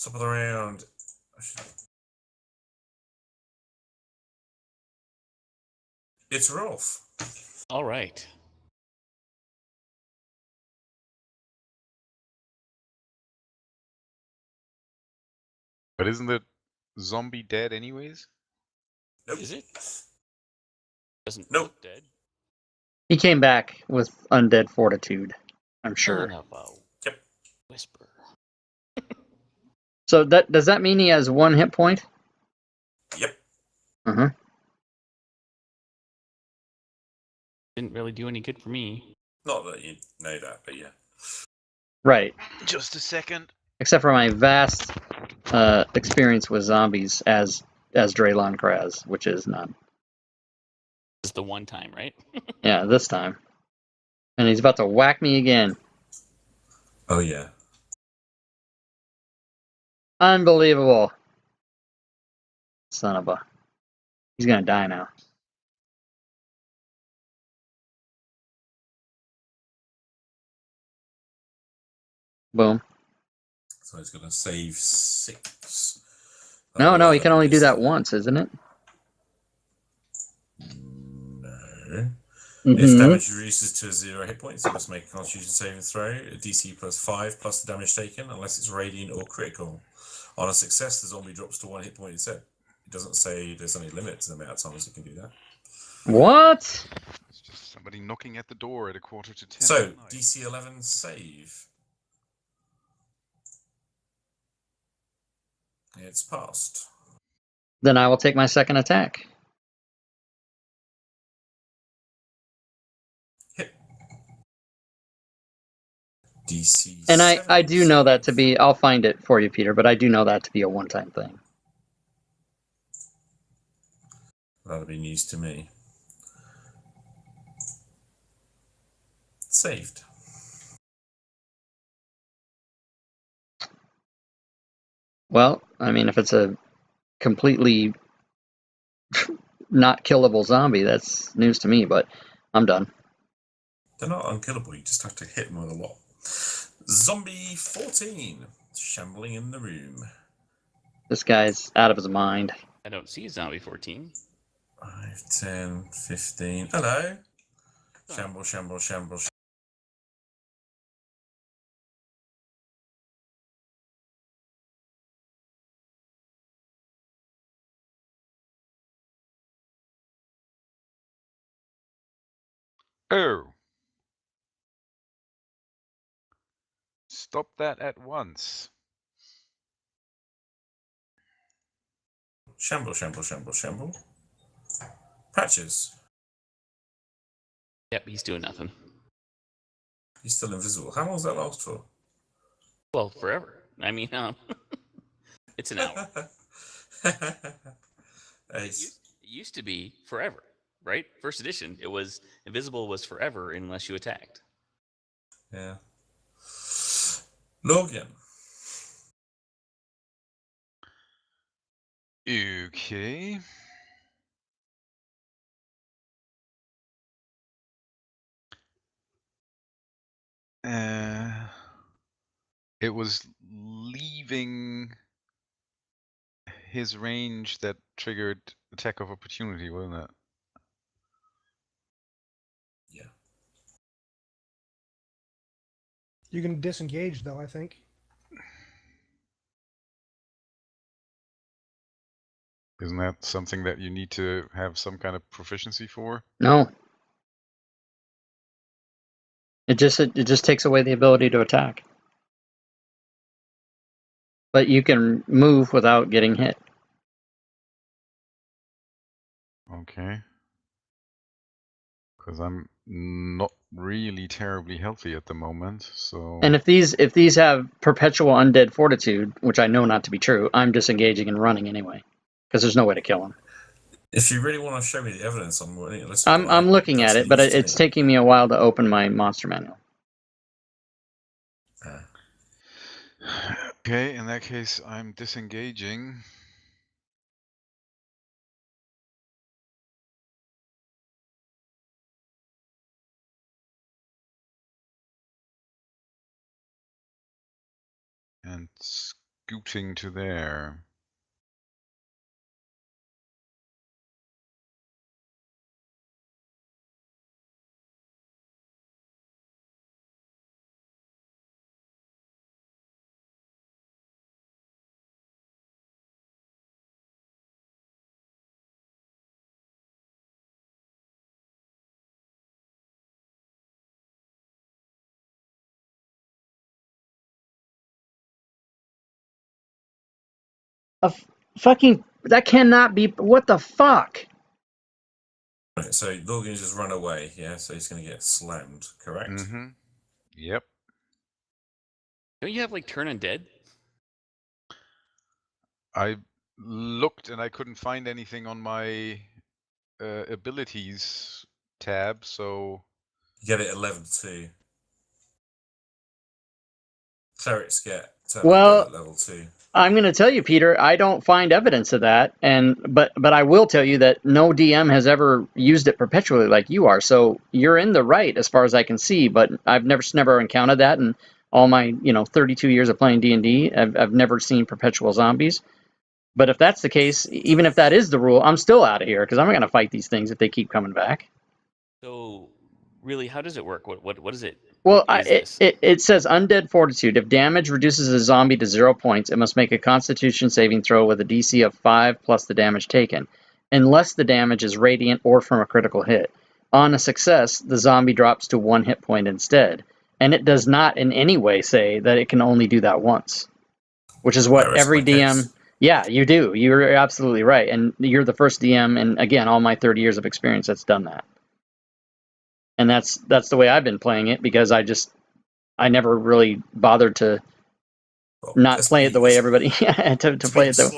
Top of the round. It's Rolf. All right. But isn't the zombie dead anyways? Nope. Is it? Doesn't Nope. look dead. He came back with undead fortitude, I'm sure. Son of a Yep. whisper. So does that mean he has 1 hit point? Yep. Uh-huh. Didn't really do any good for me. Not that you know that, but yeah. Right. Just a second. Except for my vast experience with zombies as Draylon Kraz, which is none. This is the one time, right? Yeah, this time. And he's about to whack me again. Oh yeah. Unbelievable. Son of a... He's gonna die now. Boom. So he's going to save 6. No, he can only do that once, isn't it? No. Mm-hmm. If damage reduces to 0 hit points, it must make a Constitution saving throw, a DC +5 plus the damage taken, unless it's radiant or critical. On a success, the zombie drops to 1 hit point instead. It doesn't say there's any limit to the amount of times it can do that. What? It's just somebody knocking at the door at 9:45. So, DC 11 save. It's passed. Then I will take my second attack. Hit. DC And 7 I do know that to save. be... I'll find it for you, Peter, but I do know that to be a one-time thing. That'll be news to me. Saved. Well, I mean, if it's a completely not killable zombie, that's news to me, but I'm done. They're not unkillable, you just have to hit them with a lot. Zombie 14. Shambling in the room. This guy's out of his mind. I don't see zombie 14. 5, 10, 15. Hello. Shamble, shamble, shamble. Oh. Stop that at once. Shamble, shamble, shamble, shamble. Patches. Yep, he's doing nothing. He's still invisible. How long does that last for? Well, forever. I mean, it's an hour. It used to be forever, right? First edition, it was invisible was forever unless you attacked. Yeah. Logan. Okay. It was leaving his range that triggered attack of opportunity, wasn't it? Yeah. You can disengage, though, I think. Isn't that something that you need to have some kind of proficiency for? No. It just takes away the ability to attack. but you can move without getting hit. Okay. Because I'm not really terribly healthy at the moment, so. And if these have perpetual undead fortitude, which I know not to be true, I'm disengaging and running anyway, because there's no way to kill them. If you really want to show me the evidence, I'm willing to listen. I'm looking at it, but it's taking me a while to open my monster manual. Okay, in that case, I'm disengaging. And scooting to there. Fucking, that cannot be. What the fuck? Right, so Lorgan's just run away, yeah. So he's going to get slammed, correct? Mm-hmm. Yep. Don't you have like turn undead? I looked and I couldn't find anything on my abilities tab, so. You get it at level 2. Clerics get turn Well, undead at level 2. I'm going to tell you, Peter, I don't find evidence of that, but I will tell you that no DM has ever used it perpetually like you are. So you're in the right as far as I can see, but I've never encountered that in all my 32 years of playing D&D. I've never seen perpetual zombies. But if that's the case, even if that is the rule, I'm still out of here because I'm not going to fight these things if they keep coming back. So, really, how does it work? What is it? Well, What is this? it says undead fortitude. If damage reduces a zombie to 0 points, it must make a Constitution saving throw with a DC of 5 plus the damage taken, unless the damage is radiant or from a critical hit. On a success, the zombie drops to 1 hit point instead, and it does not in any way say that it can only do that once, which is what every DM. Yeah, you do. You're absolutely right, and you're the first DM, and again, all my 30 years of experience that's done that. And that's the way I've been playing it because I never really bothered to not play it the way everybody to play it though.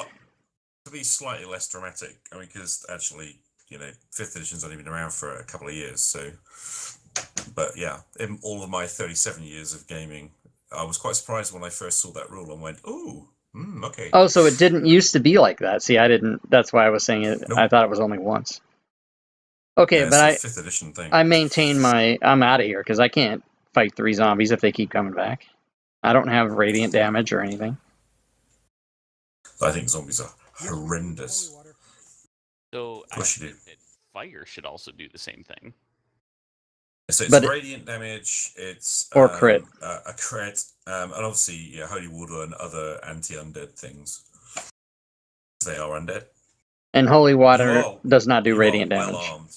To be slightly less dramatic, I mean, because actually, 5th edition's only been around for a couple of years, so. But yeah, in all of my 37 years of gaming, I was quite surprised when I first saw that rule and went, "Ooh, okay." Oh, so it didn't used to be like that. See, I didn't. That's why I was saying it. Nope. I thought it was only once. Okay, yeah, but it's a 5th edition thing. I maintain my. I'm out of here because I can't fight 3 zombies if they keep coming back. I don't have radiant damage or anything. I think zombies are horrendous. So I think that fire should also do the same thing. So it's radiant damage. It's or crit. A crit, and obviously holy water and other anti-undead things. They are undead. And holy water does not do radiant damage. Well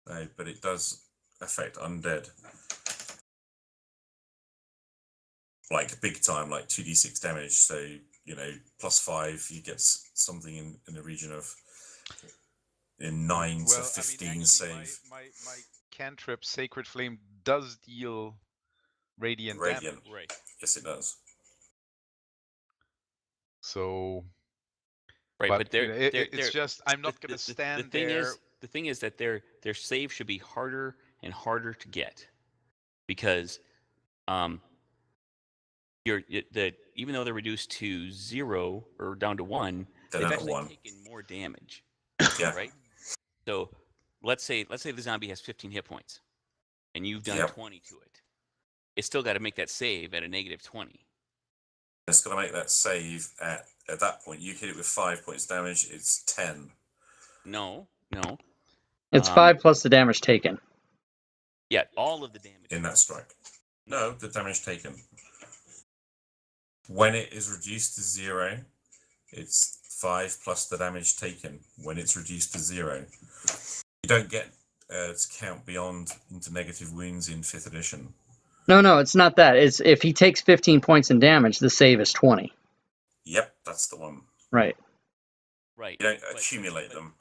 armed, but it does affect undead. Like big time, like 2d6 damage. So +5, you get something in the region of 9 to 15 save. My cantrip Sacred Flame does deal radiant damage. Right. Yes, it does. So. Right, but it's just I'm not going to stand there. The thing is that their save should be harder and harder to get because even though they're reduced to 0 or down to 1, they've actually taken more damage. Yeah. Right. So let's say the zombie has 15 hit points, and you've done 20 to it. It's still got to make that save at a -20. It's got to make that save at that point. You hit it with 5 points damage. It's 10. No. It's 5 plus the damage taken. Yeah, all of the damage in that strike. No, the damage taken. When it is reduced to 0, it's 5 plus the damage taken. When it's reduced to 0, you don't get to count beyond into negative wounds in 5th edition. No, it's not that. It's if he takes 15 points in damage, the save is 20. Yep, that's the one. Right. Right. You don't but- accumulate but- them.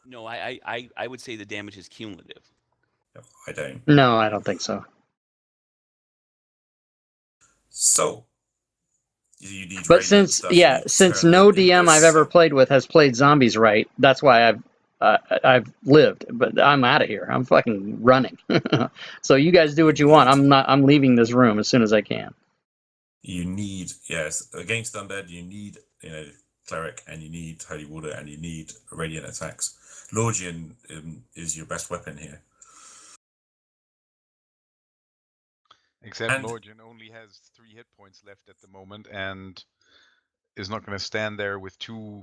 No, I would say the damage is cumulative. No, I don't. No, I don't think so. So you need But radiant since stuff. You need to since turn no the DM I've Nimbus. ever played with has played zombies right, that's why I've lived. But I'm out of here. I'm fucking running. So you guys do what you want. I'm leaving this room as soon as I can. You need, yes, against undead, you need, cleric, and you need holy water, and you need radiant attacks. Lorgian is your best weapon here. Except And- Lorgian only has 3 hit points left at the moment and is not going to stand there with two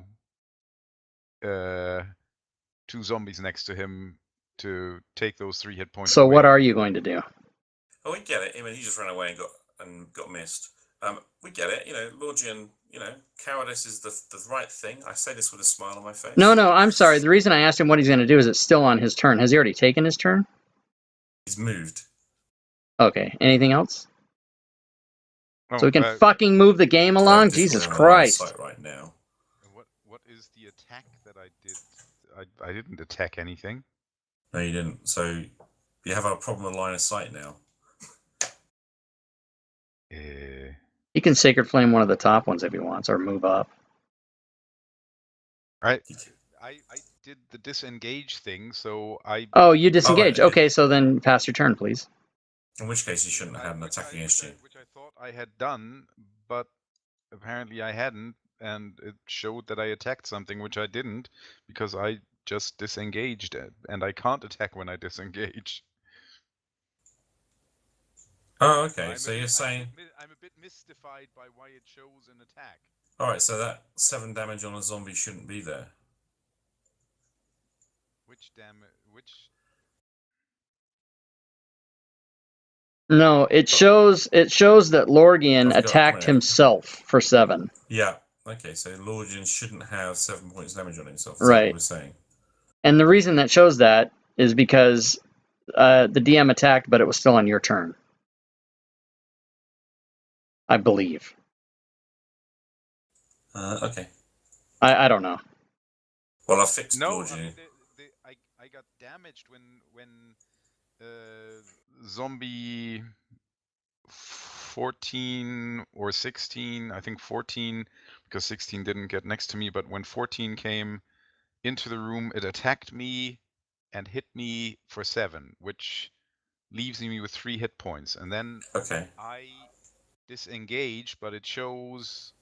zombies next to him to take those 3 hit points So away. what are you going to do? Oh, we get it. I mean, he just ran away and got missed. We get it. Lorgian, cowardice is the right thing. I say this with a smile on my face. No, I'm sorry. The reason I asked him what he's going to do is it's still on his turn. Has he already taken his turn? He's moved. Okay. Anything else? Oh, So we can fucking move the game along? Difficult Jesus on the line of Christ. sight right now. What is the attack that I did? I didn't attack anything. No, you didn't. So you have a problem with line of sight now. He can Sacred Flame one of the top ones if he wants, or move up. I did the disengage thing, so I. Oh, you disengage. yeah. Okay, so then pass your turn, please. In which case, you shouldn't have had an attack against you. Which I thought I had done, but apparently I hadn't, and it showed that I attacked something which I didn't because I just disengaged it, and I can't attack when I disengage. Oh, okay. So you're saying, I'm a bit mystified by why it shows an attack. all right. So that 7 damage on a zombie shouldn't be there. Which damage? Which? No, it shows that Lorgian I've got a attacked point. himself for 7. Yeah. Okay. So Lorgian shouldn't have 7 points damage on himself. Right. That's what we're saying. And the reason that shows that is because the DM attacked, but it was still on your turn. I believe. Okay. I don't know. Well, I fixed No, Lorgian. I got damaged when zombie 14 or 16, I think 14, because 16 didn't get next to me, but when 14 came into the room, it attacked me and hit me for 7, which leaves me with 3 hit points. And then Okay. I disengage, but it shows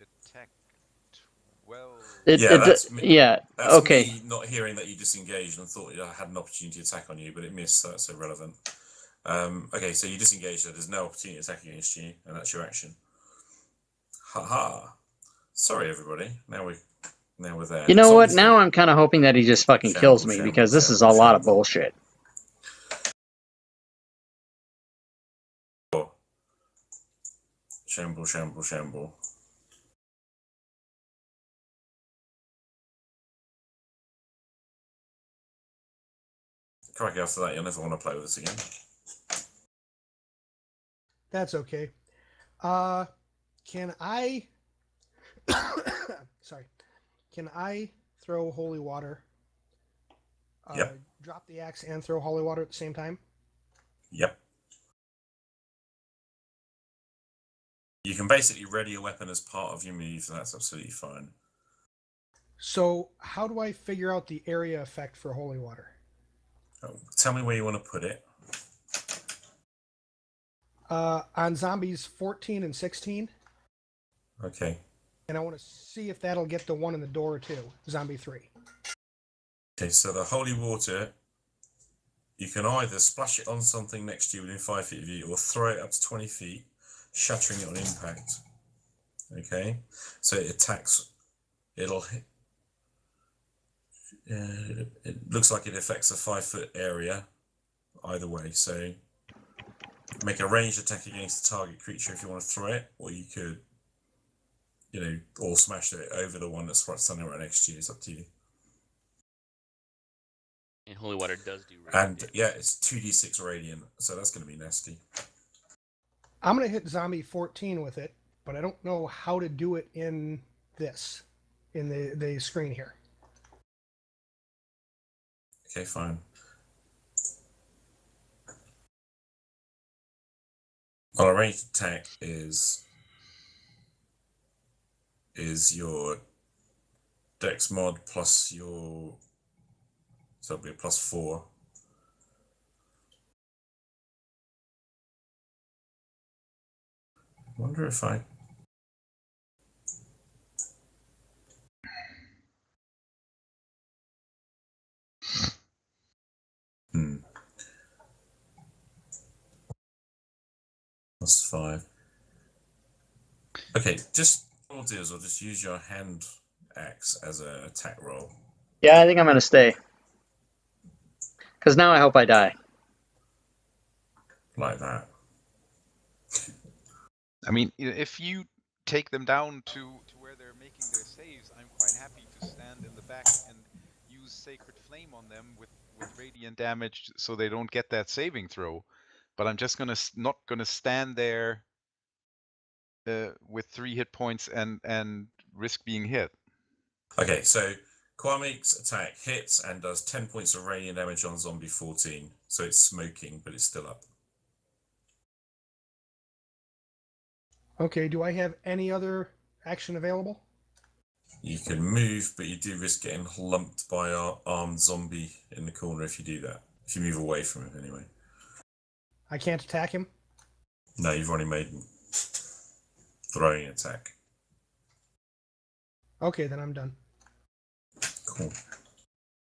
attack 12. That's okay. me not hearing that you disengaged and thought I had an opportunity to attack on you, but it missed, so that's irrelevant. Okay, so you disengage, so there's no opportunity to attack against you, and that's your action. Haha. Sorry, everybody. Now we're there. You know what? Zombies- Now I'm kind of hoping that he just fucking kills me because this is a lot of bullshit. Shamble, shamble, shamble. Crikey, after that, you'll never want to play with us again. That's okay. Can I... Sorry. Can I throw holy water? Yep. Drop the axe and throw holy water at the same time? Yep. You can basically ready a weapon as part of your move, and that's absolutely fine. So how do I figure out the area effect for holy water? Tell me where you want to put it. On zombies 14 and 16. Okay. And I want to see if that'll get the one in the door too. Zombie 3. Okay, so the holy water, you can either splash it on something next to you within 5 feet of you, or throw it up to 20 feet, shattering it on impact. Okay, so it attacks. It'll hit. It looks like it affects a 5-foot area either way. So make a ranged attack against the target creature if you want to throw it, or you could, or smash it over the one that's standing right next to you. It's up to you. And holy water does do radiant And damage. yeah, it's 2d6 radiant, so that's going to be nasty. I'm going to hit zombie 14 with it, but I don't know how to do it in this, in the screen here. Okay, fine. Well, a ranged attack is your Dex mod plus your, so it'll be a +4. I wonder if I. +5. Okay, just all deals. I'll just use your hand axe as an attack roll. Yeah, I think I'm gonna stay. Because now I hope I die. Like that. I mean, if you take them down to where they're making their saves, I'm quite happy to stand in the back and use Sacred Flame on them with radiant damage, so they don't get that saving throw. But I'm just not gonna stand there with 3 hit points and risk being hit. Okay, so Kwame's attack hits and does 10 points of radiant damage on zombie 14. So it's smoking, but it's still up. Okay, do I have any other action available? You can move, but you do risk getting lumped by our armed zombie in the corner if you do that. If you move away from him, anyway. I can't attack him? No, you've already made throwing attack. Okay, then I'm done. Cool.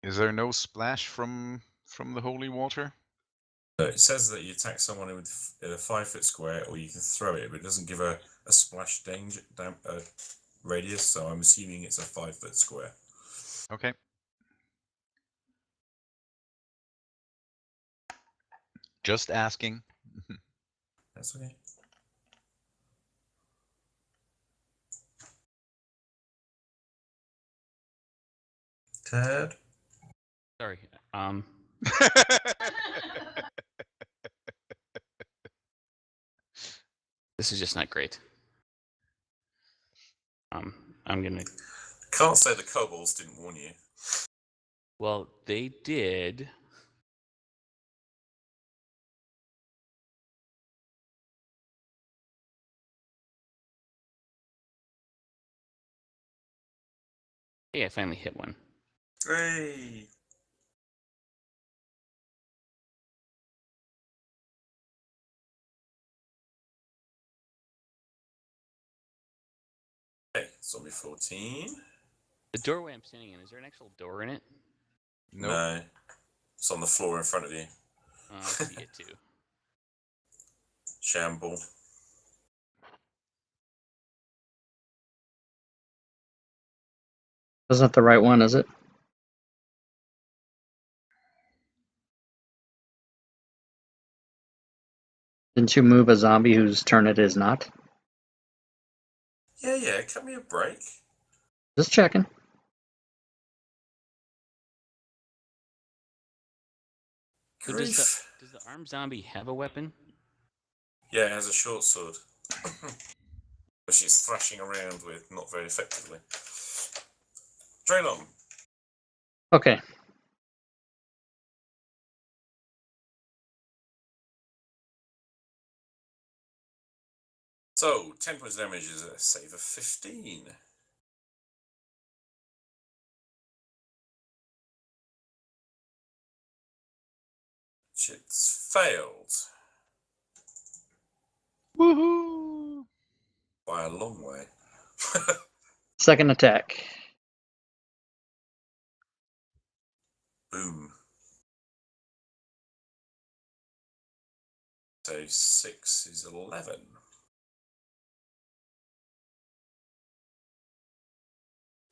Is there no splash from the holy water? It says that you attack someone in a 5-foot square, or you can throw it, but it doesn't give a splash danger radius. So I'm assuming it's a 5-foot square. Okay. Just asking. That's okay. Ted? Sorry. This is just not great. I'm gonna. Can't say the kobolds didn't warn you. Well, they did. Hey, I finally hit one. Hey! Okay, zombie 14. The doorway I'm standing in, is there an actual door in it? Nope. No. It's on the floor in front of you. Oh, I see it too. Shamble. Isn't the right one, is it? Didn't you move a zombie whose turn it is not? Yeah, cut me a break. Just checking. So does the armed zombie have a weapon? Yeah, it has a short sword. Which she's thrashing around with, not very effectively. Draylon. Okay. So, 10 points of damage is a save of 15. It's failed. Woohoo! By a long way. Second attack. Boom. So 6 is 11.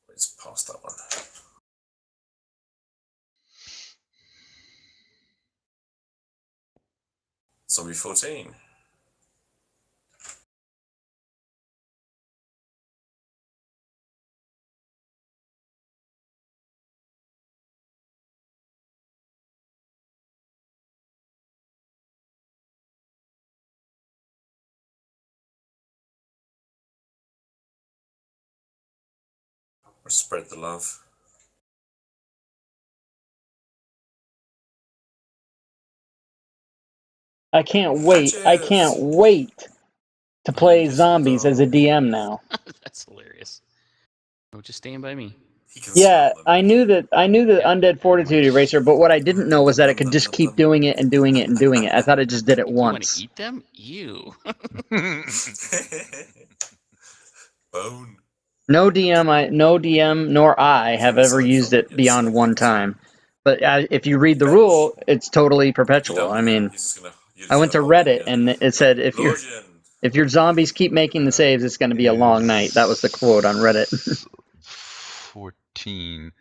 It's past that one. Zombie 14. Spread the love. I can't wait. I can't Patches! wait to play Just zombies as a dog. DM now. That's hilarious. Oh, just stand by me. He can Yeah, smell them. I knew that Yeah, Undead Fortitude everyone. Eraser, but what I didn't know was that it could just keep doing it and doing it and doing it. I thought it just did it You want once. to eat them? Ew. Bone. No DM nor I have ever used it beyond one time. But if you read the rule, it's totally You perpetual. don't. I mean, You're just gonna I went to Reddit and it said if your zombies keep making the saves, it's going to be a long night. That was the quote on Reddit. 14.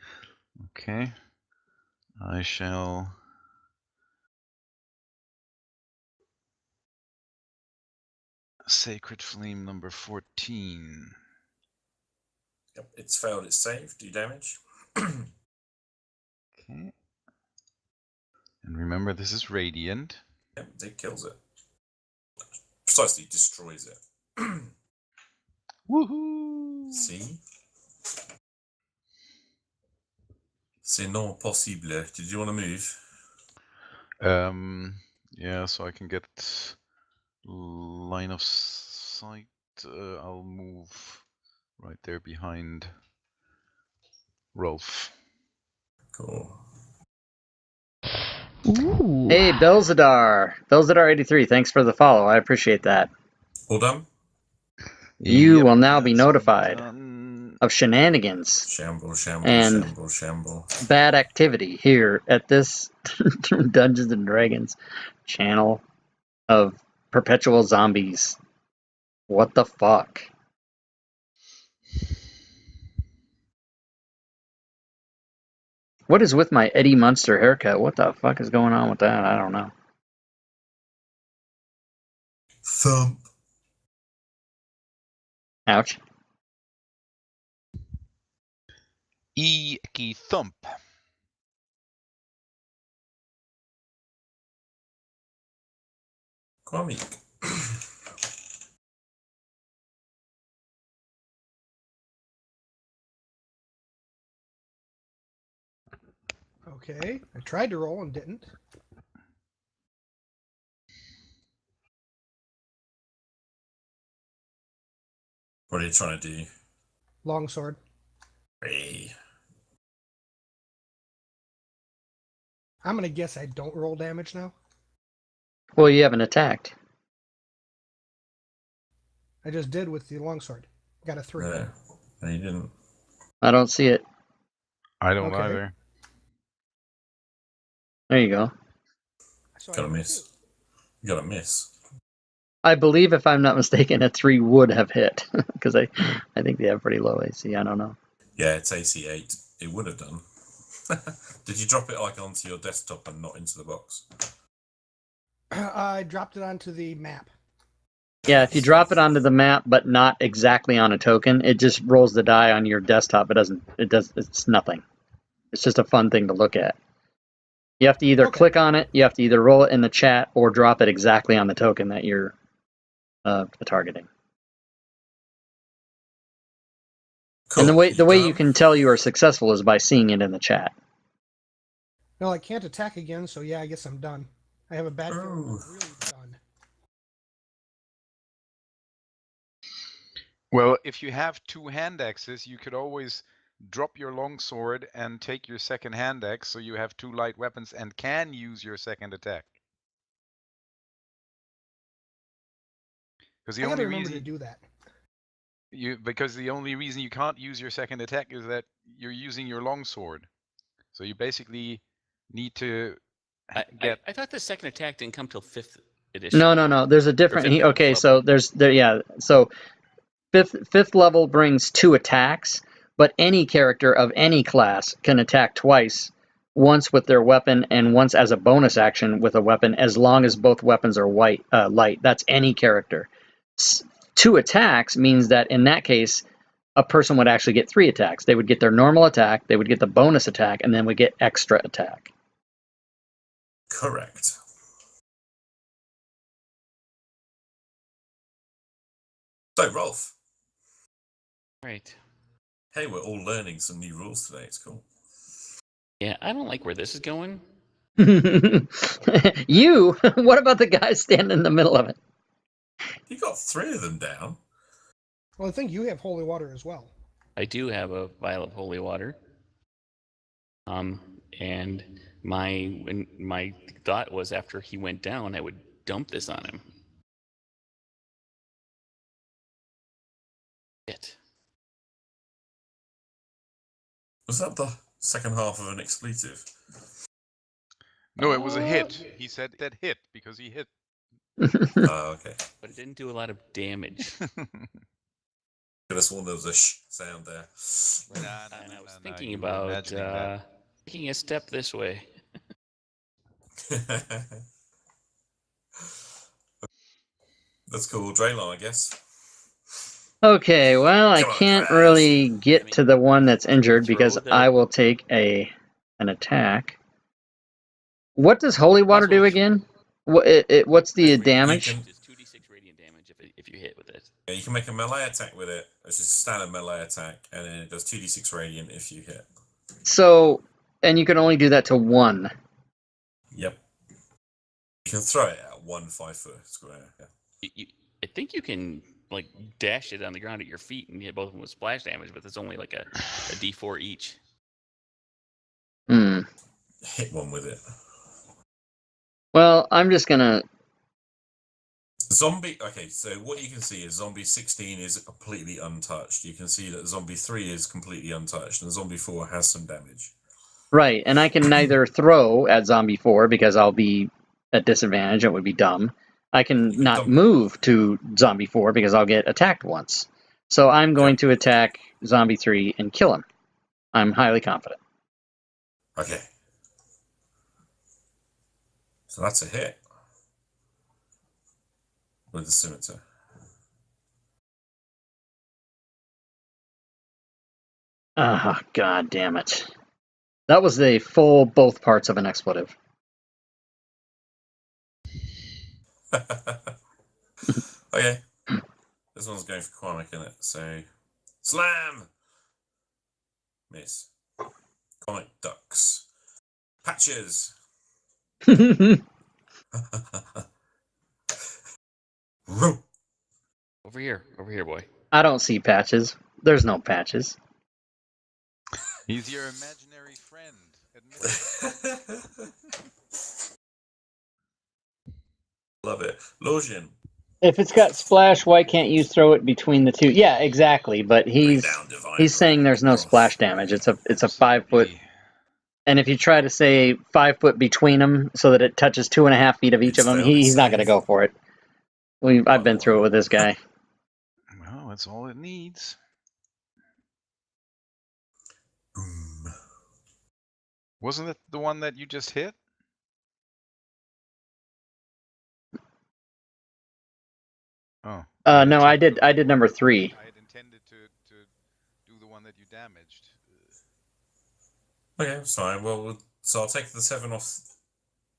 Okay. I shall. Sacred Flame number 14. Yep, it's failed its save. Do damage. Okay. And remember, this is radiant. Yep, it kills it. Precisely destroys it. Woohoo! See? C'est non possible. Did you want to move? Yeah, so I can get line of sight. I'll move right there behind Rolf. Cool. Ooh. Hey, Belzadar83, thanks for the follow. I appreciate that. All done? You will now be that's all notified done. of shenanigans Shamble, shamble, and shamble, shamble. bad activity here at this Dungeons and Dragons channel of perpetual zombies. What the fuck? What is with my Eddie Munster haircut? What the fuck is going on with that? I don't know. Thump. Ouch. Eeky thump. Comic. Okay, I tried to roll and didn't. What are you trying to do? Longsword. Hey. I'm gonna guess I don't roll damage now. Well, you haven't attacked. I just did with the longsword. Got a 3. No, you didn't. I don't see it. I don't Okay. either. There you go. So I Got a have a miss. 2. You got a miss. I believe, if I'm not mistaken, a 3 would have hit because I think they have pretty low AC. I don't know. Yeah, it's AC 8. It would have done. Did you drop it like onto your desktop and not into the box? I dropped it onto the map. Yeah, if you drop it onto the map but not exactly on a token, it just rolls the die on your desktop. It's nothing. It's just a fun thing to look at. You have to either click on it, you have to either roll it in the chat, or drop it exactly on the token that you're targeting. Cool. And the way you can tell you are successful is by seeing it in the chat. No, I can't attack again, so yeah, I guess I'm done. I have a bad feeling I'm Oh. really done. Well, if you have 2 hand axes, you could always drop your longsword and take your second hand axe, so you have 2 light weapons and can use your second attack. Because I gotta remember to do that. because the only reason you can't use your second attack is that you're using your longsword. So you basically need to get. I thought the second attack didn't come till 5th edition. No. There's a different. Okay, so So fifth level brings 2 attacks, but any character of any class can attack twice, once with their weapon and once as a bonus action with a weapon, as long as both weapons are light. That's any character. 2 attacks means that in that case, a person would actually get 3 attacks. They would get their normal attack, they would get the bonus attack, and then would get extra attack. Correct. So, Rolf. Right. Hey, we're all learning some new rules today. It's cool. Yeah, I don't like where this is going. You? What about the guy standing in the middle of it? You got 3 of them down. Well, I think you have holy water as well. I do have a vial of holy water. And my thought was after he went down, I would dump this on him. Shit. Was that the second half of an expletive? No, it was a hit. He said that hit because he hit. Oh, okay. But it didn't do a lot of damage. Could have sworn there was a sh sound there. And I was thinking about taking a step this way. That's cool. Draylon, I guess. Okay, well, I Come on, can't Crash. really get I mean, to the one that's injured throw because the- I will take an attack. What does holy water do again? What's the damage? can- It's 2d6 radiant damage if you hit with it. Yeah, you can make a melee attack with it. It's just a standard melee attack, and then it does 2d6 radiant if you hit. So, and you can only do that to one. Yep. You can throw it at 1 5-foot square. Yeah. I think you can like dash it on the ground at your feet and hit both of them with splash damage, but it's only like a d4 each. Hmm. Hit one with it. Well, I'm just gonna. Zombie. Okay, so what you can see is Zombie 16 is completely untouched. You can see that Zombie 3 is completely untouched, and Zombie 4 has some damage. Right, and I can neither throw at zombie 4 because I'll be at disadvantage. It would be dumb. I can can not dump- move to zombie 4 because I'll get attacked once. So I'm going to attack zombie 3 and kill him. I'm highly confident. Okay. So that's a hit. With the scimitar. Ah, god damn it. That was the full both parts of an expletive. Okay. This one's going for Cormac, isn't it? So, slam! Miss. Cormac ducks. Patches! Rope! Over here, boy. I don't see patches. There's no patches. He's your imaginary friend. Admit it. Love it. Lojin. If it's got splash, why can't you throw it between the two? Yeah, exactly. But he's saying there's no splash damage. It's a 5 foot. Absolutely. And if you try to say 5 foot between them so that it touches 2.5 feet of each of them, he's not going to go for it. I've been through it with this guy. Well, that's all it needs. Boom. Wasn't it the one that you just hit? Oh. No, I did number 3. I had intended to do the one that you damaged. Okay, sorry. Well, so I'll take the 7 off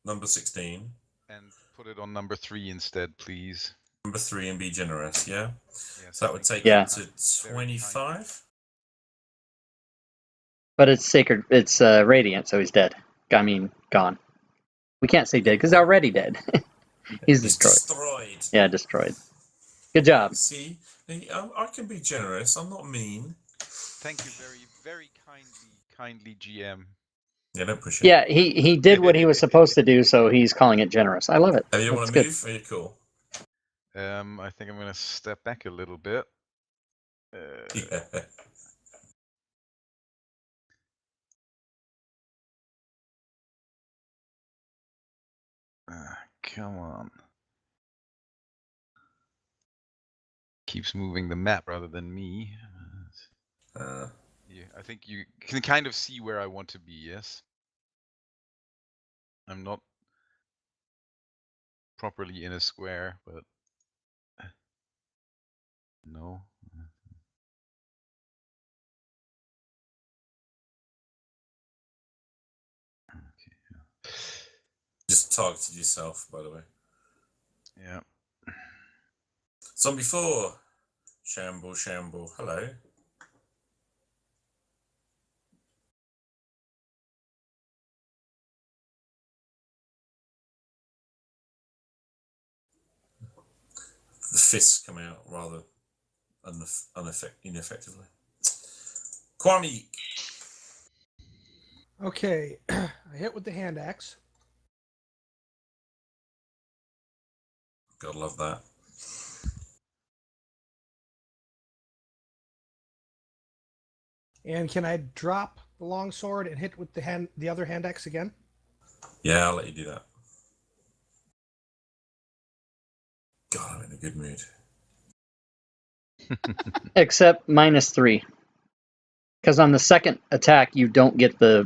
number 16. And put it on number 3 instead, please. Number 3 and be generous, yeah? Yes, So that would take Yeah. it to 25? But it's sacred. It's radiant, so he's dead. I mean, gone. We can't say dead because he's already dead. He's destroyed. Yeah, destroyed. Good job. See, I can be generous. I'm not mean. Thank you very, very kindly, GM. Yeah, don't push it. Yeah, he did what he was supposed to do, so he's calling it generous. I love it. Hey, you want That's to good. move? Are you cool? I think I'm gonna step back a little bit. Yeah. Come on. Keeps moving the map rather than me. Yeah, I think you can kind of see where I want to be, yes? I'm not properly in a square, but no. Okay. Yeah. Just targeted yourself, by the way. Yeah. Zombie 4. Shamble, shamble. Hello. the fists come out rather ineffectively. Kwame. Okay, I hit with the hand axe. Gotta love that. And can I drop the longsword and hit with the other hand axe again? Yeah, I'll let you do that. God, I'm in a good mood. Except -3. Because on the second attack, you don't get the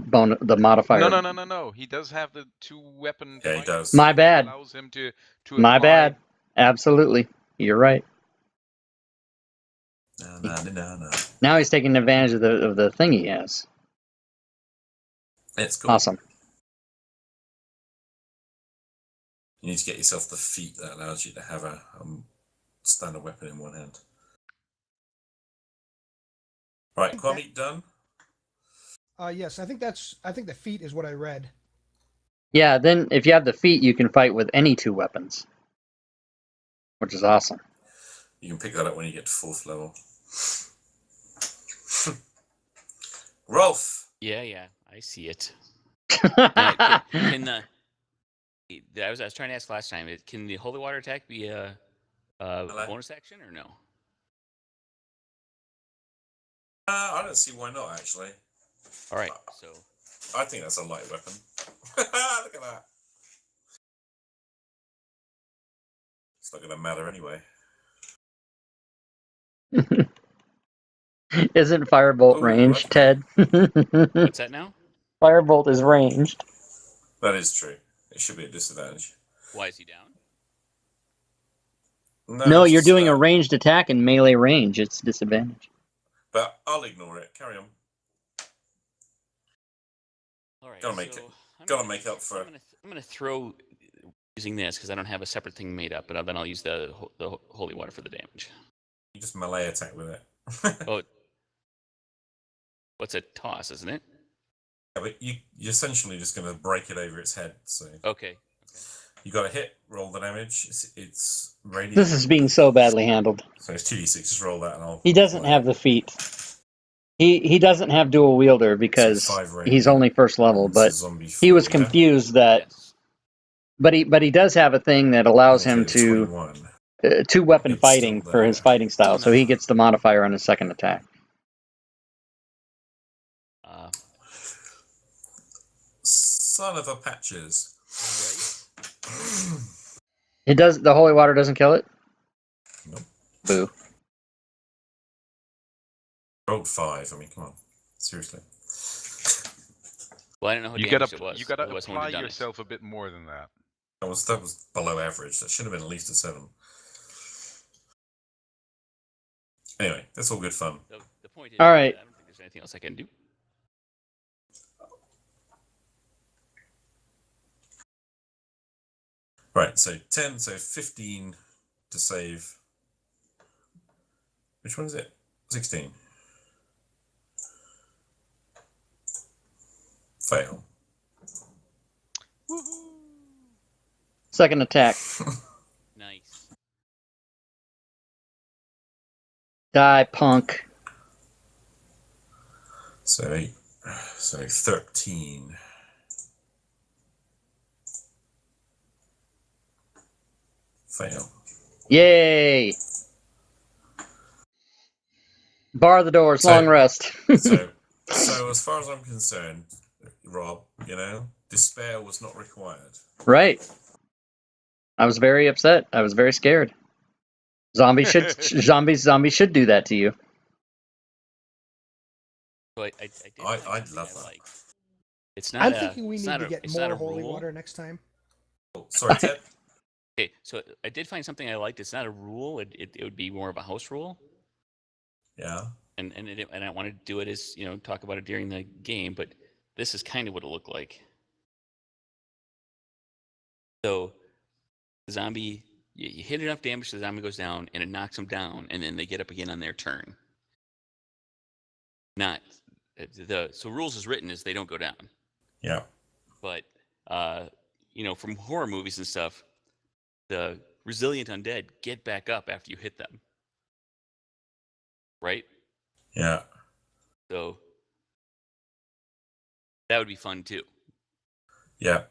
modifier. No. He does have the 2-weapon. Yeah, he does. My bad. Allows him to My apply. bad. Absolutely. You're right. No. Now he's taking advantage of the thing he has. It's cool. Awesome. You need to get yourself the feat that allows you to have a standard weapon in one hand. Right, Kwame, done? Yes, I think the feat is what I read. Yeah, then if you have the feat, you can fight with any 2 weapons. Which is awesome. You can pick that up when you get to 4th level. Rolf! Yeah, I see it. I was trying to ask last time. Can the holy water attack be a bonus action or no? I don't see why not, actually. All right, so I think that's a light weapon. Look at that. It's not going to matter anyway. Isn't Firebolt Ooh, ranged, okay. Ted? what's that now? Firebolt is ranged. That is true. It should be a disadvantage. Why is he down? No, it's you're just doing that. a ranged attack in melee range. It's disadvantage. But I'll ignore it. Carry on. All right, Gotta make so it. Gotta make up for. I'm gonna throw using this because I don't have a separate thing made up, but then I'll use the holy water for the damage. You just melee attack with it. Oh, what's a toss, isn't it? Yeah, but you're essentially just going to break it over its head. So Okay. you got to hit, roll the damage. It's radiant. This is being so badly handled. So it's 2d6. Just roll that, and I'll. He doesn't have the feat. He doesn't have dual wielder because So 5 radiant, he's only first level. and it's a But zombie he was 4, yeah? confused that. Yes. But he does have a thing that allows him Okay, to 21. 2-weapon It's fighting still for his there. fighting style, so enough. he gets the modifier on his second attack. Son of a patches. It does. The holy water doesn't kill it. Nope. Boo. Rolled 5. I mean, come on. Seriously. Well, I don't know how You damaged gotta it was. you gotta Otherwise, I wouldn't apply have done yourself a bit more than that. That was below average. That should have been at least a 7. Anyway, that's all good fun. it. The point is, All right. I don't think there's anything else I can do. Right, so 10, so 15 to save. Which one is it? 16. Fail. Second attack. Nice. Die, punk. So 13. Fail. Yay! Bar the doors. So- long rest. So as far as I'm concerned, Rob, despair was not required. Right. I was very upset. I was very scared. Zombies should do that to you. So I did I'd find something love I that. liked. It's not. I'm thinking we it's need not to a- get it's not more a holy rule. water next time. Oh, sorry, Ted. Okay, so I did find something I liked. It's not a rule. It would be more of a house rule. Yeah. And I wanted to do it as talk about it during the game, but this is kind of what it looked like. So the zombie, you hit enough damage, the zombie goes down, and it knocks them down, and then they get up again on their turn. Not so rules as written is they don't go down. Yeah. But from horror movies and stuff, the resilient undead get back up after you hit them. Right? Yeah. So that would be fun too. Yeah.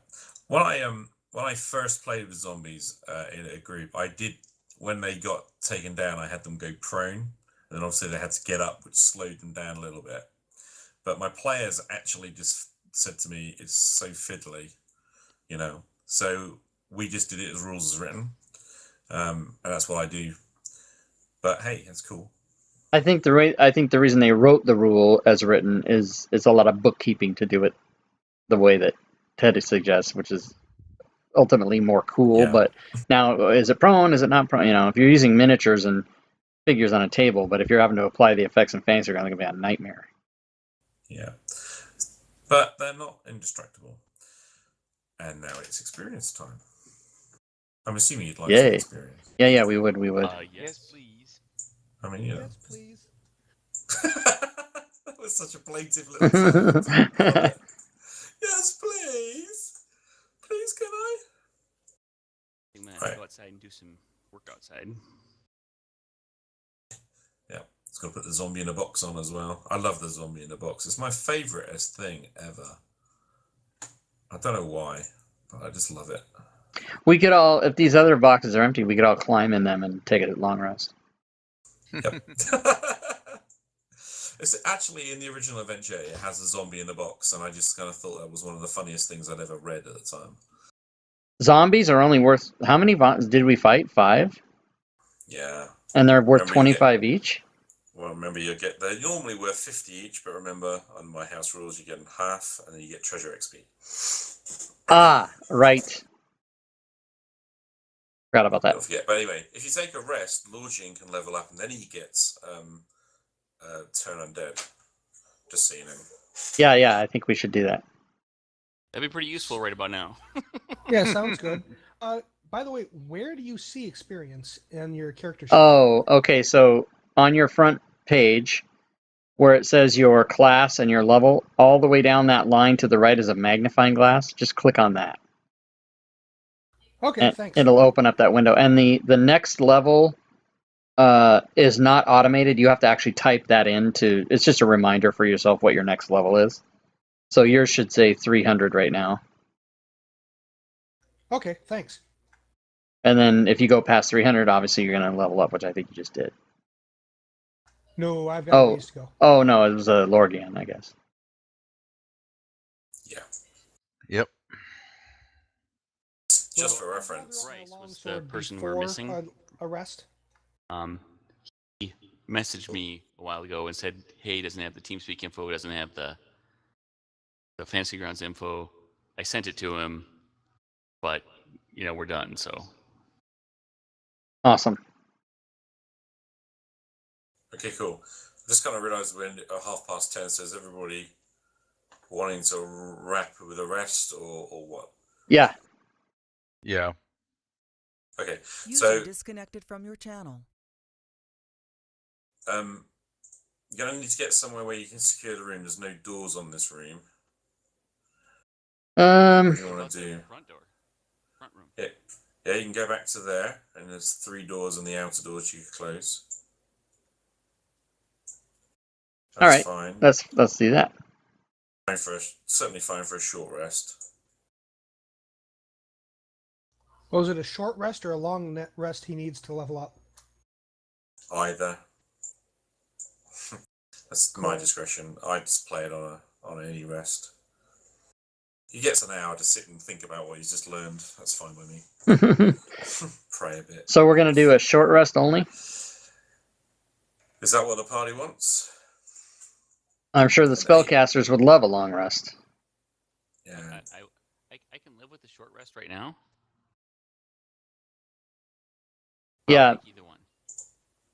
When I first played with zombies in a group, I did, when they got taken down, I had them go prone, and then obviously they had to get up, which slowed them down a little bit. But my players actually just said to me, "It's so fiddly," you know. So we just did it as rules as written, and that's what I do. But hey, that's cool. I think the reason they wrote the rule as written is it's a lot of bookkeeping to do it the way that Teddy suggests, which is ultimately more cool. Yeah. But now, is it prone? Is it not prone? You know, if you're using miniatures and figures on a table, but if you're having to apply the effects and fancy, you're going to be a nightmare. Yeah. But they're not indestructible. And now it's experience time. I'm assuming you'd like some Yay. experience. Yeah, we would. Yes. please. I mean, you know. Yes, please. That was such a plaintive little sound. I love it. Yes, please. Please, can I? I'm gonna Right. go outside and do some work outside. Yeah, it's got to put the zombie in a box on as well. I love the zombie in a box. It's my favouriteest thing ever. I don't know why, but I just love it. We could all, if these other boxes are empty, we could all climb in them and take it at long rest. Yep. It's actually in the original adventure, it has a zombie in a box, and I just kind of thought that was one of the funniest things I'd ever read at the time. Zombies are only worth, how many did we fight? 5? Yeah. And they're worth Remember, you 25 each? Well, remember, they're normally worth 50 each, but remember, on my house rules, you get them half, and then you get treasure XP. Ah, right. Forgot about that. Don't forget. But anyway, if you take a rest, Lord Jin can level up, and then he gets turn undead. Just so you know. Yeah, I think we should do that. That'd be pretty useful right about now. Yeah, sounds good. By the way, where do you see experience in your character sheet? Oh, okay, so on your front page, where it says your class and your level, all the way down that line to the right is a magnifying glass. Just click on that. Okay, And thanks. it'll open up that window. And the next level is not automated. You have to actually type that into. It's just a reminder for yourself what your next level is. So yours should say 300 right now. Okay, thanks. And then if you go past 300, obviously you're going to level up, which I think you just did. No, I've got ways to go. Oh no, it was a Lorgan, I guess. Yeah. Yep. Just for reference. Bryce was the person we're missing. A rest. He messaged me a while ago and said, "Hey, he doesn't have the TeamSpeak info. He doesn't have the Fantasy Grounds info." I sent it to him, but we're done. So Awesome. Okay, cool. I just kind of realised we're 10:30, so is everybody wanting to wrap with a rest or what? Yeah. Yeah. Okay, User so disconnected from your channel. you're gonna need to get somewhere where you can secure the room. There's no doors on this room. What do you want to do? Front door, front room. Yeah, you can go back to there, and there's 3 doors on the outer doors you can close. That's all right. fine. Let's do that. Certainly fine for a short rest. Was it a short rest or a long rest he needs to level up? Either. That's my Cool. discretion. I just play it on any rest. He gets an hour to sit and think about what he's just learned. That's fine by me. Pray a bit. So we're going to do a short rest only? Is that what the party wants? I'm sure the spellcasters would love a long rest. Yeah. I can live with the short rest right now. Yeah. I'll take either one.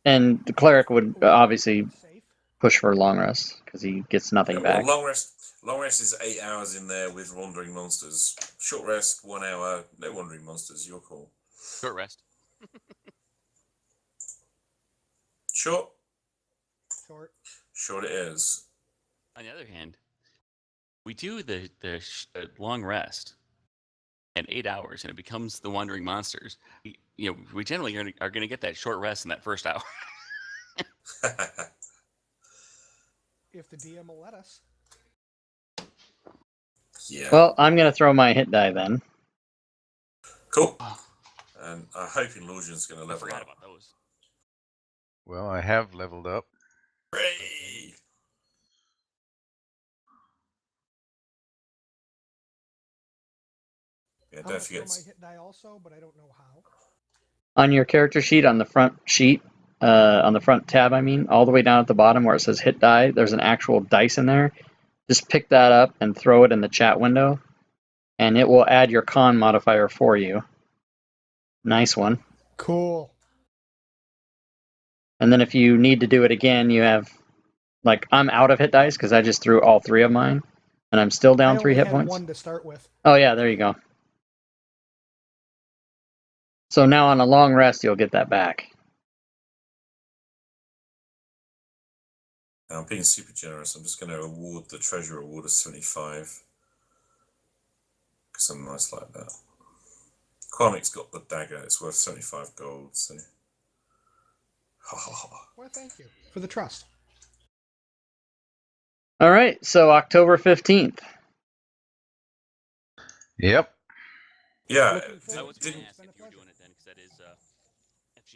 And the cleric would obviously Safe. push for a long rest because he gets nothing back. Well, long rest is 8 hours in there with wandering monsters. Short rest, 1 hour, no wandering monsters. Your call. Short rest. Short. Short. Short it is. On the other hand, we do the long rest at 8 hours, and it becomes the wandering monsters. we generally are going to get that short rest in that first hour. If the DM will let us. Yeah. Well, I'm gonna throw my hit die then. Cool. And I'm hoping Lorgian's going to I level forgot up. about those. Well, I have leveled up. Hooray! Yeah, I'm don't gonna throw forget. my hit die also, but I don't know how. On your character sheet on the front sheet, on the front tab, I mean, all the way down at the bottom where it says hit die, there's an actual dice in there. Just pick that up and throw it in the chat window, and it will add your con modifier for you. Nice one. Cool. And then if you need to do it again, you have, like, I'm out of hit dice because I just threw all 3 of mine, and I'm still down I 3 only hit had points. 1 to start with. Oh yeah, there you go. So now on a long rest, you'll get that back. Now, I'm being super generous. I'm just going to award the treasure award of 75. Because I'm nice like that. Quamik's got the dagger. It's worth 75 gold, so... Ha ha ha. Well, thank you for the trust. All right, so October 15th. Yep. Yeah, Looking I forward was to going it. to It's ask been if a you were pleasure. doing it then, because that is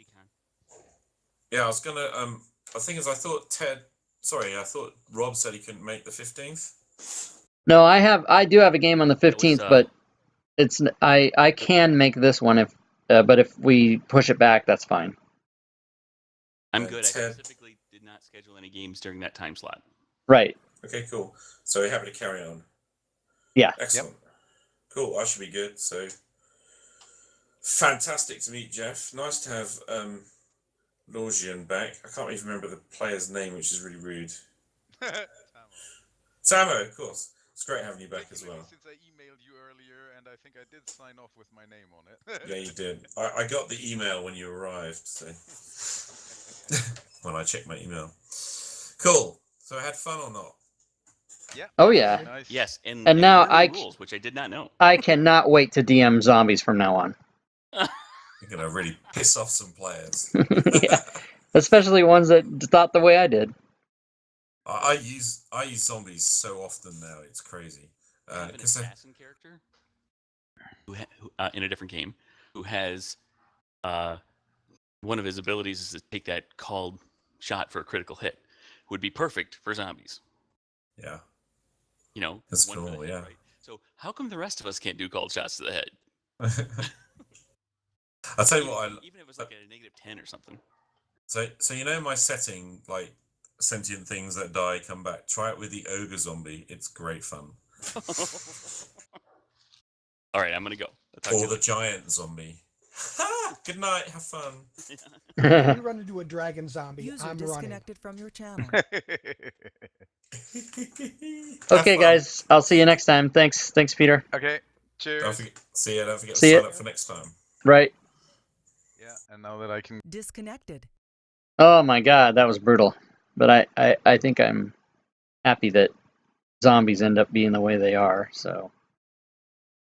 FGCon. yeah, I was going to... the thing is, I thought Rob said he couldn't make the 15th. No, I do have a game on the 15th, was, but it's I can make this one if but if we push it back, that's fine. I'm good. I Ted- specifically did not schedule any games during that time slot. Right. Okay, cool. So we're happy to carry on. Yeah. Excellent. Cool. I should be good. So fantastic to meet Jeff. Nice to have Lorgian back. I can't even remember the player's name, which is really rude. Samo, of course. It's great having you back as well. Since I emailed you earlier, and I think I did sign off with my name on it. Yeah, you did. I got the email when you arrived, so when I checked my email. Cool. So I had fun or not? Yeah. Oh yeah. Nice. Yes, and now learning I rules, which I did not know. I cannot wait to DM zombies from now on. You're gonna really piss off some players. Yeah. Especially ones that thought the way I did. I use zombies so often now. It's crazy. I have an 'Cause assassin character who in a different game who has one of his abilities is to take that called shot for a critical hit. Would be perfect for zombies. yeah, That's That's cool, yeah. Right? So how come the rest of us can't do called shots to the head? I'll tell you what. Even if it was like a -10 or something. So my setting, like sentient things that die come back. Try it with the ogre zombie. It's great fun. All right, I'm gonna go. I'll talk to Or you the later. giant zombie. Ha! Good night. Have fun. When we run into a dragon zombie, User I'm running. disconnected from your channel. Okay, guys. I'll see you next time. Thanks, Peter. Okay. Don't Cheers. forget, don't forget to See ya. sign up for next time. Right. Yeah, and now that I can. Disconnected. Oh my God, that was brutal. But I think I'm happy that zombies end up being the way they are. So.